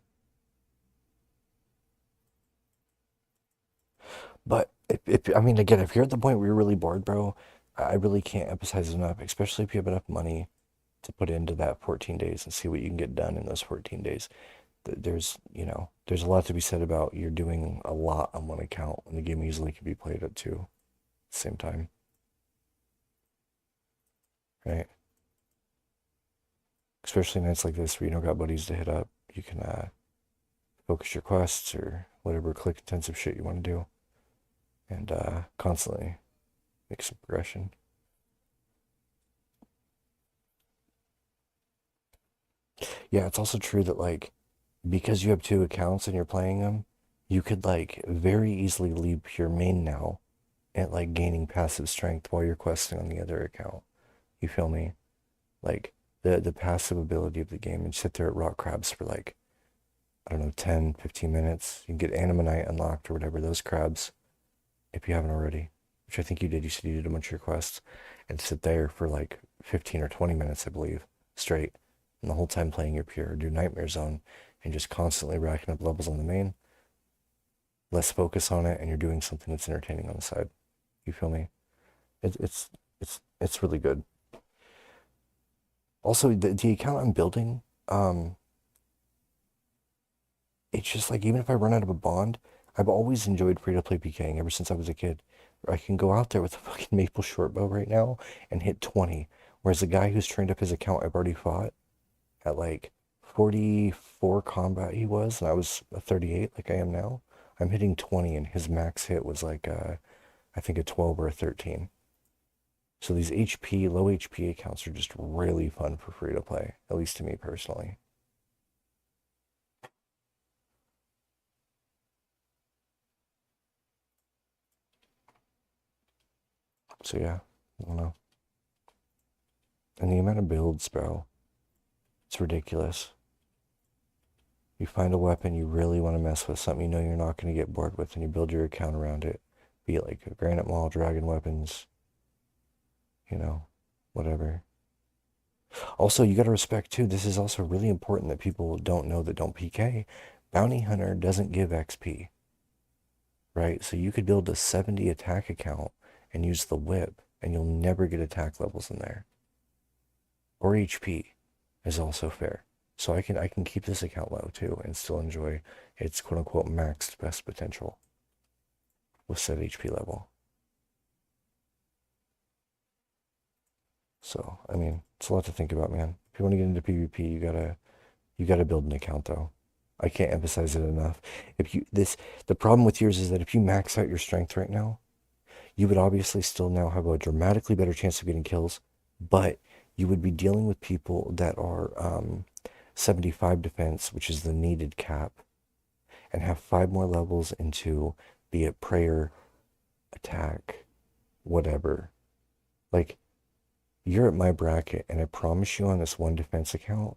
D: But if I mean, again, if you're at the point where you're really bored, bro, I really can't emphasize it enough, especially if you have enough money to put into that 14 days and see what you can get done in those 14 days. There's, you know, there's a lot to be said about you're doing a lot on one account when the game easily can be played at 2 at the same time. Right? Especially nights like this where you don't got buddies to hit up. You can focus your quests or whatever click intensive shit you want to do, and constantly make some progression. Yeah, it's also true that like because you have two accounts and you're playing them, you could like very easily leave your main now and like gaining passive strength while you're questing on the other account. You feel me? Like the passive ability of the game, and sit there at rock crabs for like, I don't know, 10, 15 minutes. You can get Animanite unlocked or whatever, those crabs, if you haven't already, which I think you did. You said you did a bunch of your quests, and sit there for like 15 or 20 minutes, I believe, straight. And the whole time playing your pure, do Nightmare Zone, and just constantly racking up levels on the main. Less focus on it, and you're doing something that's entertaining on the side. You feel me? It's really good. Also, the account I'm building, it's just like, even if I run out of a bond, I've always enjoyed free-to-play PKing ever since I was a kid. I can go out there with a fucking maple shortbow right now and hit 20, whereas the guy who's trained up his account I've already fought at like 44 combat he was, and I was a 38 like I am now. I'm hitting 20, and his max hit was like, I think a 12 or a 13. So these low HP accounts are just really fun for free to play, at least to me personally. So yeah, I don't know. And the amount of builds, bro, it's ridiculous. You find a weapon you really want to mess with, something you know you're not going to get bored with, and you build your account around it. Be it like a Granite Maul, Dragon Weapons, you know, whatever. Also, you got to respect too, this is also really important that people don't know that don't PK. Bounty Hunter doesn't give XP, right? So you could build a 70 attack account and use the whip, and you'll never get attack levels in there. Or HP is also fair. So I can keep this account low too and still enjoy its quote unquote maxed best potential with said HP level. So I mean, it's a lot to think about, man. If you want to get into PvP, you gotta build an account though. I can't emphasize it enough. The problem with yours is that if you max out your strength right now, you would obviously still now have a dramatically better chance of getting kills, but you would be dealing with people that are 75 defense, which is the needed cap, and have 5 more levels into, be it prayer, attack, whatever. Like, you're at my bracket, and I promise you on this one defense account,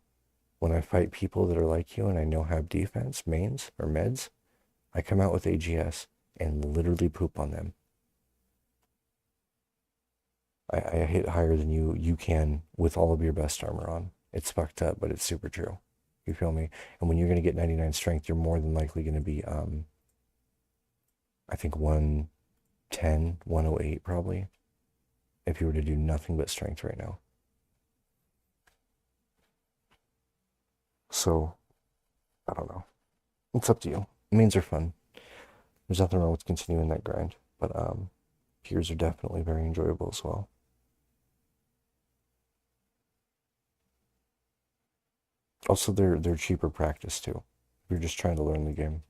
D: when I fight people that are like you and I know have defense, mains, or meds, I come out with AGS and literally poop on them. I hit higher than you can with all of your best armor on. It's fucked up, but it's super true. You feel me? And when you're going to get 99 strength, you're more than likely going to be, I think 110, 108 probably, if you were to do nothing but strength right now. So, I don't know. It's up to you. Mains are fun. There's nothing wrong with continuing that grind, but peers are definitely very enjoyable as well. Also, they're cheaper practice too. If you're just trying to learn the game,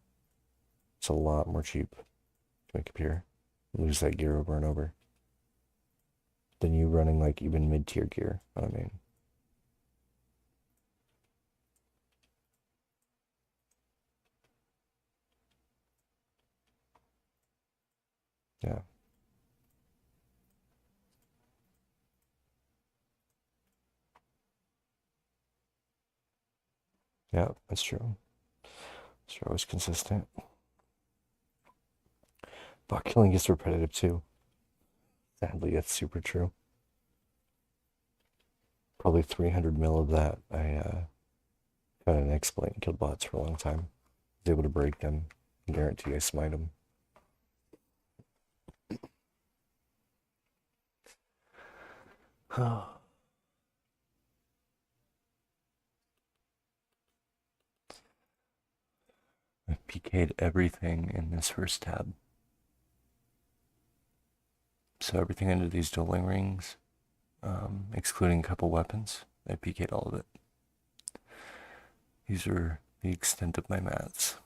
D: it's a lot more cheap to make a peer. Lose that gear over and over than you running like even mid-tier gear. I mean, yeah, yeah, that's true. You're always consistent. Bot killing is repetitive too. Sadly, that's super true. Probably 300 mil of that. I found an exploit and killed bots for a long time. Was able to break them. I guarantee I smite them. I PK'd everything in this first tab. So everything under these dueling rings, excluding a couple weapons, I PK'd all of it. These are the extent of my mats.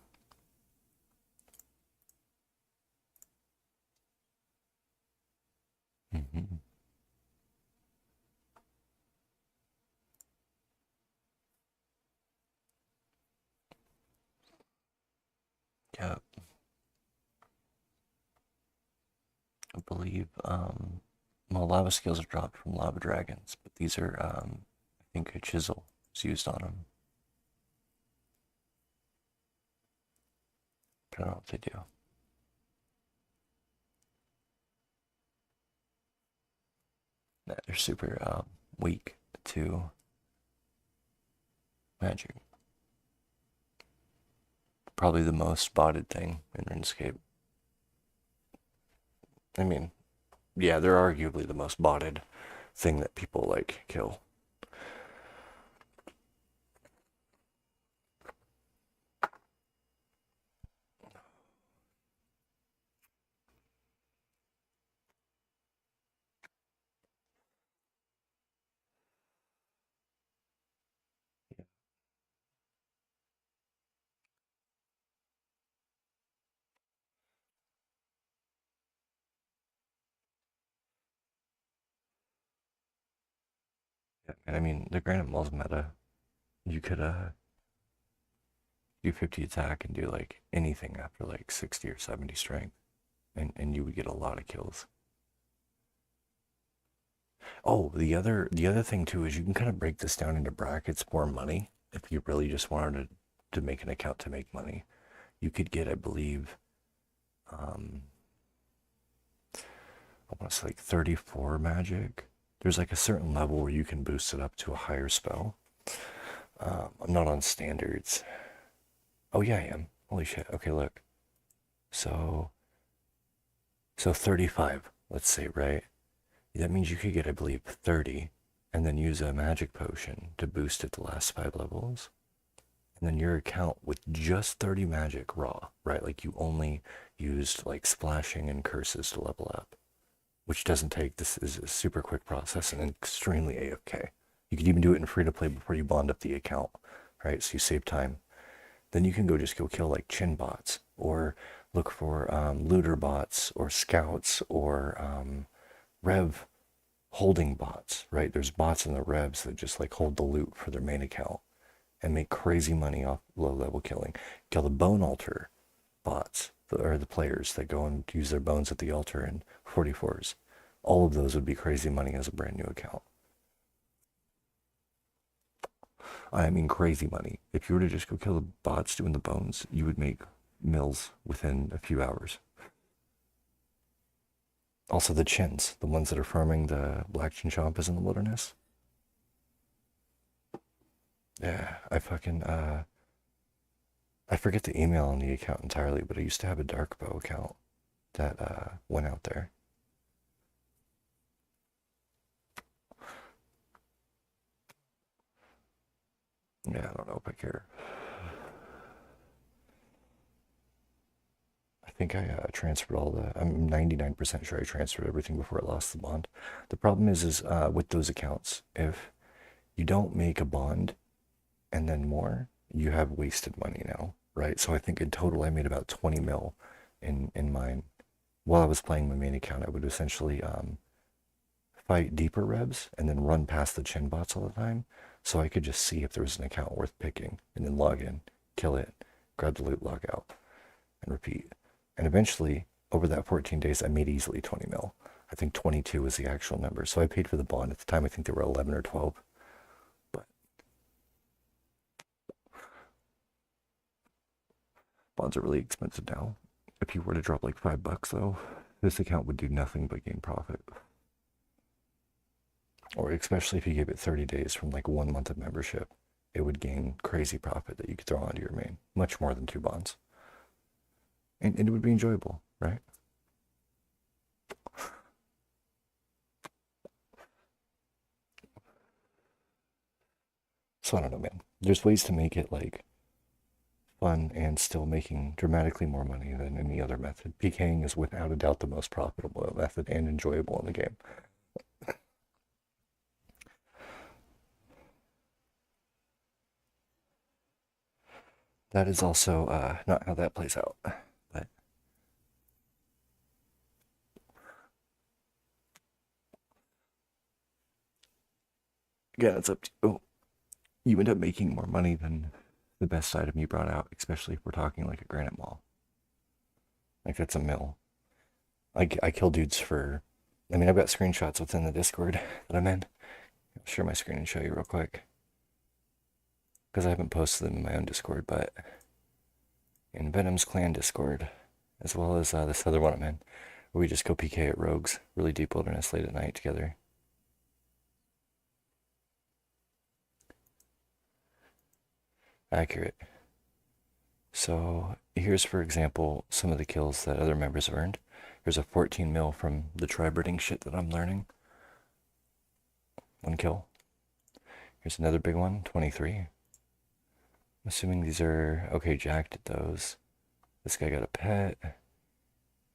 D: believe, well, lava scales are dropped from lava dragons, but these are, I think a chisel is used on them. I don't know what they do. Yeah, they're super weak to magic. Probably the most botted thing in RuneScape. I mean, yeah, they're arguably the most botted thing that people like kill. Yeah, and I mean, the Granite Mall's meta. You could do 50 attack and do like anything after like 60 or 70 strength, and you would get a lot of kills. Oh, the other thing too is you can kind of break this down into brackets for money. If you really just wanted to make an account to make money, you could get, I believe, I want to say like 34 magic. There's like a certain level where you can boost it up to a higher spell. I'm not on standards. Oh yeah, I am. Holy shit. Okay, look. So 35, let's say, right? That means you could get, I believe, 30 and then use a magic potion to boost it the last 5 levels. And then your account with just 30 magic raw, right? Like you only used like splashing and curses to level up, which doesn't take, this is a super quick process and extremely AFK. You can even do it in free to play before you bond up the account, right? So you save time. Then you can just go kill like chin bots or look for looter bots or scouts or rev holding bots, right? There's bots in the revs that just like hold the loot for their main account and make crazy money off low level killing. Kill the bone altar bots, or the players that go and use their bones at the altar in 44s. All of those would be crazy money as a brand new account. I mean crazy money. If you were to just go kill the bots doing the bones, you would make mills within a few hours. Also the chins, the ones that are farming the black chinchompas in the wilderness. Yeah, I forget the email on the account entirely, but I used to have a dark bow account that went out there. Yeah, I don't know if I care. I think I transferred I'm 99% sure I transferred everything before I lost the bond. The problem is with those accounts, if you don't make a bond and then more, you have wasted money now, right? So I think in total I made about 20 mil in mine. While I was playing my main account, I would essentially fight deeper revs and then run past the chin bots all the time, so I could just see if there was an account worth picking, and then log in, kill it, grab the loot, log out, and repeat. And eventually, over that 14 days, I made easily 20 mil. I think 22 was the actual number. So I paid for the bond. At the time, I think they were 11 or 12. But bonds are really expensive now. If you were to drop like $5 though, this account would do nothing but gain profit. Or especially if you gave it 30 days from like 1 month of membership, it would gain crazy profit that you could throw onto your main. Much more than 2 bonds. And it would be enjoyable, right? So I don't know, man. There's ways to make it like fun and still making dramatically more money than any other method. PKing is without a doubt the most profitable method and enjoyable in the game. That is also not how that plays out, but again, it's up to you. You end up making more money than the best item you brought out, especially if we're talking like a granite mall. Like that's a mill. I kill dudes for, I mean, I've got screenshots within the Discord that I'm in. I'll share my screen and show you real quick. Because I haven't posted them in my own Discord, but in Venom's clan Discord, as well as this other one I'm in, where we just go PK at rogues, really deep wilderness late at night together. Accurate. So here's, for example, some of the kills that other members have earned. There's a 14 mil from the tri-breeding shit that I'm learning. 1 kill. Here's another big one, 23. I'm assuming these are, okay, Jack did those. This guy got a pet.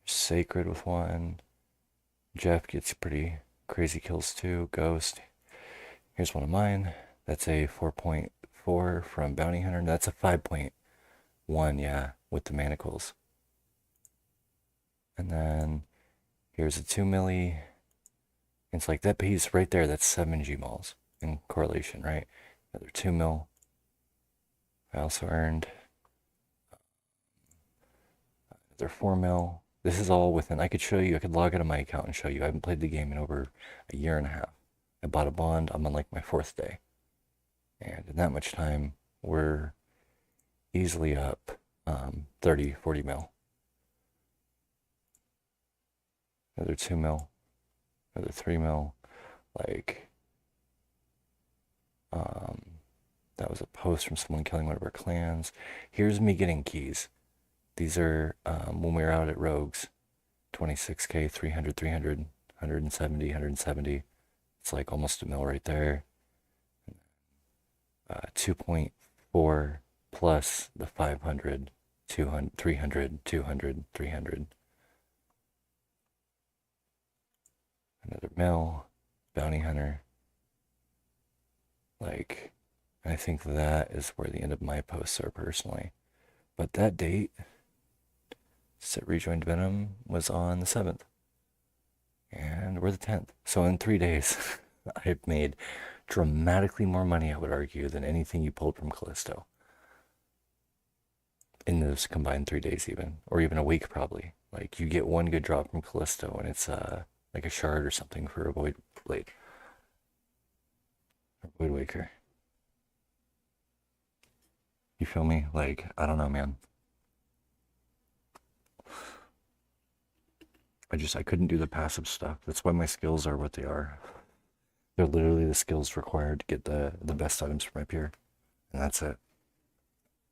D: Sacred with 1. Jeff gets pretty crazy kills too. Ghost. Here's one of mine. That's a 4.4 from Bounty Hunter. That's a 5.1, yeah, with the manacles. And then here's a 2 milli. It's like that piece right there, that's 7 Gmols in correlation, right? Another 2 mil. I also earned another 4 mil. This is all within, I could show you, I could log into my account and show you. I haven't played the game in over a year and a half. I bought a bond, I'm on like my 4th day. And in that much time, we're easily up 30, 40 mil. Another 2 mil. Another 3 mil. Like, that was a post from someone killing one of our clans. Here's me getting keys. These are when we were out at Rogues. 26k, 300, 300, 170, 170. It's like almost a mil right there. 2.4 plus the 500, 200, 300, 200, 300. Another mil. Bounty Hunter. Like, I think that is where the end of my posts are personally. But that date, Set Rejoined Venom, was on the 7th. And we're the 10th. So in 3 days, I've made dramatically more money, I would argue, than anything you pulled from Callisto. In those combined 3 days even. Or even a week probably. Like, you get one good drop from Callisto and it's like a shard or something for a Void Blade. Void Waker. You feel me? Like, I don't know, man. I couldn't do the passive stuff. That's why my skills are what they are. They're literally the skills required to get the best items for my peer. And that's it.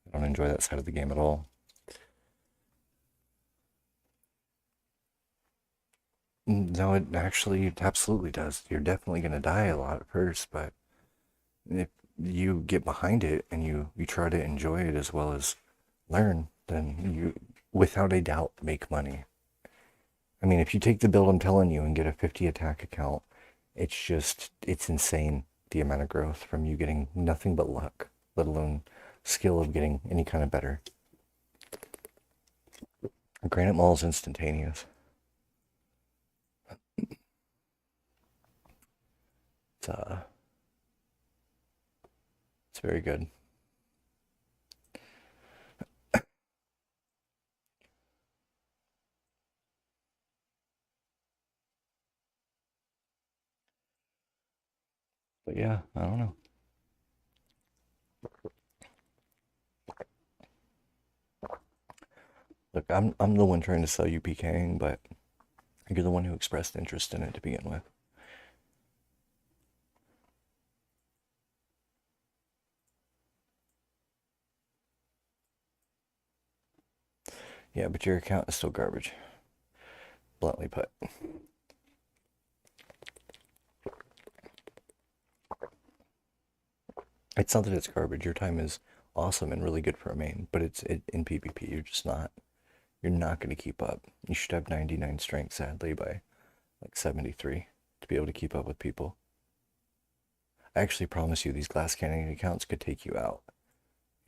D: I don't enjoy that side of the game at all. No, it actually absolutely does. You're definitely going to die a lot at first, but if you get behind it and you try to enjoy it as well as learn, then you, without a doubt, make money. I mean, if you take the build I'm telling you and get a 50 attack account, it's insane the amount of growth from you getting nothing but luck, let alone skill of getting any kind of better. Granite Mall is instantaneous. It's very good. But yeah, I don't know. Look, I'm the one trying to sell you PKing, but you're the one who expressed interest in it to begin with. Yeah, but your account is still garbage. Bluntly put. It's not that it's garbage. Your time is awesome and really good for a main, but in PvP, you're not going to keep up. You should have 99 strength, sadly, by like 73 to be able to keep up with people. I actually promise you these glass cannon accounts could take you out.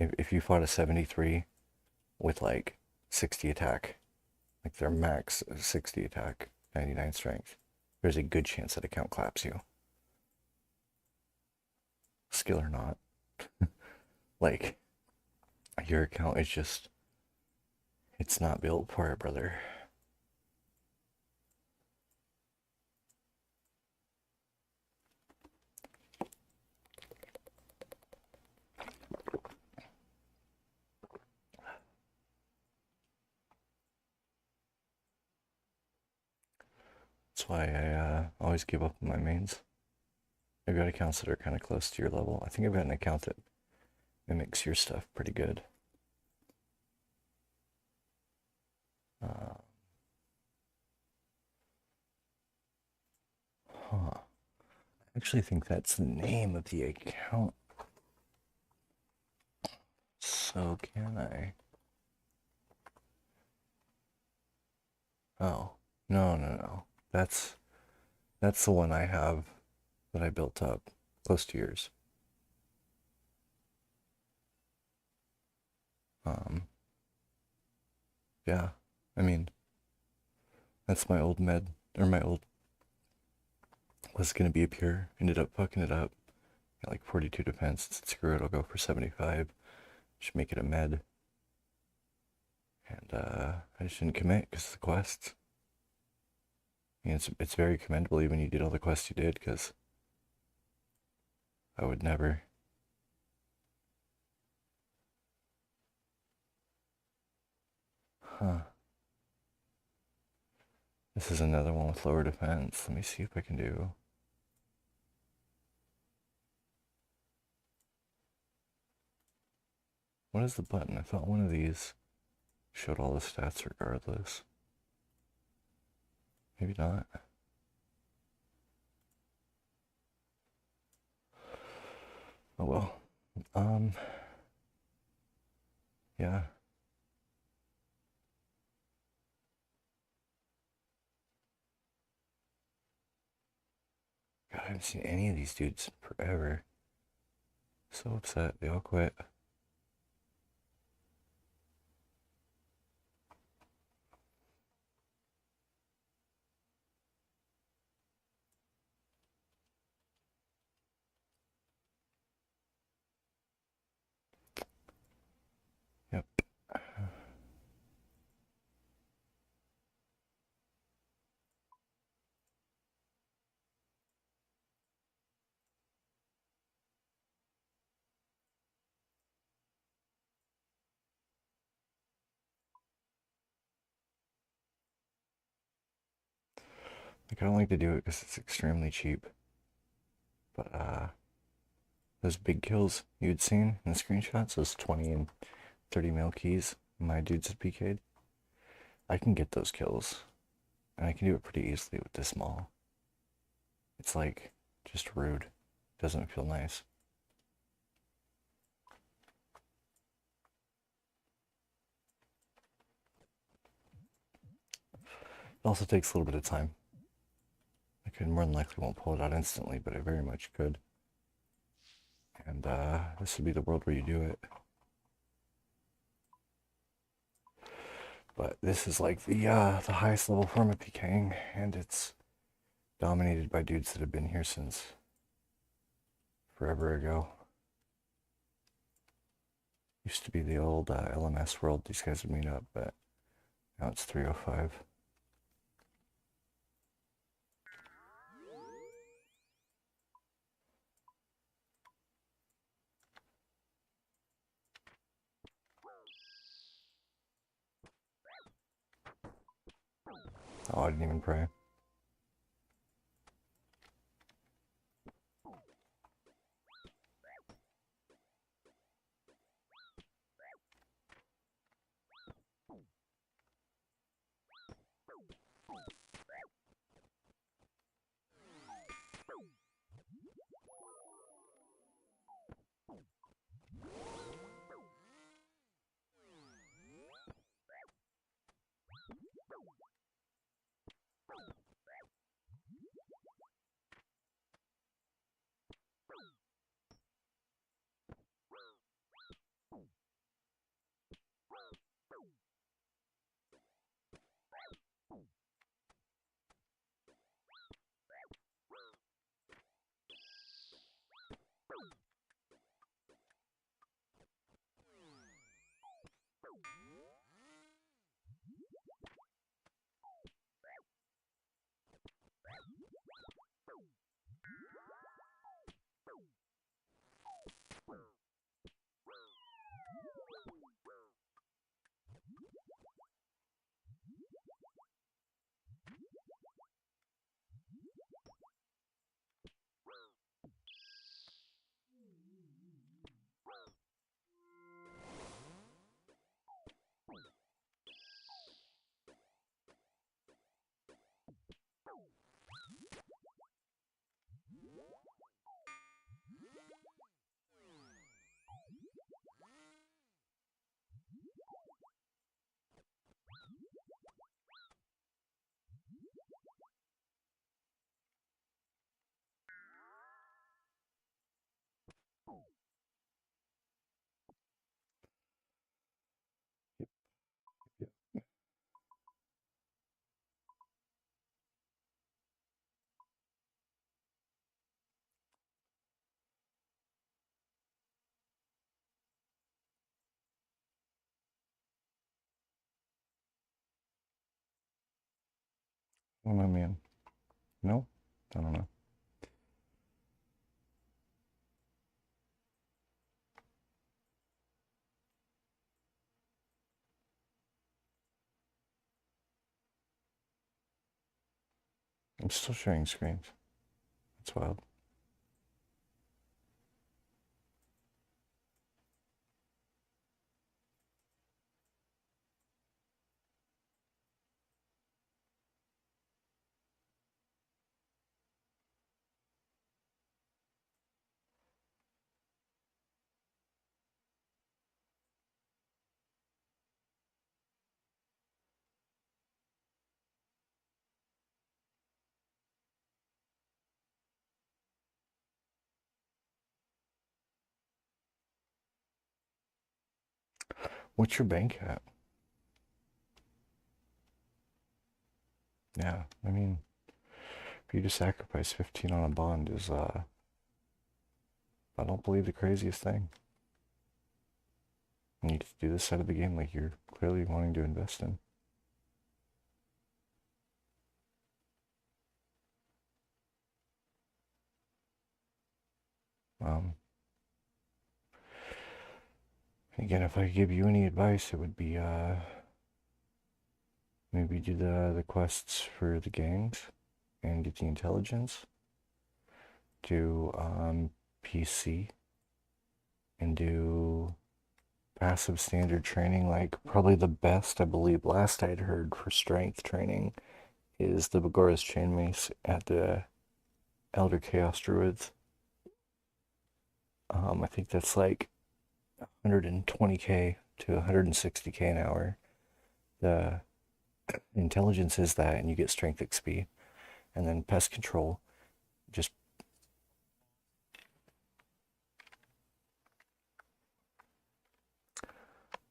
D: If you fought a 73 with like 60 attack, like their max 60 attack, 99 strength, there's a good chance that account claps you. Skill or not. Like, your account is just, it's not built for it, brother. That's why I always give up on my mains. I've got accounts that are kind of close to your level. I think I've got an account that mimics your stuff pretty good. Huh. I actually think that's the name of the account. So can I? Oh, no. That's the one I have that I built up close to yours. Yeah, I mean, that's my old med, or my old, was gonna be a pure, ended up fucking it up. Got like 42 defense, screw it, I'll go for 75. Should make it a med. And I just didn't commit because of the quests. I mean, it's very commendable even you did all the quests you did, because I would never. Huh. This is another one with lower defense. Let me see if I can do. What is the button? I thought one of these showed all the stats regardless. Maybe not. Oh well. Yeah. God, I haven't seen any of these dudes forever. So upset. They all quit. Yep. Like, I don't like to do it because it's extremely cheap. But those big kills you'd seen in the screenshots, those 20 and 30 mil keys my dudes had PK'd, I can get those kills. And I can do it pretty easily with this small. It's like just rude. Doesn't feel nice. It also takes a little bit of time. I could more than likely won't pull it out instantly, but I very much could. And this would be the world where you do it. But this is like the highest level form of PKing, and it's dominated by dudes that have been here since forever ago. Used to be the old LMS world these guys would meet up, but now it's 305. Oh, I didn't even pray. Yep. I don't know, man. No? I don't know. I'm still sharing screens. That's wild. What's your bank at? Yeah, I mean, for you to sacrifice 15 on a bond is, I don't believe the craziest thing. And you do this side of the game like you're clearly wanting to invest in. Um, Again, if I could give you any advice, it would be, maybe do the quests for the gangs and get the intelligence. Do PC and do passive standard training. Like probably the best, I believe, last I'd heard for strength training is the Bagora's Chainmace at the Elder Chaos Druids. I think that's like 120k to 160k an hour. The intelligence is that, and you get strength XP. And then pest control, just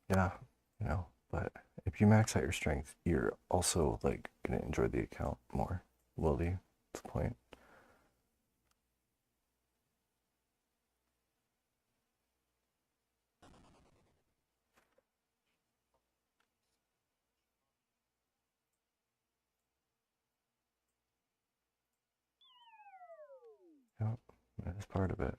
D: yeah, but if you max out your strength, you're also like gonna enjoy the account more. Will you? That's the point. Yep, that's part of it.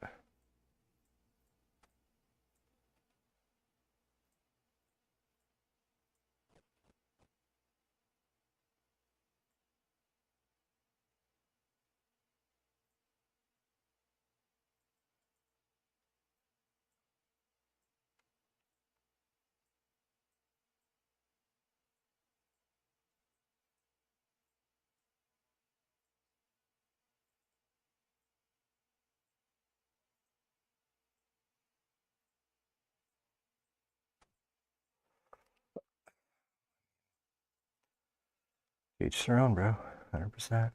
D: Each their own, bro. 100%.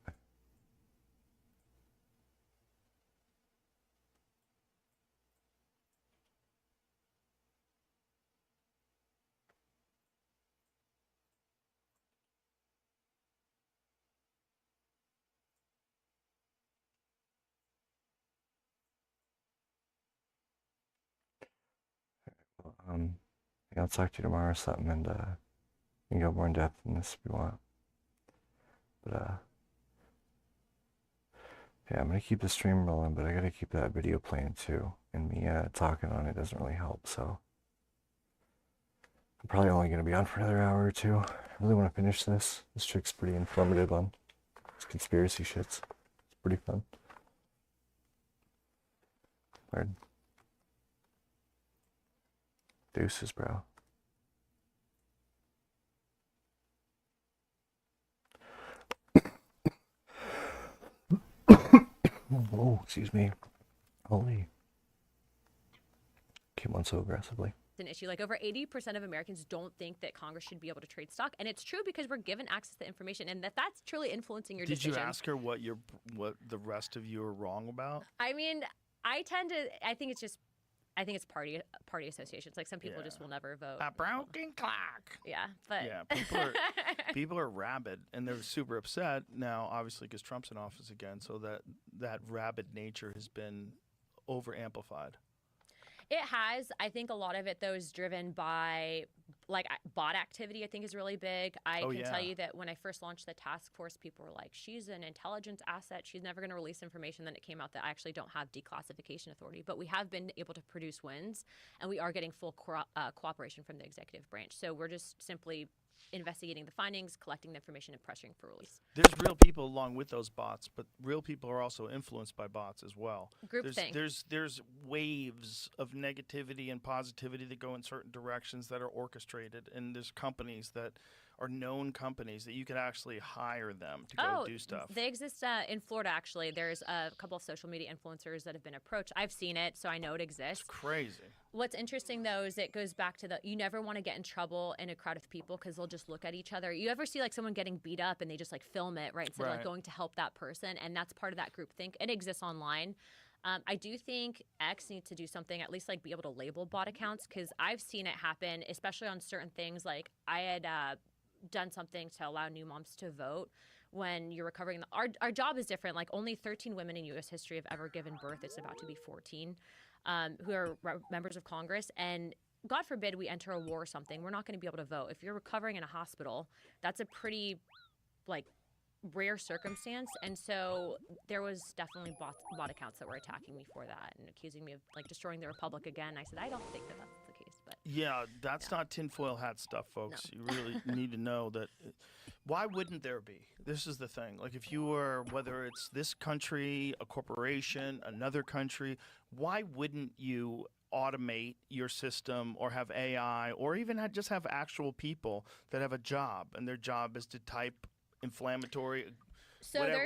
D: Well, yeah, I'll talk to you tomorrow or something, and you can go more in depth in this if you want. But yeah, I'm gonna keep the stream rolling, but I gotta keep that video playing too. And me talking on it doesn't really help, so I'm probably only gonna be on for another hour or two. I really want to finish this. This chick's pretty informative on this conspiracy shits. It's pretty fun. Word. Deuces, bro. Oh, excuse me. Holy. Came on so aggressively.
A: an issue. Like over 80% of Americans don't think that Congress should be able to trade stock, and it's true because we're given access to information, and that's truly influencing your decisions.
B: Did you ask her what the rest of you are wrong about?
A: I mean, I think it's party associations. Like some people just will never vote.
B: A broken clock.
A: Yeah, but
B: yeah, people are rabid, and they're super upset now, obviously, because Trump's in office again. So that rabid nature has been over amplified.
A: It has. I think a lot of it, though, is driven by like bot activity. I think is really big. I can tell you that when I first launched the task force, people were like, "She's an intelligence asset. She's never going to release information." Then it came out that I actually don't have declassification authority, but we have been able to produce wins, and we are getting full cooperation from the executive branch. So we're just simply investigating the findings, collecting the information, and pressuring for release.
B: There's real people along with those bots, but real people are also influenced by bots as well.
A: Groupthink.
B: There's waves of negativity and positivity that go in certain directions that are orchestrated, and there's companies that are known companies that you could actually hire them to go do stuff.
A: They exist in Florida, actually. There's a couple of social media influencers that have been approached. I've seen it, so I know it exists.
B: It's crazy.
A: What's interesting, though, is it goes back to you never want to get in trouble in a crowd of people because they'll just look at each other. You ever see like someone getting beat up and they just like film it, right? Instead of like going to help that person. And that's part of that groupthink. It exists online. I do think X needs to do something, at least like be able to label bot accounts, because I've seen it happen, especially on certain things. Like I had done something to allow new moms to vote when you're recovering. Our job is different. Like only 13 women in U.S. history have ever given birth. It's about to be 14 who are members of Congress. And God forbid we enter a war or something, we're not going to be able to vote. If you're recovering in a hospital, that's a pretty like rare circumstance. And so there was definitely bot accounts that were attacking me for that and accusing me of like destroying the republic again. I said, I don't think that that's the case. But
B: yeah, that's not tinfoil hat stuff, folks. No. You really need to know that. Why wouldn't there be? This is the thing. Like if you were, whether it's this country, a corporation, another country, why wouldn't you automate your system or have AI or even just have actual people that have a job and their job is to type inflammatory,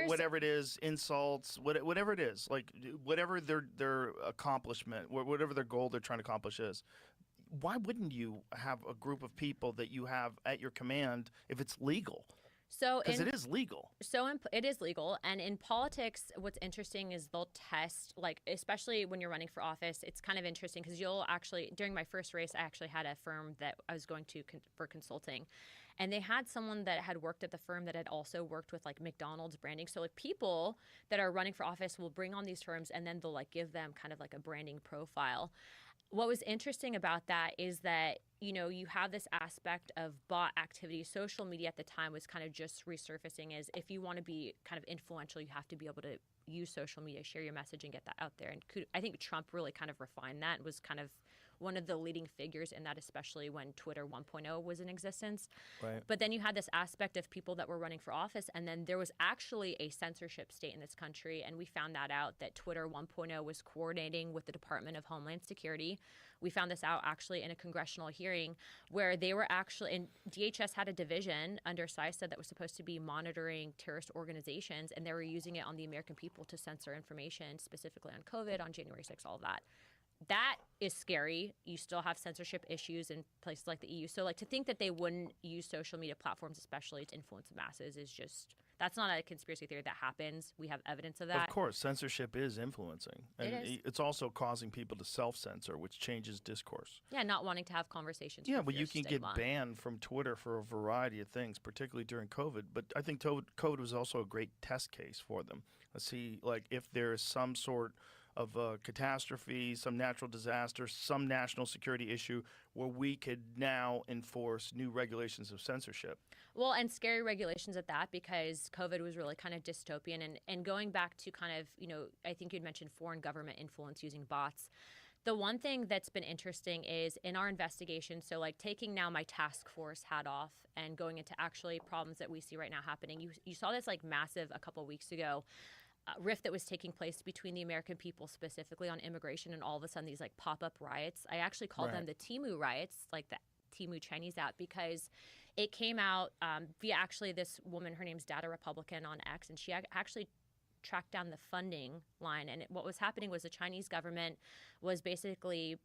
B: whatever it is, insults, whatever it is, like whatever their accomplishment, whatever their goal they're trying to accomplish is. Why wouldn't you have a group of people that you have at your command if it's legal?
A: So
B: because it is legal.
A: It is legal. And in politics, what's interesting is they'll test, like, especially when you're running for office, it's kind of interesting because you'll actually, during my first race, I actually had a firm that I was going to for consulting. And they had someone that had worked at the firm that had also worked with like McDonald's branding. So like people that are running for office will bring on these firms and then they'll like give them kind of like a branding profile. What was interesting about that is that, you know, you have this aspect of bot activity. Social media at the time was kind of just resurfacing as if you want to be kind of influential, you have to be able to use social media, share your message and get that out there. And I think Trump really kind of refined that and was kind of one of the leading figures in that, especially when Twitter 1.0 was in existence.
B: Right.
A: But then you had this aspect of people that were running for office, and then there was actually a censorship state in this country, and we found that out, that Twitter 1.0 was coordinating with the Department of Homeland Security. We found this out actually in a congressional hearing where they were actually, and DHS had a division under CISA that was supposed to be monitoring terrorist organizations, and they were using it on the American people to censor information, specifically on COVID, on January 6th, all of that. That is scary. You still have censorship issues in places like the EU. So like to think that they wouldn't use social media platforms, especially to influence the masses, is just, that's not a conspiracy theory. That happens. We have evidence of that.
B: Of course, censorship is influencing. And it's also causing people to self-censor, which changes discourse.
A: Yeah, not wanting to have conversations.
B: Yeah, well, you can get banned from Twitter for a variety of things, particularly during COVID. But I think COVID was also a great test case for them. Let's see, like if there is some sort of a catastrophe, some natural disaster, some national security issue where we could now enforce new regulations of censorship.
A: Well, and scary regulations at that, because COVID was really kind of dystopian. And going back to kind of, you know, I think you'd mentioned foreign government influence using bots. The one thing that's been interesting is in our investigation, so like taking now my task force hat off and going into actually problems that we see right now happening. You saw this like massive, a couple of weeks ago, rift that was taking place between the American people, specifically on immigration, and all of a sudden these like pop-up riots. I actually called them the Temu riots, like the Temu Chinese app, because it came out via actually this woman, her name's Data Republican on X, and she actually tracked down the funding line. And what was happening was the Chinese government was basically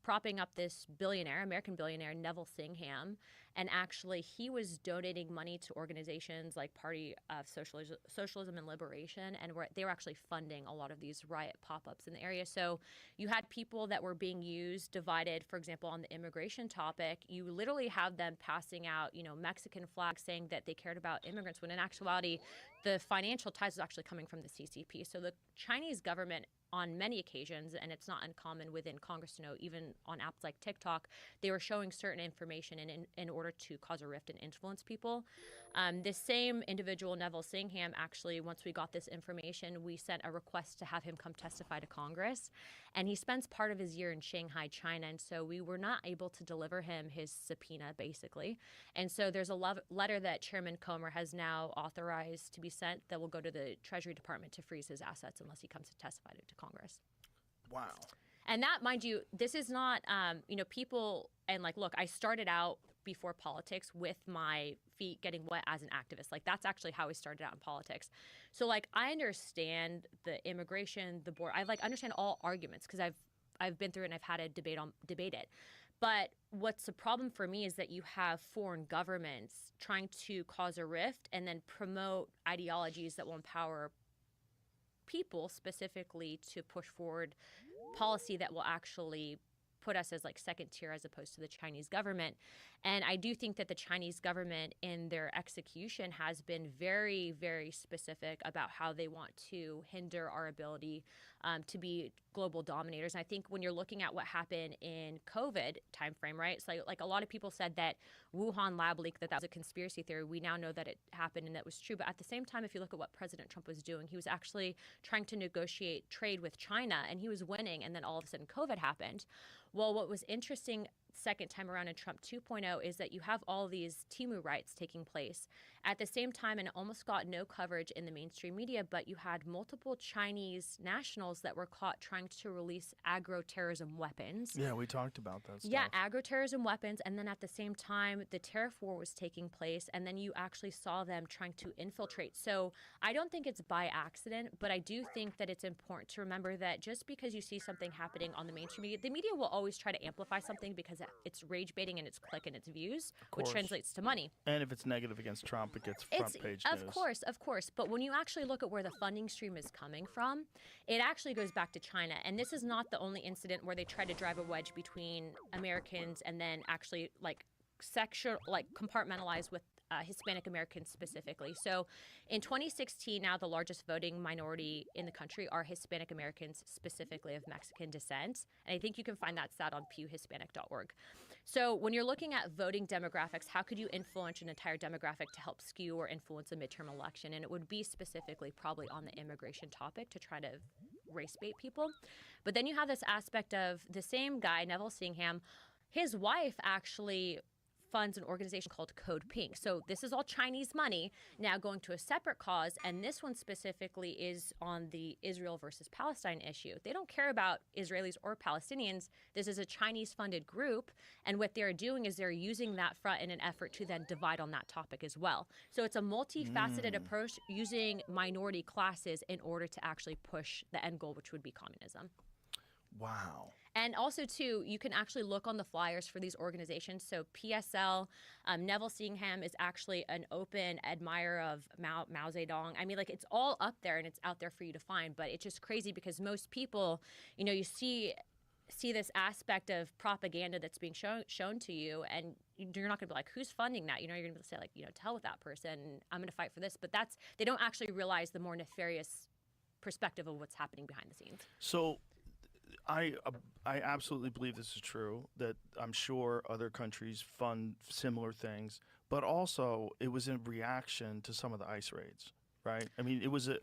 A: propping up this billionaire, American billionaire, Neville Singham. And actually, he was donating money to organizations like Party of Socialism and Liberation. And they were actually funding a lot of these riot pop-ups in the area. So you had people that were being used, divided, for example, on the immigration topic. You literally have them passing out, Mexican flags saying that they cared about immigrants, when in actuality, the financial ties was actually coming from the CCP. So the Chinese government, on many occasions, and it's not uncommon within Congress to know, even on apps like TikTok, they were showing certain information in order to cause a rift and influence people. This same individual, Neville Singham, actually, once we got this information, we sent a request to have him come testify to Congress. And he spends part of his year in Shanghai, China. And so we were not able to deliver him his subpoena, basically. And so there's a letter that Chairman Comer has now authorized to be sent that will go to the Treasury Department to freeze his assets unless he comes to testify to Congress.
B: Wow.
A: And that, mind you, this is not, people, and look, I started out before politics with my feet getting wet as an activist. Like, that's actually how I started out in politics. So, I understand the immigration, the border. I, understand all arguments because I've been through it and I've had to debate it. But what's the problem for me is that you have foreign governments trying to cause a rift and then promote ideologies that will empower people specifically to push forward policy that will actually put us as second tier as opposed to the Chinese government. And I do think that the Chinese government in their execution has been very, very specific about how they want to hinder our ability to be global dominators. And I think when you're looking at what happened in COVID timeframe, right? So a lot of people said that Wuhan lab leak, that was a conspiracy theory. We now know that it happened and that was true. But at the same time, if you look at what President Trump was doing, he was actually trying to negotiate trade with China and he was winning. And then all of a sudden COVID happened. Well, what was interesting second time around in Trump 2.0 is that you have all these Timu riots taking place at the same time, and it almost got no coverage in the mainstream media, but you had multiple Chinese nationals that were caught trying to release agro-terrorism weapons.
B: Yeah, we talked about that stuff.
A: Yeah, agro-terrorism weapons, and then at the same time, the tariff war was taking place, and then you actually saw them trying to infiltrate. So I don't think it's by accident, but I do think that it's important to remember that just because you see something happening on the mainstream media, the media will always try to amplify something because it's rage baiting and it's click and it's views, which translates to money.
B: And if it's negative against Trump, it gets front page news.
A: Of course. But when you actually look at where the funding stream is coming from, it actually goes back to China. And this is not the only incident where they try to drive a wedge between Americans and then actually compartmentalize with Hispanic Americans specifically. So in 2016, now the largest voting minority in the country are Hispanic Americans, specifically of Mexican descent. And I think you can find that stat on pewhispanic.org. So when you're looking at voting demographics, how could you influence an entire demographic to help skew or influence a midterm election? And it would be specifically probably on the immigration topic to try to race bait people. But then you have this aspect of the same guy, Neville Singham. His wife actually funds an organization called Code Pink. So this is all Chinese money now going to a separate cause, and this one specifically is on the Israel versus Palestine issue. They don't care about Israelis or Palestinians. This is a Chinese-funded group, and what they're doing is they're using that front in an effort to then divide on that topic as well. So it's a multifaceted approach using minority classes in order to actually push the end goal, which would be communism.
B: Wow.
A: And also, too, you can actually look on the flyers for these organizations. So PSL, Neville Singham is actually an open admirer of Mao Zedong. I mean, it's all up there and it's out there for you to find. But it's just crazy because most people, you see this aspect of propaganda that's being shown to you, and you're not going to be like, who's funding that? You're going to say, to hell with that person. I'm going to fight for this. But they don't actually realize the more nefarious perspective of what's happening behind the scenes.
B: So I absolutely believe this is true, that I'm sure other countries fund similar things, but also it was in reaction to some of the ICE raids, right? I mean, it was a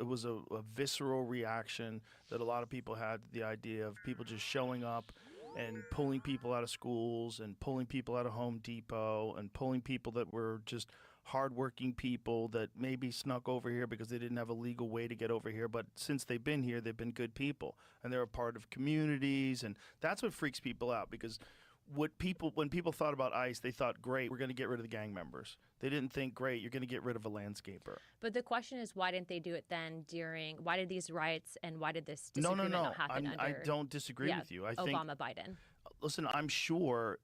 B: visceral reaction that a lot of people had, the idea of people just showing up and pulling people out of schools and pulling people out of Home Depot and pulling people that were just hardworking people that maybe snuck over here because they didn't have a legal way to get over here. But since they've been here, they've been good people and they're a part of communities. And that's what freaks people out, because when people thought about ICE, they thought, great, we're going to get rid of the gang members. They didn't think, great, you're going to get rid of a landscaper.
A: But the question is, why didn't they do it then why did these riots and why did this disagreement not happen under
B: I don't disagree with you. I think
A: Obama-Biden?
B: listen, I'm sure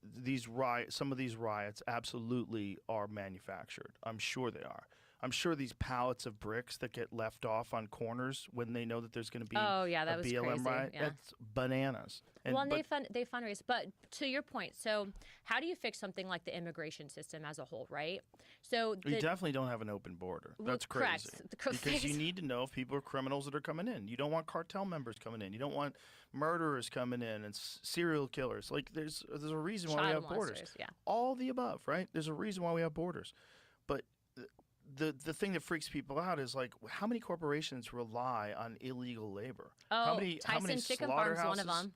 B: some of these riots absolutely are manufactured. I'm sure they are. I'm sure these pallets of bricks that get left off on corners when they know that there's going to be
A: Oh yeah, that
B: a
A: was
B: BLM
A: crazy.
B: riot,
A: Yeah.
B: that's bananas.
A: Well, and
B: but
A: they fundraise. But to your point, so how do you fix something like the immigration system as a whole, right? So
B: we definitely don't have an open border.
A: Well,
B: That's crazy.
A: correct.
B: Because you need to know if people are criminals that are coming in. You don't want cartel members coming in. You don't want murderers coming in and serial killers. Like there's a reason why we have borders.
A: Molesters, yeah.
B: All the above, right? There's a reason why we have borders. But the thing that freaks people out is like how many corporations rely on illegal labor?
A: Oh,
B: how many
A: Chicken Farm's one of them.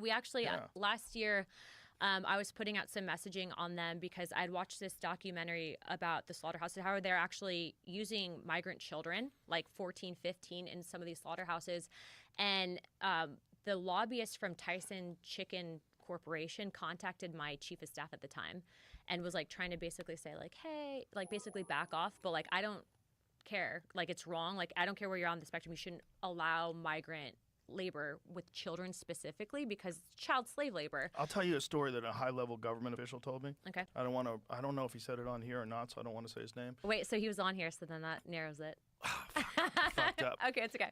A: We actually
B: Yeah.
A: last year, I was putting out some messaging on them because I'd watched this documentary about the slaughterhouses, how they're actually using migrant children, like 14, 15, in some of these slaughterhouses. And the lobbyist from Tyson Chicken Corporation contacted my chief of staff at the time and was like trying to basically say like, hey, like basically back off. But like, I don't care. Like, it's wrong. Like, I don't care where you're on the spectrum. You shouldn't allow migrant labor with children specifically because it's child slave labor.
B: I'll tell you a story that a high-level government official told me.
A: Okay.
B: I don't know if he said it on here or not, so I don't want to say his name.
A: Wait, so he was on here, so then that narrows it.
B: Fucked up.
A: Okay, it's okay.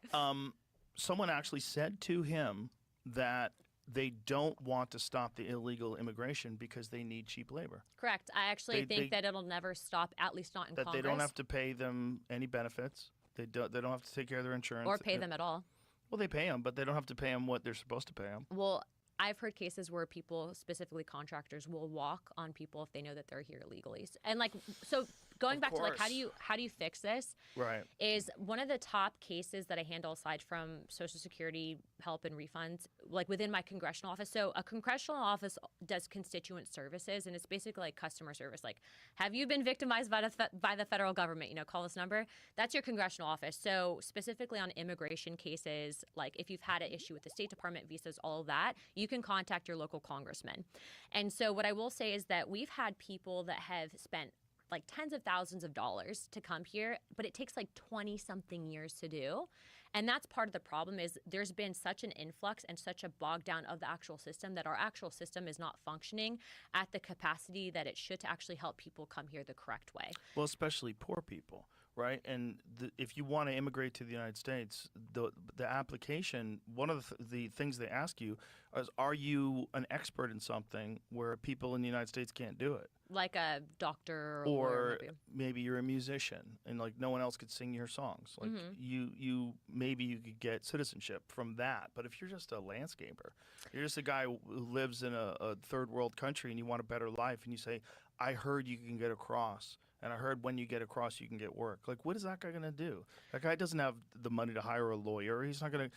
B: Someone actually said to him that they don't want to stop the illegal immigration because they need cheap labor.
A: Correct. I actually think that it'll never stop, at least not in
B: that
A: Congress.
B: They don't have to pay them any benefits. They don't have to take care of their insurance.
A: Or pay them at all.
B: Well, they pay them, but they don't have to pay them what they're supposed to pay them.
A: Well, I've heard cases where people, specifically contractors, will walk on people if they know that they're here illegally. And like, so going back to like, how do you fix this?
B: Right.
A: Is one of the top cases that I handle aside from Social Security help and refunds, like within my congressional office. So a congressional office does constituent services, and it's basically like customer service. Like, have you been victimized by the federal government? You know, call this number. That's your congressional office. So specifically on immigration cases, like if you've had an issue with the State Department, visas, all of that, you can contact your local congressman. And so what I will say is that we've had people that have spent like tens of thousands of dollars to come here, but it takes like 20 something years to do. And that's part of the problem is there's been such an influx and such a bog down of the actual system that our actual system is not functioning at the capacity that it should to actually help people come here the correct way.
B: Well, especially poor people, right? And if you want to immigrate to the United States, the application, one of the things they ask you is, are you an expert in something where people in the United States can't do it?
A: Like a doctor
B: or maybe you're a musician and like no one else could sing your songs. Like you maybe you could get citizenship from that. But if you're just a landscaper, you're just a guy who lives in a third world country and you want a better life and you say, I heard you can get across. And I heard when you get across, you can get work. Like, what is that guy going to do? That guy doesn't have the money to hire a lawyer. He's not going to.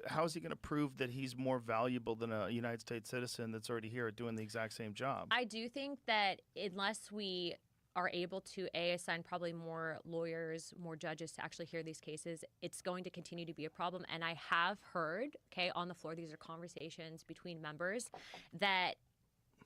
B: How is he going to prove that he's more valuable than a United States citizen that's already here doing the exact same job?
A: I do think that unless we are able to assign probably more lawyers, more judges to actually hear these cases, it's going to continue to be a problem. And I have heard, on the floor, these are conversations between members that,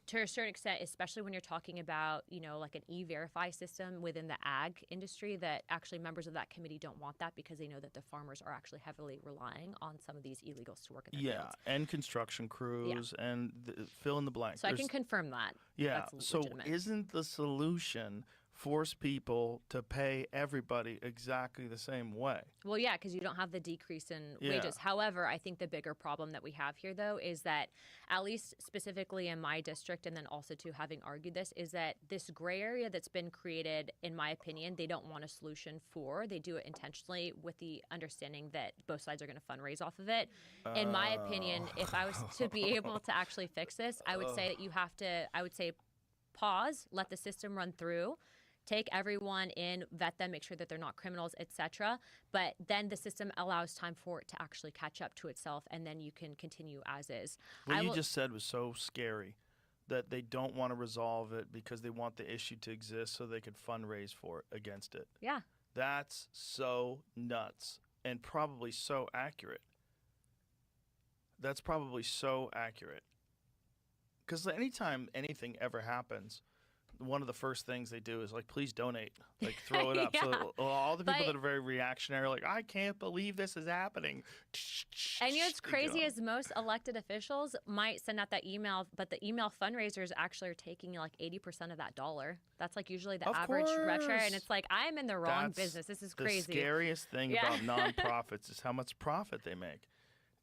A: to a certain extent, especially when you're talking about, like an e-verify system within the ag industry, that actually members of that committee don't want that because they know that the farmers are actually heavily relying on some of these illegals to work in their fields.
B: And construction crews and fill in the blank.
A: So I can confirm that.
B: Yeah.
A: That's
B: so
A: legitimate.
B: Isn't the solution force people to pay everybody exactly the same way?
A: Well, yeah, because you don't have the decrease in wages. However, I think the bigger problem that we have here, though, is that at least specifically in my district, and then also too having argued this, is that this gray area that's been created, in my opinion, they don't want a solution for. They do it intentionally with the understanding that both sides are going to fundraise off of it. In my opinion, if I was to be able to actually fix this, I would say that you have to, pause, let the system run through, take everyone in, vet them, make sure that they're not criminals, etc. But then the system allows time for it to actually catch up to itself, and then you can continue as is.
B: What you just said was so scary, that they don't want to resolve it because they want the issue to exist so they could fundraise for it against it.
A: Yeah.
B: That's so nuts and probably so accurate. That's probably so accurate. Because anytime anything ever happens, one of the first things they do is like, please donate, like throw it up.
A: Yeah.
B: So all the people
A: But-
B: that are very reactionary are like, I can't believe this is happening.
A: And what's
B: They
A: crazy
B: go.
A: is most elected officials might send out that email, but the email fundraisers actually are taking like 80% of that dollar. That's like usually the
B: Of
A: average retro,
B: course.
A: and it's like I'm in the wrong
B: That's
A: business. This is
B: the
A: crazy.
B: scariest thing
A: Yeah.
B: about nonprofits is how much profit they make.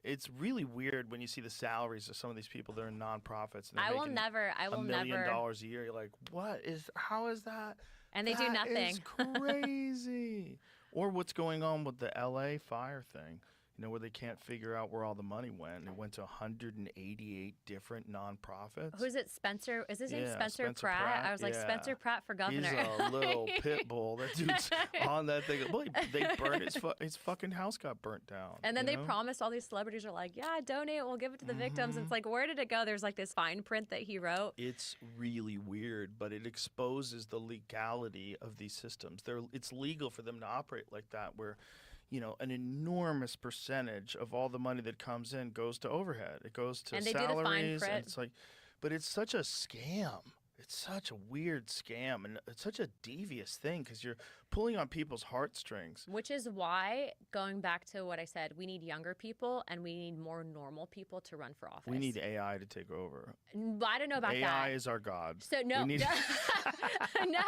B: It's really weird when you see the salaries of some of these people that are in nonprofits. And
A: I
B: they're
A: will
B: making
A: never. I will
B: $1 million
A: never.
B: a year. You're like, what is? How is that?
A: And they do
B: That
A: nothing.
B: is crazy. Or what's going on with the L.A. fire thing? You know, where they can't figure out where all the money went. It went to 188 different nonprofits.
A: Who's it? Spencer? Is his name
B: Yeah,
A: Spencer,
B: Spencer
A: Pratt?
B: Pratt,
A: I was like
B: yeah.
A: Spencer Pratt for governor.
B: He's a little pit bull. That dude's on that thing. Well, they burned his fucking house got burnt down.
A: And then
B: you
A: they
B: know?
A: promised all these celebrities are like, yeah, donate, we'll give it to the victims. And it's like, where did it go? There's like this fine print that he wrote.
B: It's really weird, but it exposes the legality of these systems. It's legal for them to operate like that, where, you know, an enormous percentage of all the money that comes in goes to overhead. It goes to
A: And they do the fine
B: salaries.
A: print.
B: And it's like, but it's such a scam. It's such a weird scam, and it's such a devious thing because you're pulling on people's heartstrings.
A: Which is why, going back to what I said, we need younger people and we need more normal people to run for office.
B: We need AI to take over.
A: I don't know about
B: AI
A: that.
B: is our god.
A: So no,
B: We need-
A: no.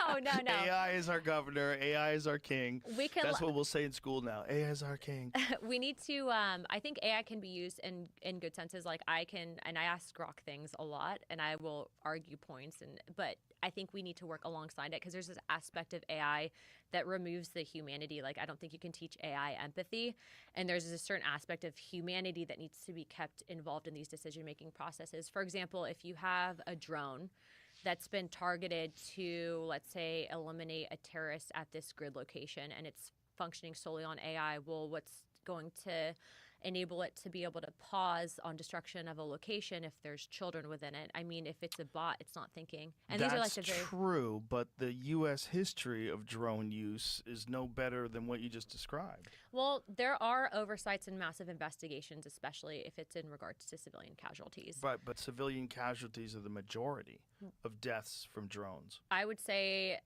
B: AI is our governor. AI is our king.
A: We can.
B: That's what we'll say in school now. AI is our king.
A: We need to. I think AI can be used in good senses. Like I can, and I ask Grok things a lot, and I will argue points. But I think we need to work alongside it because there's this aspect of AI that removes the humanity. Like I don't think you can teach AI empathy, and there's a certain aspect of humanity that needs to be kept involved in these decision-making processes. For example, if you have a drone that's been targeted to, let's say, eliminate a terrorist at this grid location, and it's functioning solely on AI, well, what's going to enable it to be able to pause on destruction of a location if there's children within it? I mean, if it's a bot, it's not thinking. And
B: That's
A: these are like the very
B: true, but the U.S. history of drone use is no better than what you just described.
A: well. There are oversights and massive investigations, especially if it's in regards to civilian casualties.
B: But civilian casualties are the majority of deaths from drones.
A: I would say,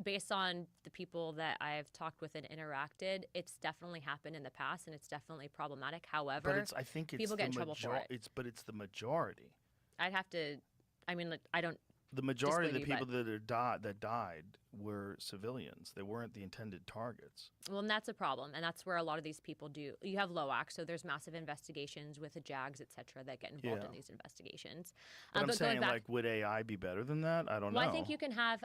A: based on the people that I've talked with and interacted, it's definitely happened in the past, and it's definitely problematic. However,
B: But I think it's
A: people get
B: the
A: in trouble for it.
B: But it's the majority.
A: I'd have to. I mean, like, I don't.
B: The majority of the
A: Disagree,
B: people that died were civilians. They weren't the intended targets.
A: Well, and that's a problem, and that's where a lot of these people do. You have LOAC, so there's massive investigations with the JAGs, et cetera, that get involved
B: Yeah.
A: in these investigations.
B: But I'm
A: going
B: saying,
A: back,
B: like, would AI be better than that? I don't
A: well,
B: know.
A: I think you can have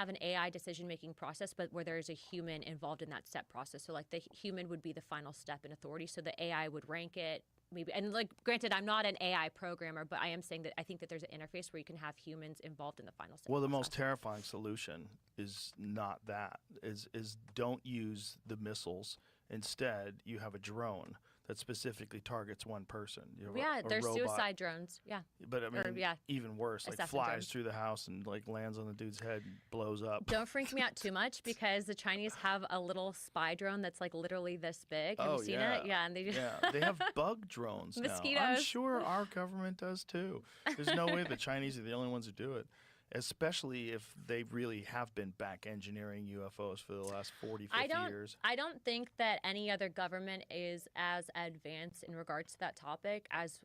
A: an AI decision-making process, but where there's a human involved in that step process. So, like, the human would be the final step in authority. So the AI would rank it. Maybe, and like, granted, I'm not an AI programmer, but I am saying that I think that there's an interface where you can have humans involved in the final step.
B: Well, the most
A: process.
B: terrifying solution is not that. Is don't use the missiles. Instead, you have a drone that specifically targets one person. You have
A: Yeah,
B: a
A: there's
B: robot.
A: suicide drones. Yeah.
B: But I mean,
A: yeah,
B: even worse, like
A: assassin
B: flies
A: drones.
B: through the house and like lands on the dude's head and blows up.
A: Don't freak me out too much because the Chinese have a little spy drone that's like literally this big. Have
B: Oh,
A: you seen
B: yeah.
A: it? Yeah, and they just
B: Yeah, they have bug drones now. I'm
A: Mosquitoes.
B: sure our government does too. There's no way the Chinese are the only ones who do it, especially if they really have been back engineering UFOs for the last 40, 50 years.
A: I don't think that any other government is as advanced in regards to that topic as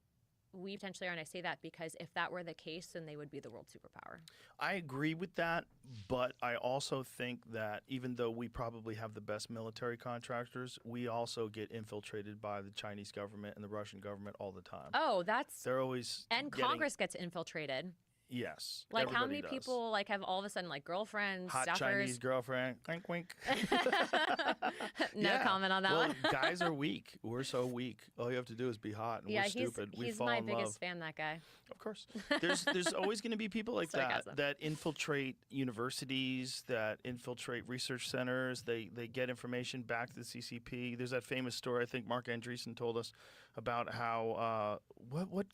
A: we potentially are, and I say that because if that were the case, then they would be the world superpower.
B: I agree with that, but I also think that even though we probably have the best military contractors, we also get infiltrated by the Chinese government and the Russian government all the time.
A: Oh, that's
B: They're always
A: and
B: getting-
A: Congress gets infiltrated.
B: Yes.
A: Like, how many
B: everybody does.
A: people like have all of a sudden like girlfriends,
B: Hot
A: staffers?
B: Chinese girlfriend, wink, wink.
A: No
B: Yeah.
A: comment on that
B: well,
A: one.
B: guys are weak. We're so weak. All you have to do is be hot, and
A: Yeah,
B: we're stupid. We
A: he's
B: fall
A: my
B: in
A: biggest
B: love.
A: fan. That guy.
B: Of course. There's always going to be people like
A: Sarcasm.
B: that infiltrate universities, that infiltrate research centers. They get information back to the CCP. There's that famous story I think Mark Andreessen told us about how what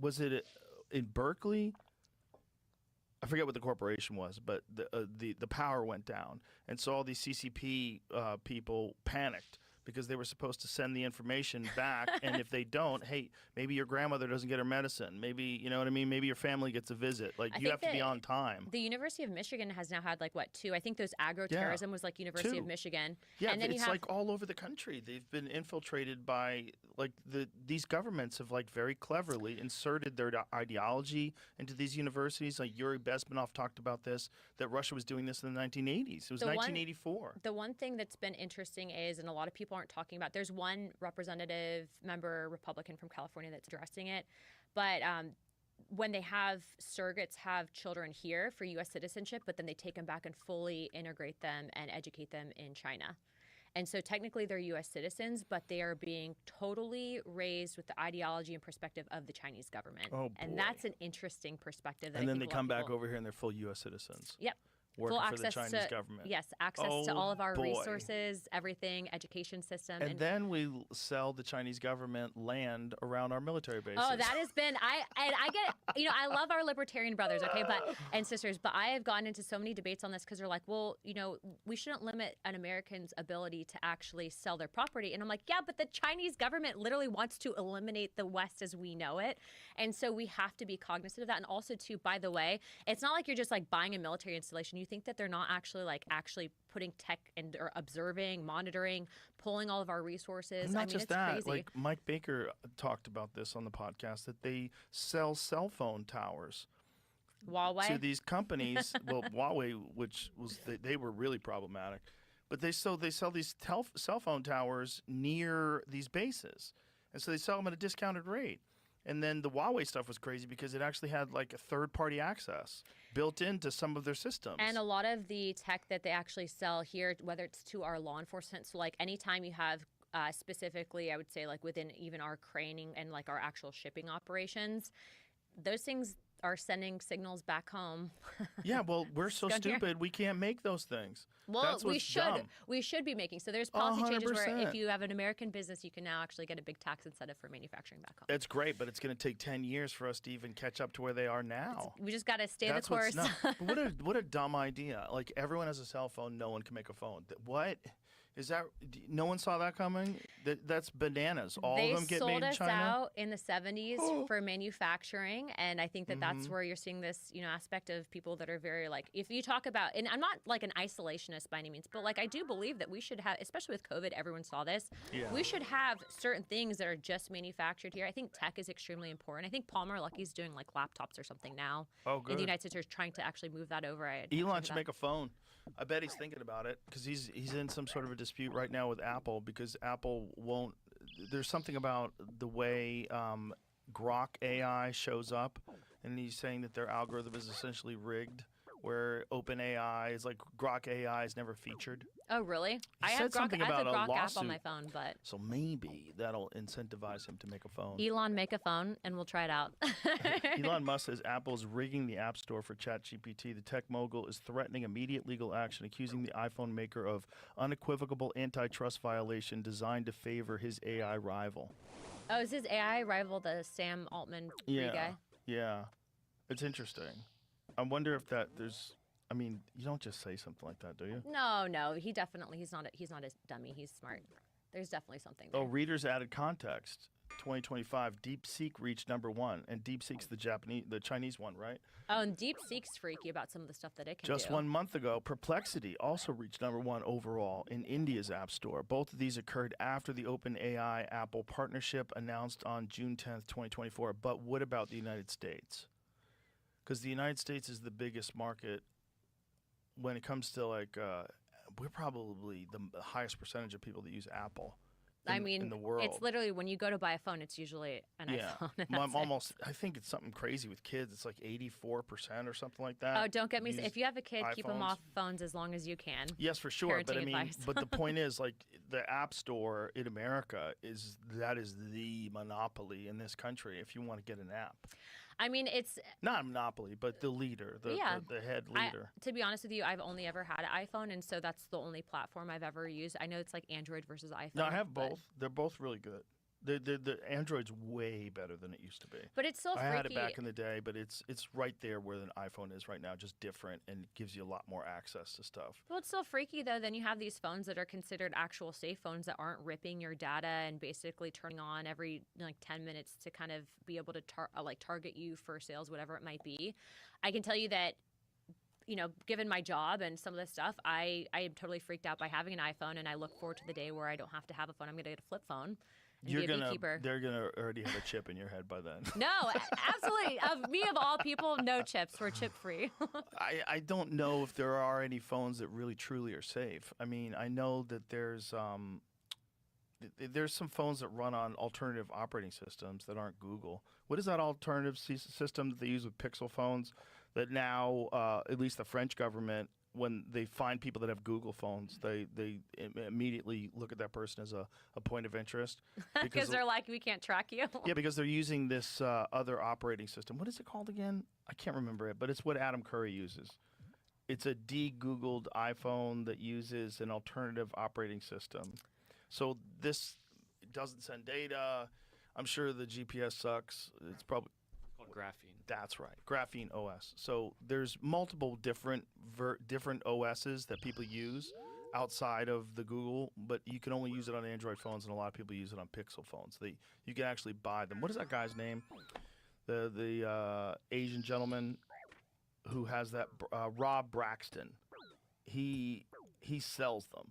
B: was it in Berkeley? I forget what the corporation was, but the power went down, and so all these CCP people panicked because they were supposed to send the information back. And if they don't, hey, maybe your grandmother doesn't get her medicine. Maybe, you know what I mean? Maybe your family gets a visit. Like, you have to be on time.
A: The University of Michigan has now had like, what, 2? I think those agro-terrorism was like University of Michigan.
B: Yeah,
A: and then
B: it's like all over the country. They've been infiltrated by, like, these governments have, like, very cleverly inserted their ideology into these universities. Like, Yuri Bezmenov talked about this, that Russia was doing this in the 1980s. It was 1984.
A: The one thing that's been interesting is, and a lot of people aren't talking about, there's one representative member, Republican from California, that's addressing it. But when they have surrogates have children here for U.S. citizenship, but then they take them back and fully integrate them and educate them in China. And so technically they're U.S. citizens, but they are being totally raised with the ideology and perspective of the Chinese government.
B: Oh, boy.
A: And that's an interesting perspective. That
B: And then they come back over here and they're full U.S. citizens.
A: Yep.
B: Working
A: full
B: for the
A: access
B: Chinese
A: to,
B: government.
A: Yes, access to all of our
B: boy.
A: resources, everything, education system.
B: And then we sell the Chinese government land around our military bases.
A: Oh, that has been I get, you know, I love our libertarian brothers, okay, and sisters, but I have gotten into so many debates on this because they're like, well, you know, we shouldn't limit an American's ability to actually sell their property. And I'm like, yeah, but the Chinese government literally wants to eliminate the West as we know it. And so we have to be cognizant of that. And also, too, by the way, it's not like you're just like buying a military installation. You think that they're not actually putting tech and or observing, monitoring, pulling all of our resources.
B: And not
A: it's
B: just that,
A: crazy.
B: like Mike Baker talked about this on the podcast, that they sell cell phone towers
A: Huawei
B: to these companies. Well, Huawei, which was they were really problematic, but they sell these cell phone towers near these bases, and so they sell them at a discounted rate. And then the Huawei stuff was crazy because it actually had like a third-party access built into some of their systems.
A: And a lot of the tech that they actually sell here, whether it's to our law enforcement, so like anytime you have specifically, I would say like within even our craning and like our actual shipping operations, those things are sending signals back home.
B: Yeah, well, we're so stupid we can't make those things.
A: Well,
B: That's
A: we
B: what's
A: should.
B: dumb.
A: We should be making. So there's policy changes where
B: 100%.
A: if you have an American business, you can now actually get a big tax incentive for manufacturing back home.
B: It's great, but it's going to take 10 years for us to even catch up to where they are now.
A: We just got to stay
B: That's
A: the course.
B: what a dumb idea. Like, everyone has a cell phone, no one can make a phone. What? Is that, no one saw that coming? That's bananas. All
A: They
B: of them get
A: sold
B: made in
A: us
B: China?
A: out in the 70s for manufacturing, and I think that that's where you're seeing this, you know, aspect of people that are very like, if you talk about, and I'm not like an isolationist by any means, but like I do believe that we should have, especially with COVID, everyone saw this.
B: Yeah.
A: We should have certain things that are just manufactured here. I think tech is extremely important. I think Palmer Lucky's doing like laptops or something now.
B: Oh,
A: In
B: good.
A: the United States, are trying to actually move that over.
B: Elon should make a phone. I bet he's thinking about it because he's in some sort of a dispute right now with Apple because Apple won't. There's something about the way Grok AI shows up, and he's saying that their algorithm is essentially rigged, where OpenAI is like Grok AI is never featured.
A: Oh, really? I
B: said
A: have Grok,
B: something
A: I have the
B: about a
A: Grok app on
B: lawsuit.
A: my phone, but
B: So maybe that'll incentivize him to make a phone.
A: Elon, make a phone, and we'll try it out.
B: Elon Musk says Apple is rigging the App Store for ChatGPT. The tech mogul is threatening immediate legal action, accusing the iPhone maker of unequivocal antitrust violation designed to favor his AI rival.
A: Oh, is his AI rival the Sam Altman free guy?
B: Yeah. It's interesting. I wonder if there's. I mean, you don't just say something like that, do you?
A: No, he's not a dummy. He's smart. There's definitely something there.
B: Oh, readers added context. 2025, DeepSeek reached #1, and DeepSeek's the Chinese one, right?
A: Oh, and DeepSeek's freaky about some of the stuff that it can
B: Just
A: do.
B: 1 month ago, Perplexity also reached #1 overall in India's App Store. Both of these occurred after the OpenAI Apple partnership announced on June 10th, 2024. But what about the United States? Because the United States is the biggest market when it comes to like, we're probably the highest percentage of people that use Apple. In the world.
A: It's literally when you go to buy a phone, it's usually an iPhone. And that's it.
B: I think it's something crazy with kids. It's like 84% or something like that.
A: Oh, don't get me.
B: use
A: If you have a kid, keep them
B: iPhones.
A: off phones as long as you can.
B: Yes, for sure. But I
A: Parenting
B: mean,
A: advice.
B: but the point is, like, the App Store in America is the monopoly in this country. If you want to get an app,
A: I mean, it's
B: not a monopoly, but the leader, the head leader.
A: To be honest with you, I've only ever had an iPhone, and so that's the only platform I've ever used. I know it's like Android versus iPhone.
B: No, I have
A: but
B: both. They're both really good. The Android's way better than it used to be.
A: But it's still
B: I
A: freaky.
B: had it back in the day, but it's right there where an iPhone is right now, just different, and gives you a lot more access to stuff.
A: Well, it's still freaky though. Then you have these phones that are considered actual safe phones that aren't ripping your data and basically turning on every like 10 minutes to kind of be able to target you for sales, whatever it might be. I can tell you that, you know, given my job and some of this stuff, I am totally freaked out by having an iPhone, and I look forward to the day where I don't have to have a phone. I'm going to get a flip phone.
B: They're gonna already have a chip in your head by then.
A: No, absolutely. Of me, of all people, no chips. We're chip free.
B: I don't know if there are any phones that really truly are safe. I mean, I know that there's some phones that run on alternative operating systems that aren't Google. What is that alternative system that they use with Pixel phones that now, at least the French government, when they find people that have Google phones, they immediately look at that person as a point of interest.
A: Because they're like, we can't track you.
B: Yeah, because they're using this other operating system. What is it called again? I can't remember it, but it's what Adam Curry uses. It's a de-Googled iPhone that uses an alternative operating system. So this doesn't send data. I'm sure the GPS sucks. It's probably
C: Called Graphene.
B: That's right, Graphene OS. So there's multiple different OSs that people use outside of the Google, but you can only use it on Android phones, and a lot of people use it on Pixel phones. You can actually buy them. What is that guy's name? The Asian gentleman who has that, Rob Braxton. He sells them,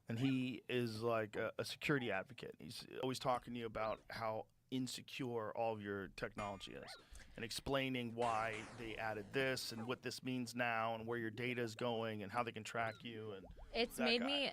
B: and he is like a security advocate. He's always talking to you about how insecure all of your technology is, and explaining why they added this and what this means now and where your data is going and how they can track you. And
A: it's made me.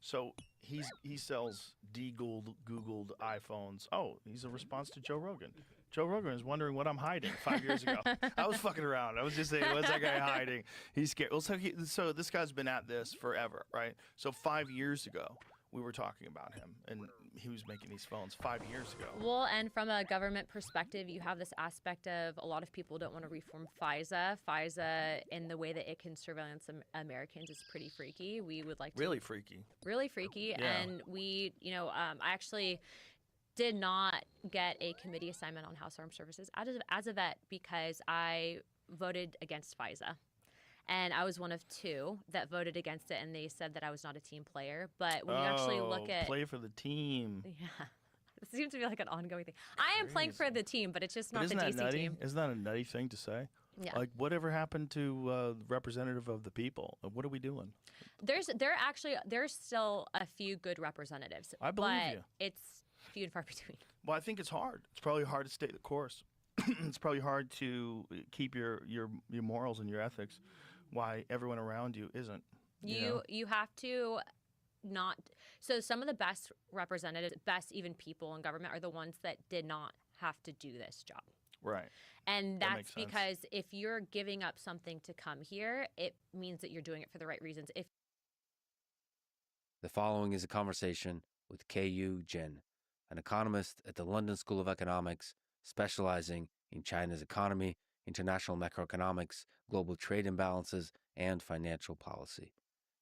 B: So he sells de-Googled iPhones. Oh, he's a response to Joe Rogan. Joe Rogan is wondering what I'm hiding 5 years ago. I was fucking around. I was just saying, what's that guy hiding? He's scared. Well, so this guy's been at this forever, right? So 5 years ago, we were talking about him, and he was making these phones 5 years ago.
A: Well, and from a government perspective, you have this aspect of a lot of people don't want to reform FISA. FISA, in the way that it can surveillance Americans, is pretty freaky. We would like to
B: really freaky.
A: Yeah. And we, I actually did not get a committee assignment on House Armed Services as a vet because I voted against FISA. And I was one of two that voted against it, and they said that I was not a team player. But when you actually look at...
B: play for the team.
A: Yeah. It seems to be like an ongoing thing. I am playing for the team, but it's just not the DC team.
B: Isn't that a nutty thing to say?
A: Yeah.
B: Like, whatever happened to representative of the people? What are we doing?
A: There's still a few good representatives.
B: I believe
A: but
B: you.
A: It's few and far between.
B: Well, I think it's hard. It's probably hard to stay the course. It's probably hard to keep your morals and your ethics. Why everyone around you isn't.
A: You have to not. So some of the best representatives, best even people in government, are the ones that did not have to do this job.
B: Right.
A: And
B: That
A: that's
B: makes sense.
A: because if you're giving up something to come here, it means that you're doing it for the right reasons.
E: The following is a conversation with Ku Jin, an economist at the London School of Economics, specializing in China's economy, international macroeconomics, global trade imbalances, and financial policy.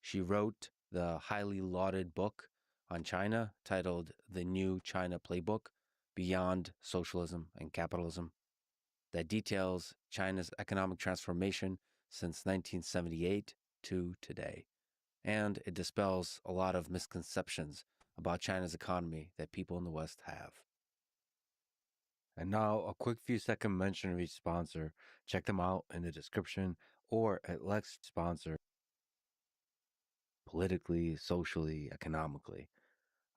E: She wrote the highly lauded book on China titled The New China Playbook, Beyond Socialism and Capitalism, that details China's economic transformation since 1978 to today. And it dispels a lot of misconceptions about China's economy that people in the West have. And now, a quick few second mention of each sponsor. Check them out in the description or at Lex sponsor. Politically, socially, economically.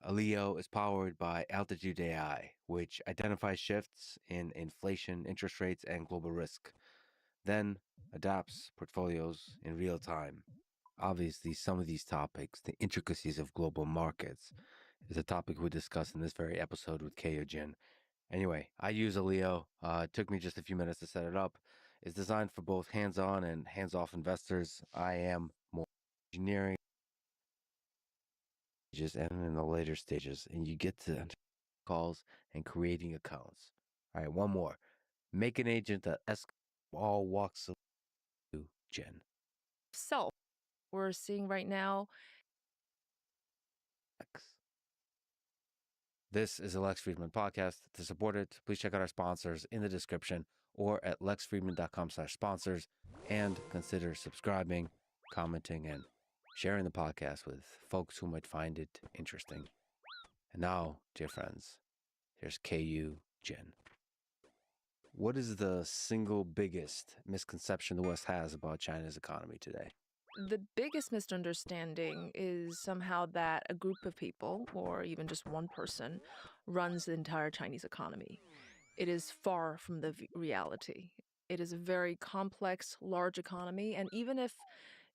E: Aleo is powered by Altitude AI, which identifies shifts in inflation, interest rates, and global risk, then adapts portfolios in real time. Obviously, some of these topics, the intricacies of global markets, is a topic we discuss in this very episode with Ku Jin. Anyway, I use Aleo. It took me just a few minutes to set it up. It's designed for both hands-on and hands-off investors. I am more engineering stages and in the later stages, and you get to calls and creating accounts. All right, one more. Make an agent that all walks of Jen.
F: So, we're seeing right now.
E: This is a Lex Friedman podcast. To support it, please check out our sponsors in the description or at lexfriedman.com/sponsors, and consider subscribing, commenting, and sharing the podcast with folks who might find it interesting. And now, dear friends, here's KU Jen. What is the single biggest misconception the West has about China's economy today?
F: The biggest misunderstanding is somehow that a group of people, or even just one person, runs the entire Chinese economy. It is far from the reality. It is a very complex, large economy, and even if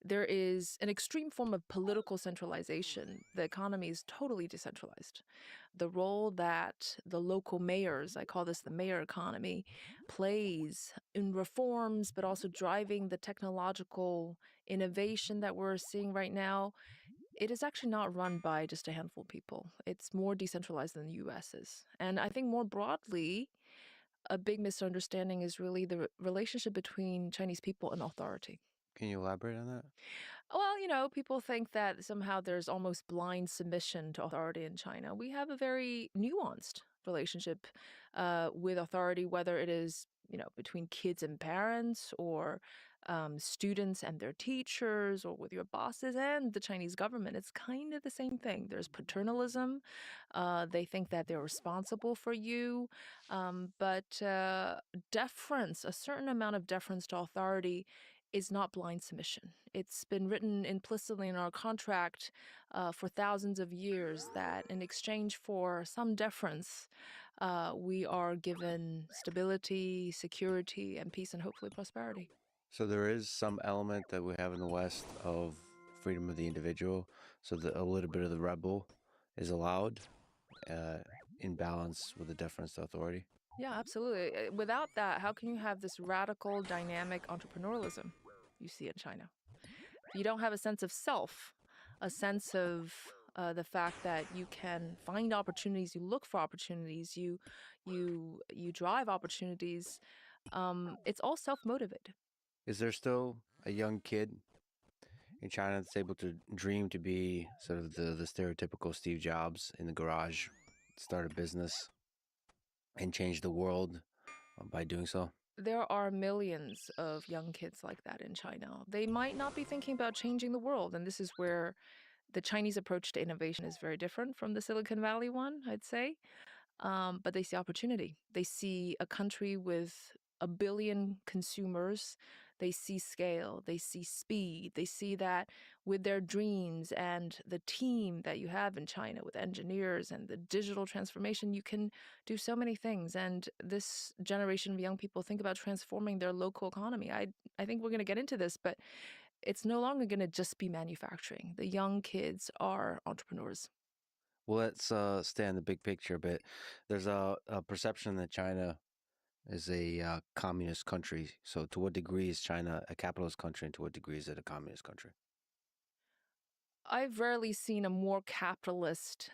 F: there is an extreme form of political centralization, the economy is totally decentralized. The role that the local mayors, I call this the mayor economy, plays in reforms, but also driving the technological innovation that we're seeing right now, it is actually not run by just a handful of people. It's more decentralized than the US is. And I think more broadly, a big misunderstanding is really the relationship between Chinese people and authority.
E: Can you elaborate on that?
F: Well, people think that somehow there's almost blind submission to authority in China. We have a very nuanced relationship with authority, whether it is, between kids and parents, or students and their teachers, or with your bosses and the Chinese government. It's kind of the same thing. There's paternalism. They think that they're responsible for you. But deference, a certain amount of deference to authority, is not blind submission. It's been written implicitly in our contract for thousands of years that in exchange for some deference, we are given stability, security, and peace, and hopefully prosperity.
E: So there is some element that we have in the West of freedom of the individual, so that a little bit of the rebel is allowed in balance with the deference to authority.
F: Yeah, absolutely. Without that, how can you have this radical, dynamic entrepreneurialism you see in China? You don't have a sense of self, a sense of the fact that you can find opportunities, you look for opportunities, you drive opportunities. It's all self-motivated.
E: Is there still a young kid in China that's able to dream to be sort of the stereotypical Steve Jobs in the garage, start a business, and change the world by doing so?
F: There are millions of young kids like that in China. They might not be thinking about changing the world, and this is where the Chinese approach to innovation is very different from the Silicon Valley one, I'd say. But they see opportunity. They see a country with 1 billion consumers. They see scale. They see speed. They see that with their dreams and the team that you have in China with engineers and the digital transformation, you can do so many things. And this generation of young people think about transforming their local economy. I think we're going to get into this, but it's no longer going to just be manufacturing. The young kids are entrepreneurs.
E: Well, let's stay in the big picture a bit. There's a perception that China is a communist country. So to what degree is China a capitalist country, and to what degree is it a communist country?
F: I've rarely seen a more capitalist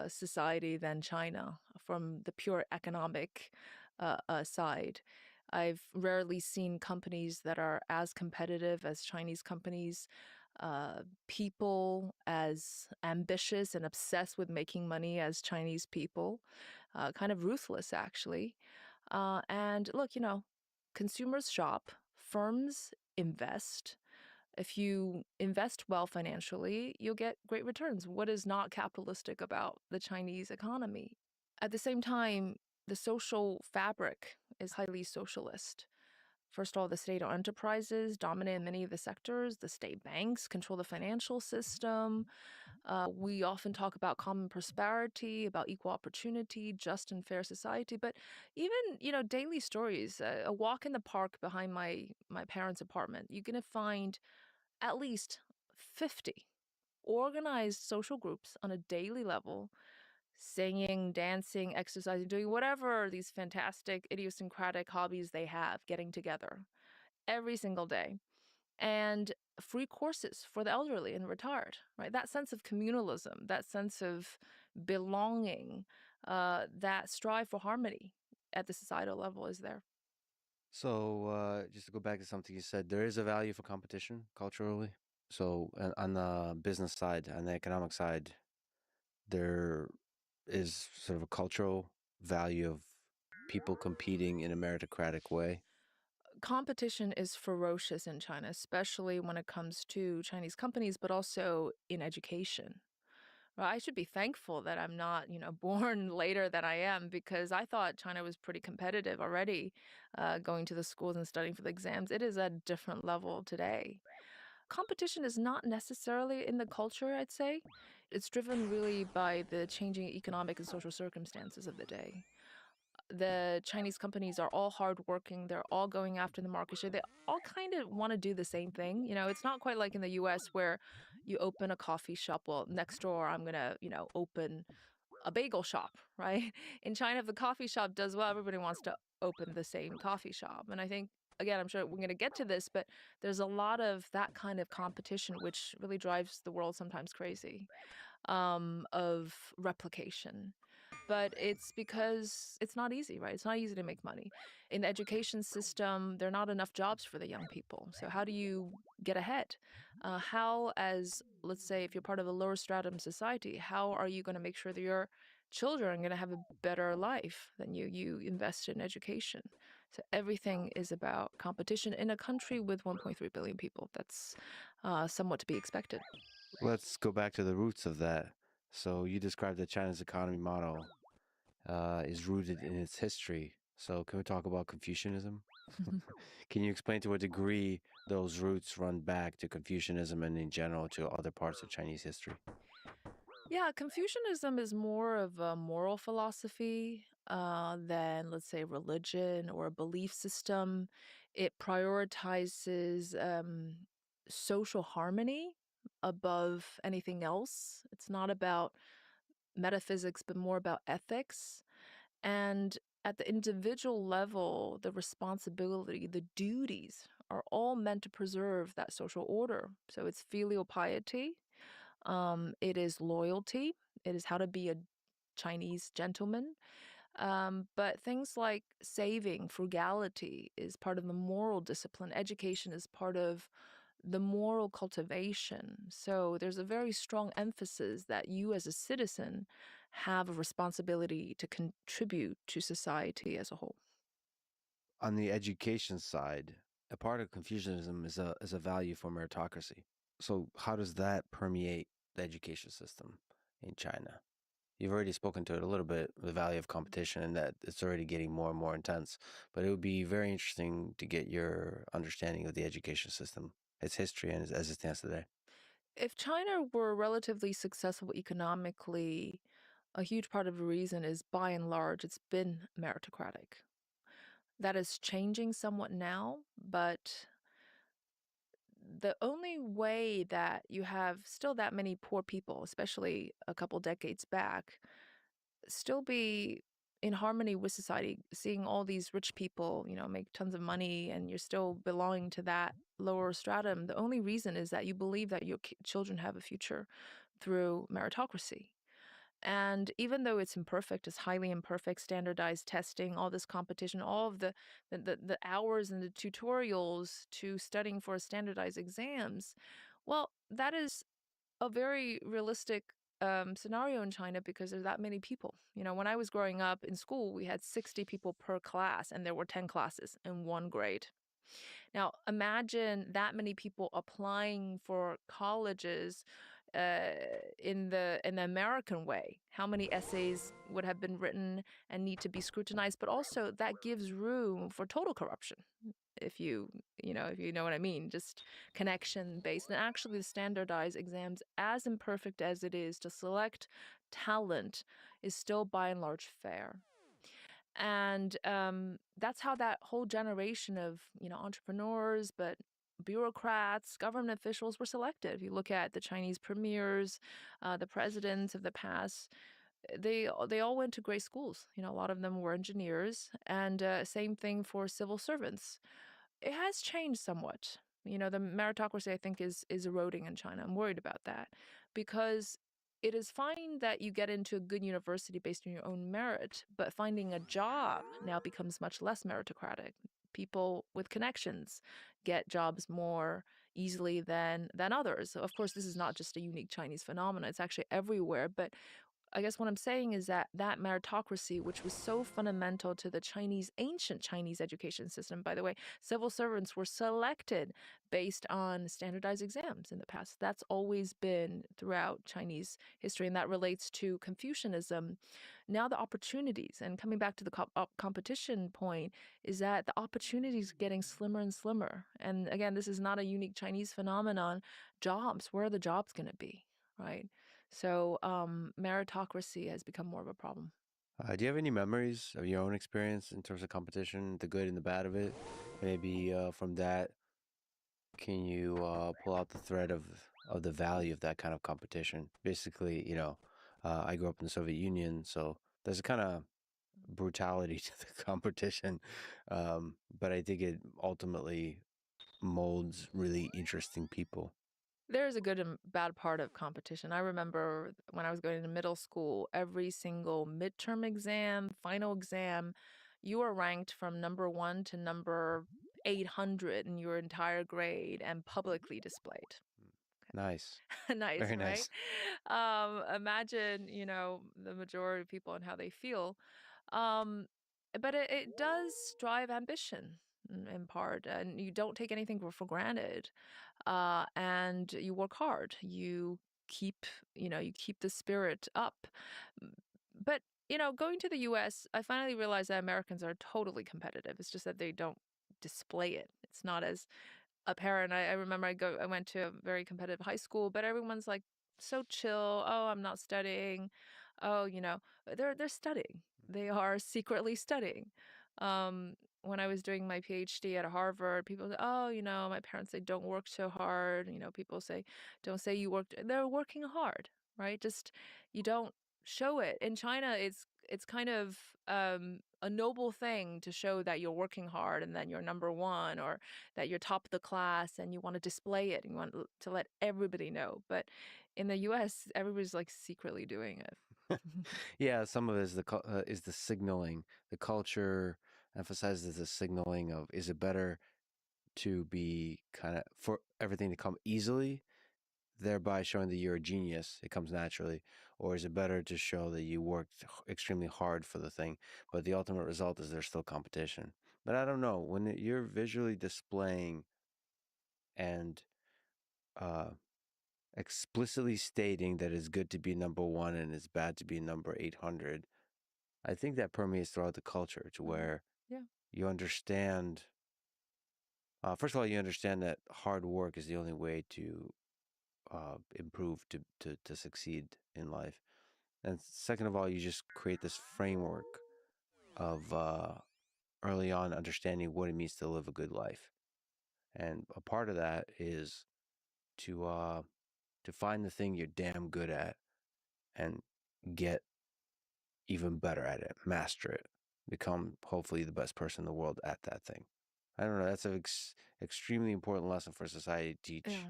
F: society than China from the pure economic side. I've rarely seen companies that are as competitive as Chinese companies, people as ambitious and obsessed with making money as Chinese people, kind of ruthless, actually. And look, consumers shop, firms invest. If you invest well financially, you'll get great returns. What is not capitalistic about the Chinese economy? At the same time, the social fabric is highly socialist. First of all, the state-owned enterprises dominate many of the sectors. The state banks control the financial system. We often talk about common prosperity, about equal opportunity, just and fair society. But even, daily stories, a walk in the park behind my parents' apartment, you're going to find at least 50 organized social groups on a daily level, singing, dancing, exercising, doing whatever these fantastic idiosyncratic hobbies they have, getting together every single day. And free courses for the elderly and retired, right? That sense of communalism, that sense of belonging, that strive for harmony at the societal level is there.
E: So just to go back to something you said, there is a value for competition culturally. So on the business side, on the economic side, there is sort of a cultural value of people competing in a meritocratic way?
F: Competition is ferocious in China, especially when it comes to Chinese companies, but also in education. Well, I should be thankful that I'm not, born later than I am because I thought China was pretty competitive already, going to the schools and studying for the exams. It is at a different level today. Competition is not necessarily in the culture, I'd say. It's driven really by the changing economic and social circumstances of the day. The Chinese companies are all hardworking. They're all going after the market share. They all kind of want to do the same thing. It's not quite like in the US where you open a coffee shop. Well, next door, I'm going to, open a bagel shop, right? In China, if the coffee shop does well, everybody wants to open the same coffee shop. And I think, again, I'm sure we're going to get to this, but there's a lot of that kind of competition, which really drives the world sometimes crazy, of replication. But it's because it's not easy, right? It's not easy to make money. In the education system, there are not enough jobs for the young people. So, how do you get ahead? Let's say, if you're part of a lower stratum society, how are you going to make sure that your children are going to have a better life than you? You invest in education. So, everything is about competition in a country with 1.3 billion people. That's somewhat to be expected.
E: Let's go back to the roots of that. So you described that China's economy model is rooted in its history. So can we talk about Confucianism? Can you explain to what degree those roots run back to Confucianism and in general to other parts of Chinese history?
F: Yeah, Confucianism is more of a moral philosophy than, let's say, religion or a belief system. It prioritizes social harmony above anything else. It's not about metaphysics, but more about ethics. And at the individual level, the responsibility, the duties are all meant to preserve that social order. So it's filial piety, it is loyalty, it is how to be a Chinese gentleman. But things like saving, frugality is part of the moral discipline. Education is part of the moral cultivation. So there's a very strong emphasis that you as a citizen have a responsibility to contribute to society as a whole.
E: On the education side, a part of Confucianism is a value for meritocracy. So how does that permeate the education system in China? You've already spoken to it a little bit, the value of competition, and that it's already getting more and more intense. But it would be very interesting to get your understanding of the education system, its history, and as it stands today.
F: If China were relatively successful economically, a huge part of the reason is by and large it's been meritocratic. That is changing somewhat now, but the only way that you have still that many poor people, especially a couple decades back, still be in harmony with society, seeing all these rich people, make tons of money and you're still belonging to that lower stratum, the only reason is that you believe that your children have a future through meritocracy. And even though it's imperfect, it's highly imperfect, standardized testing, all this competition, all of the hours and the tutorials to studying for standardized exams, well, that is a very realistic scenario in China because there's that many people. When I was growing up in school, we had 60 people per class, and there were 10 classes in one grade. Now, imagine that many people applying for colleges uh, in the American way. How many essays would have been written and need to be scrutinized? But also, that gives room for total corruption. If you know what I mean, just connection based. And actually, the standardized exams, as imperfect as it is to select talent, is still by and large fair. And that's how that whole generation of entrepreneurs, but bureaucrats, government officials were selected. If you look at the Chinese premiers, the presidents of the past, they all went to great schools. A lot of them were engineers, and same thing for civil servants. It has changed somewhat. The meritocracy, I think, is eroding in China. I'm worried about that because it is fine that you get into a good university based on your own merit, but finding a job now becomes much less meritocratic. People with connections get jobs more easily than others. So of course, this is not just a unique Chinese phenomenon; it's actually everywhere. But I guess what I'm saying is that that meritocracy, which was so fundamental to the ancient Chinese education system, by the way, civil servants were selected based on standardized exams in the past. That's always been throughout Chinese history, and that relates to Confucianism. Now, the opportunities, and coming back to the competition point, is that the opportunities are getting slimmer and slimmer. And again, this is not a unique Chinese phenomenon. Jobs, where are the jobs going to be, right? So meritocracy has become more of a problem.
E: Do you have any memories of your own experience in terms of competition, the good and the bad of it? Maybe from that, can you pull out the thread of the value of that kind of competition? Basically, I grew up in the Soviet Union, so there's a kind of brutality to the competition, but I think it ultimately molds really interesting people.
F: There's a good and bad part of competition. I remember when I was going to middle school, every single midterm exam, final exam, you were ranked from number 1 to number 800 in your entire grade and publicly displayed.
E: Nice,
F: Nice,
E: very
F: right?
E: nice.
F: Imagine, the majority of people and how they feel. Um, but it does drive ambition in part, and you don't take anything for granted. And you work hard. Keep, you keep the spirit up. M- But, going to the US, I finally realized that Americans are totally competitive. It's just that they don't display it. It's not as apparent. I remember I went to a very competitive high school, but everyone's like so chill. Oh, I'm not studying. Oh, they're studying. They are secretly studying. Um, when I was doing my PhD at Harvard, people say, "Oh, my parents say don't work so hard." People say, "Don't say you worked." They're working hard, right? Just you don't show it. In China, it's kind of a noble thing to show that you're working hard and then you're number one, or that you're top of the class and you want to display it and you want to let everybody know. But in the US, everybody's like secretly doing it.
E: Yeah, some of it is is the signaling. The culture emphasizes the signaling of, is it better to be kind of for everything to come easily, thereby showing that you're a genius, it comes naturally, or is it better to show that you worked extremely hard for the thing, but the ultimate result is there's still competition? But I don't know, when you're visually displaying and uh, explicitly stating that it's good to be number one and it's bad to be number 800, I think that permeates throughout the culture to
F: Mhm.
E: where
F: Yeah.
E: you understand. First of all, you understand that hard work is the only way to improve, to succeed in life. And second of all, you just create this framework of early on understanding what it means to live a good life. And a part of that is to find the thing you're damn good at and get even better at it, master it, become hopefully the best person in the world at that thing. I don't know. That's an extremely important lesson for society to teach.
F: Yeah.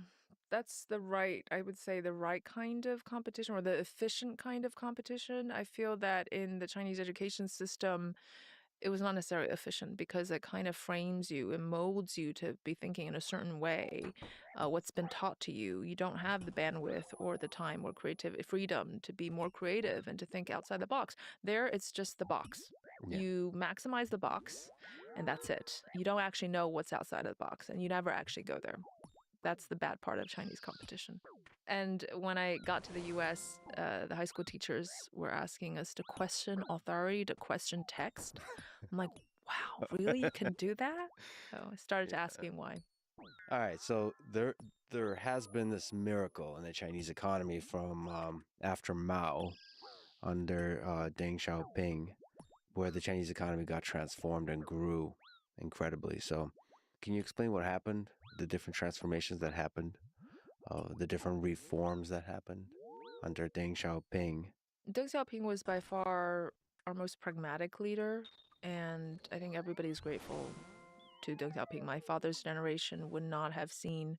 F: That's I would say, the right kind of competition, or the efficient kind of competition. I feel that in the Chinese education system, it was not necessarily efficient because it kind of frames you and molds you to be thinking in a certain way. What's been taught to you, you don't have the bandwidth or the time or creative freedom to be more creative and to think outside the box. There, it's just the box.
E: Yeah.
F: You maximize the box, and that's it. You don't actually know what's outside of the box, and you never actually go there. That's the bad part of Chinese competition. And when I got to the US, the high school teachers were asking us to question authority, to question text. I'm like, wow, really? You can do that? So I started to asking why.
E: All right, so there has been this miracle in the Chinese economy from after Mao under Deng Xiaoping, where the Chinese economy got transformed and grew incredibly. So, can you explain what happened? The different transformations that happened, the different reforms that happened under Deng Xiaoping.
F: Deng Xiaoping was by far our most pragmatic leader, and I think everybody's grateful to Deng Xiaoping. My father's generation would not have seen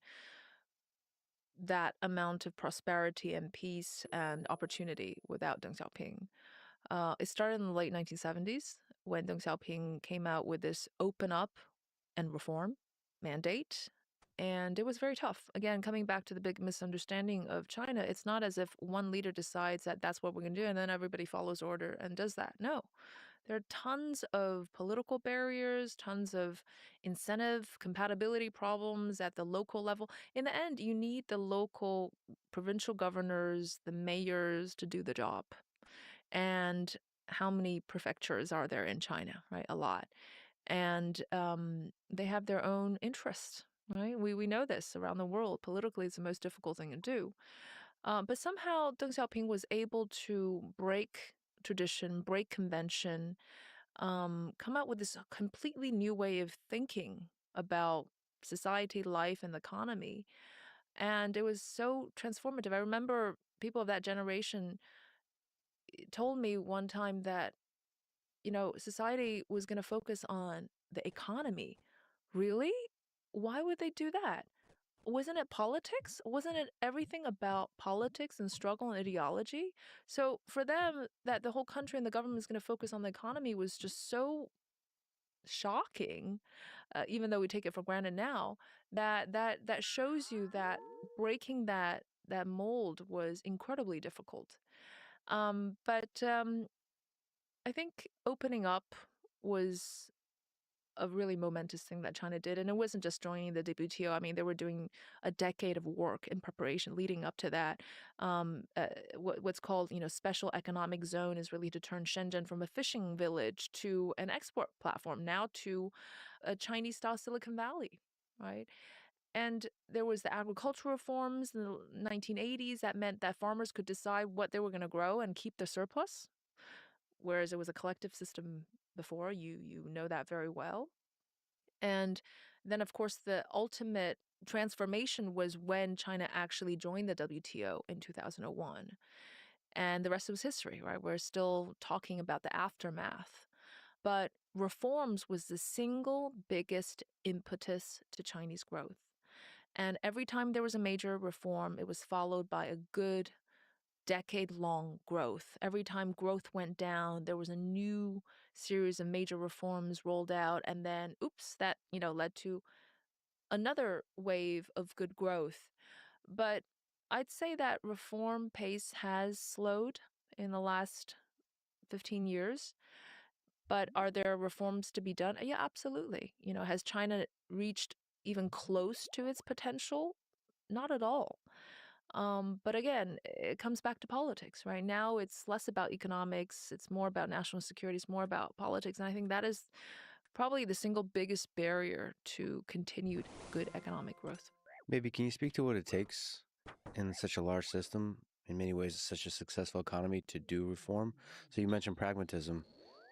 F: that amount of prosperity and peace and opportunity without Deng Xiaoping. It started in the late 1970s when Deng Xiaoping came out with this open up and reform mandate. And it was very tough. Again, coming back to the big misunderstanding of China, it's not as if one leader decides that that's what we're going to do and then everybody follows order and does that. No, there are tons of political barriers, tons of incentive compatibility problems at the local level. In the end, you need the local provincial governors, the mayors to do the job. And how many prefectures are there in China, right? A lot. And they have their own interests, right? We know this around the world. Politically, it's the most difficult thing to do. But somehow Deng Xiaoping was able to break tradition, break convention, come out with this completely new way of thinking about society, life, and the economy. And it was so transformative. I remember people of that generation told me one time that, society was going to focus on the economy. Really? Why would they do that? Wasn't it politics? Wasn't it everything about politics and struggle and ideology? So for them, that the whole country and the government is going to focus on the economy was just so shocking, even though we take it for granted now, that shows you that breaking that mold was incredibly difficult. But I think opening up was a really momentous thing that China did. And it wasn't just joining the WTO. I mean, they were doing a decade of work in preparation leading up to that. What's called, special economic zone is really to turn Shenzhen from a fishing village to an export platform, now to a Chinese-style Silicon Valley, right? And there was the agricultural reforms in the 1980s that meant that farmers could decide what they were going to grow and keep the surplus, whereas it was a collective system before. You know that very well. And then, of course, the ultimate transformation was when China actually joined the WTO in 2001. And the rest was history, right? We're still talking about the aftermath. But reforms was the single biggest impetus to Chinese growth. And every time there was a major reform, it was followed by a good decade-long growth. Every time growth went down, there was a new series of major reforms rolled out, and then, oops, that, led to another wave of good growth. But I'd say that reform pace has slowed in the last 15 years. But are there reforms to be done? Yeah, absolutely. Has China reached even close to its potential? Not at all. But again, it comes back to politics, right? Now it's less about economics, it's more about national security, it's more about politics. And I think that is probably the single biggest barrier to continued good economic growth.
E: Maybe can you speak to what it takes in such a large system, in many ways, such a successful economy, to do reform? So you mentioned pragmatism.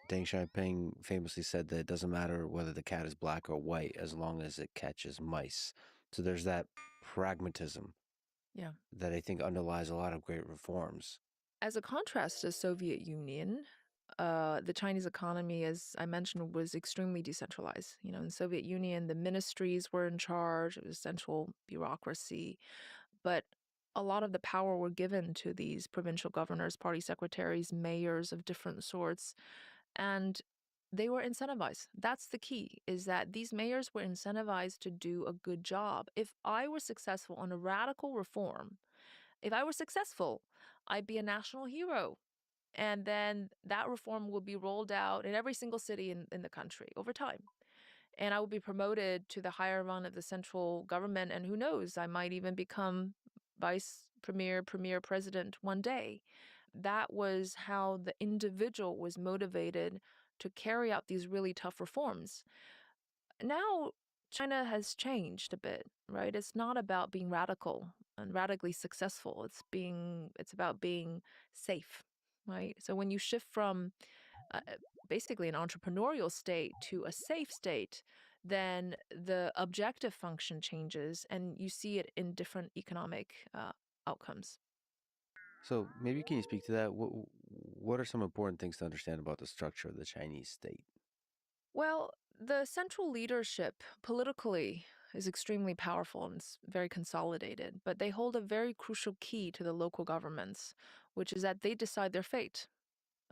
E: Deng Xiaoping famously said that it doesn't matter whether the cat is black or white as long as it catches mice. So there's that pragmatism
F: Yeah.
E: that I think underlies a lot of great reforms.
F: As a contrast to Soviet Union, the Chinese economy, as I mentioned, was extremely decentralized. In Soviet Union, the ministries were in charge, it was central bureaucracy, but a lot of the power were given to these provincial governors, party secretaries, mayors of different sorts, and they were incentivized. That's the key, is that these mayors were incentivized to do a good job. If I were successful on a radical reform, if I were successful, I'd be a national hero. And then that reform will be rolled out in every single city in the country over time. And I will be promoted to the higher rung of the central government. And who knows, I might even become vice premier, president one day. That was how the individual was motivated to carry out these really tough reforms. Now, China has changed a bit, right? It's not about being radical and radically successful. It's about being safe, right? So when you shift from basically an entrepreneurial state to a safe state, then the objective function changes and you see it in different economic outcomes.
E: So maybe can you speak to that? What are some important things to understand about the structure of the Chinese state?
F: Well, the central leadership politically is extremely powerful and it's very consolidated, but they hold a very crucial key to the local governments, which is that they decide their fate.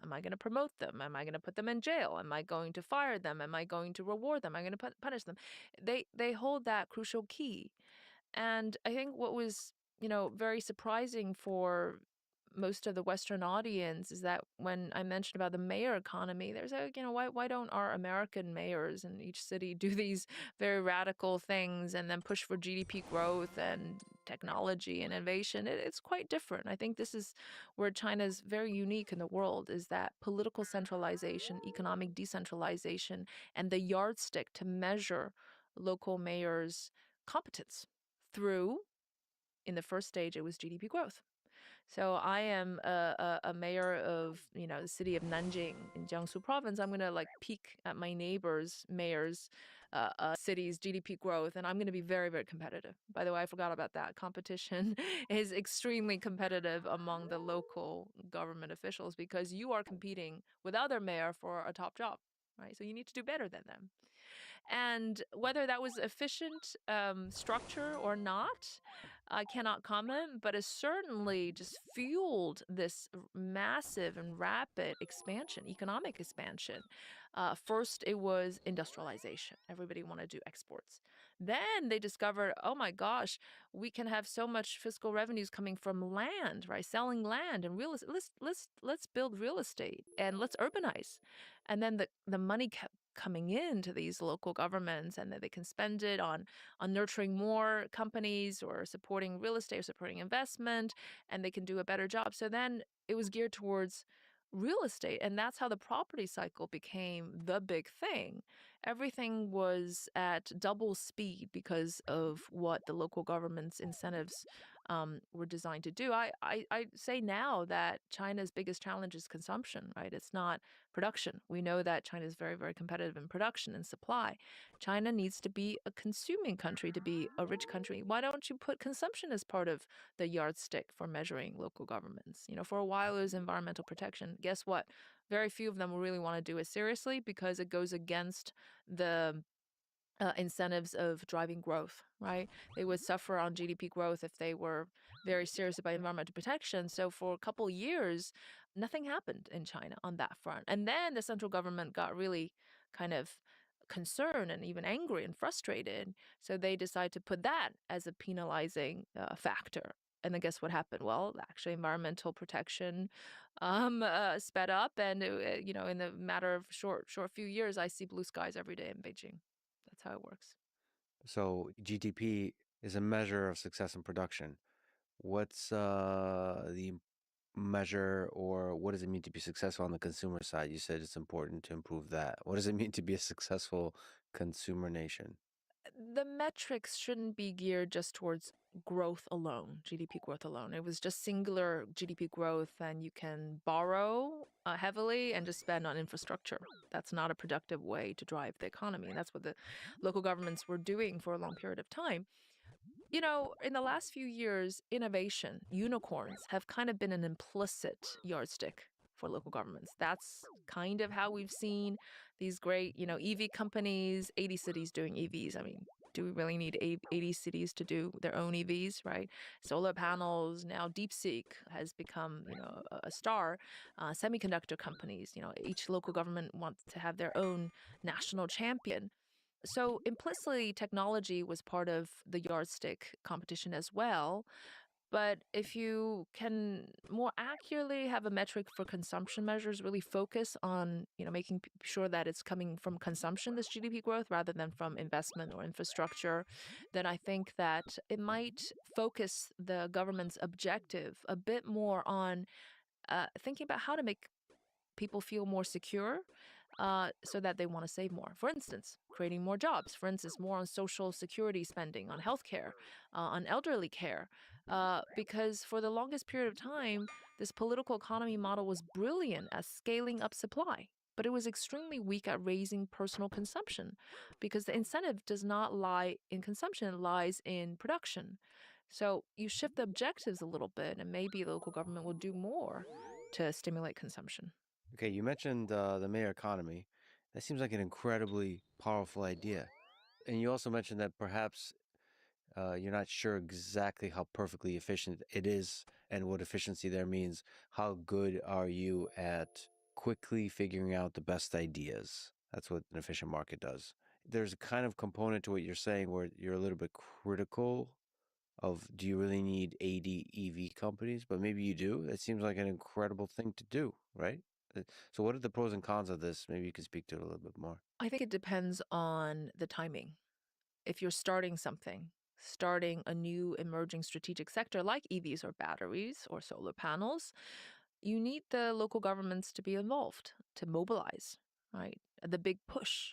F: Am I going to promote them? Am I going to put them in jail? Am I going to fire them? Am I going to reward them? Am I going to punish them? They hold that crucial key. And I think what was, very surprising for most of the Western audience is that when I mentioned about the mayor economy, there's like, why don't our American mayors in each city do these very radical things and then push for GDP growth and technology and innovation? It's quite different. I think this is where China's very unique in the world, is that political centralization, economic decentralization, and the yardstick to measure local mayors' competence through, in the first stage, it was GDP growth. So I am a mayor of, the city of Nanjing in Jiangsu province. I'm going to like peek at my neighbors' mayors' city's GDP growth, and I'm going to be very, very competitive. By the way, I forgot about that. Competition is extremely competitive among the local government officials because you are competing with other mayor for a top job, right? So you need to do better than them. And whether that was efficient structure or not, I cannot comment, but it certainly just fueled this massive and rapid expansion, economic expansion. First, it was industrialization. Everybody wanted to do exports. Then they discovered, oh my gosh, we can have so much fiscal revenues coming from land, right? Selling land and real estate. Let's build real estate and let's urbanize. And then the money kept coming into these local governments, and that they can spend it on nurturing more companies or supporting real estate or supporting investment, and they can do a better job. So then it was geared towards real estate, and that's how the property cycle became the big thing. Everything was at double speed because of what the local government's incentives were designed to do. I say now that China's biggest challenge is consumption, right? It's not production. We know that China is very, very competitive in production and supply. China needs to be a consuming country to be a rich country. Why don't you put consumption as part of the yardstick for measuring local governments? For a while it was environmental protection. Guess what? Very few of them will really want to do it seriously because it goes against the incentives of driving growth, right? They would suffer on GDP growth if they were very serious about environmental protection. So for a couple of years, nothing happened in China on that front. And then the central government got really kind of concerned and even angry and frustrated. So they decided to put that as a penalizing factor. And then guess what happened? Well, actually, environmental protection sped up, and in the matter of short few years, I see blue skies every day in Beijing. That's how it works.
E: So GDP is a measure of success in production. What's the measure, or what does it mean to be successful on the consumer side? You said it's important to improve that. What does it mean to be a successful consumer nation?
F: The metrics shouldn't be geared just towards growth alone, GDP growth alone. It was just singular GDP growth, and you can borrow heavily and just spend on infrastructure. That's not a productive way to drive the economy. And that's what the local governments were doing for a long period of time. In the last few years, innovation, unicorns have kind of been an implicit yardstick for local governments. That's kind of how we've seen these great, EV companies, 80 cities doing EVs. I mean, do we really need 80 cities to do their own EVs, right? Solar panels, now DeepSeek has become, a star. Semiconductor companies, each local government wants to have their own national champion. So implicitly, technology was part of the yardstick competition as well. But if you can more accurately have a metric for consumption measures, really focus on, making sure that it's coming from consumption, this GDP growth, rather than from investment or infrastructure, then I think that it might focus the government's objective a bit more on thinking about how to make people feel more secure, so that they want to save more. For instance, creating more jobs. For instance, more on social security spending, on healthcare, on elderly care. Because for the longest period of time, this political economy model was brilliant at scaling up supply, but it was extremely weak at raising personal consumption, because the incentive does not lie in consumption, it lies in production. So you shift the objectives a little bit, and maybe the local government will do more to stimulate consumption.
E: Okay, you mentioned the mayor economy. That seems like an incredibly powerful idea. And you also mentioned that perhaps you're not sure exactly how perfectly efficient it is and what efficiency there means. How good are you at quickly figuring out the best ideas. That's what an efficient market does. There's a kind of component to what you're saying where you're a little bit critical of, do you really need 80 EV companies? But maybe you do. It seems like an incredible thing to do, right? So what are the pros and cons of this? Maybe you can speak to it a little bit more.
F: I think it depends on the timing. If you're starting something, starting a new emerging strategic sector like EVs or batteries or solar panels, you need the local governments to be involved, to mobilize, right? The big push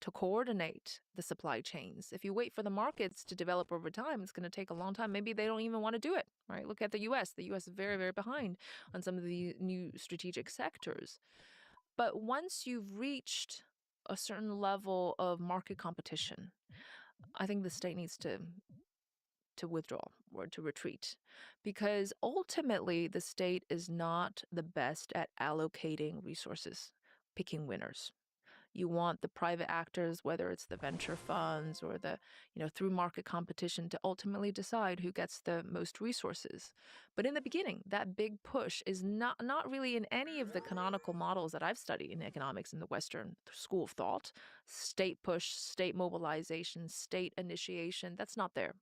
F: to coordinate the supply chains. If you wait for the markets to develop over time, it's going to take a long time. Maybe they don't even want to do it, right? Look at the US. The US is very, very behind on some of the new strategic sectors. But once you've reached a certain level of market competition, I think the state needs to withdraw or to retreat, because ultimately the state is not the best at allocating resources, picking winners. You want the private actors, whether it's the venture funds or the, through market competition, to ultimately decide who gets the most resources. But in the beginning, that big push is not really in any of the canonical models that I've studied in economics in the Western school of thought. State push, state mobilization, state initiation, that's not there.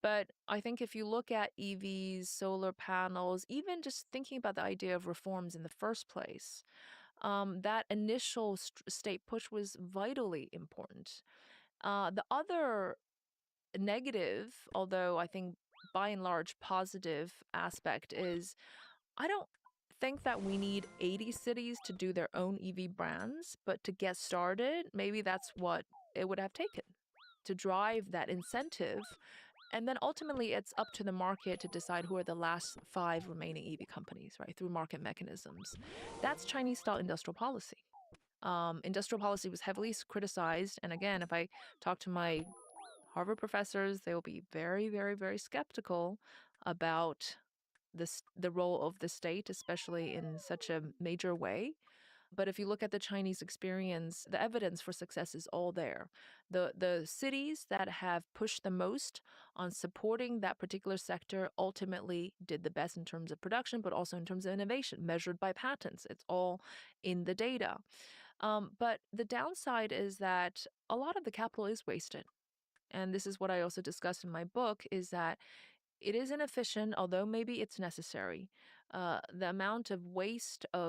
F: But I think if you look at EVs, solar panels, even just thinking about the idea of reforms in the first place, that initial state push was vitally important. The other negative, although I think by and large positive aspect, is I don't think that we need 80 cities to do their own EV brands, but to get started, maybe that's what it would have taken to drive that incentive. And then ultimately, it's up to the market to decide who are the last 5 remaining EV companies, right, through market mechanisms. That's Chinese style industrial policy. Industrial policy was heavily criticized. And again, if I talk to my Harvard professors, they will be very, very, very skeptical about the role of the state, especially in such a major way. But if you look at the Chinese experience, the evidence for success is all there. The cities that have pushed the most on supporting that particular sector ultimately did the best in terms of production, but also in terms of innovation, measured by patents. It's all in the data. But the downside is that a lot of the capital is wasted. And this is what I also discuss in my book, is that it is inefficient, although maybe it's necessary. The amount of waste of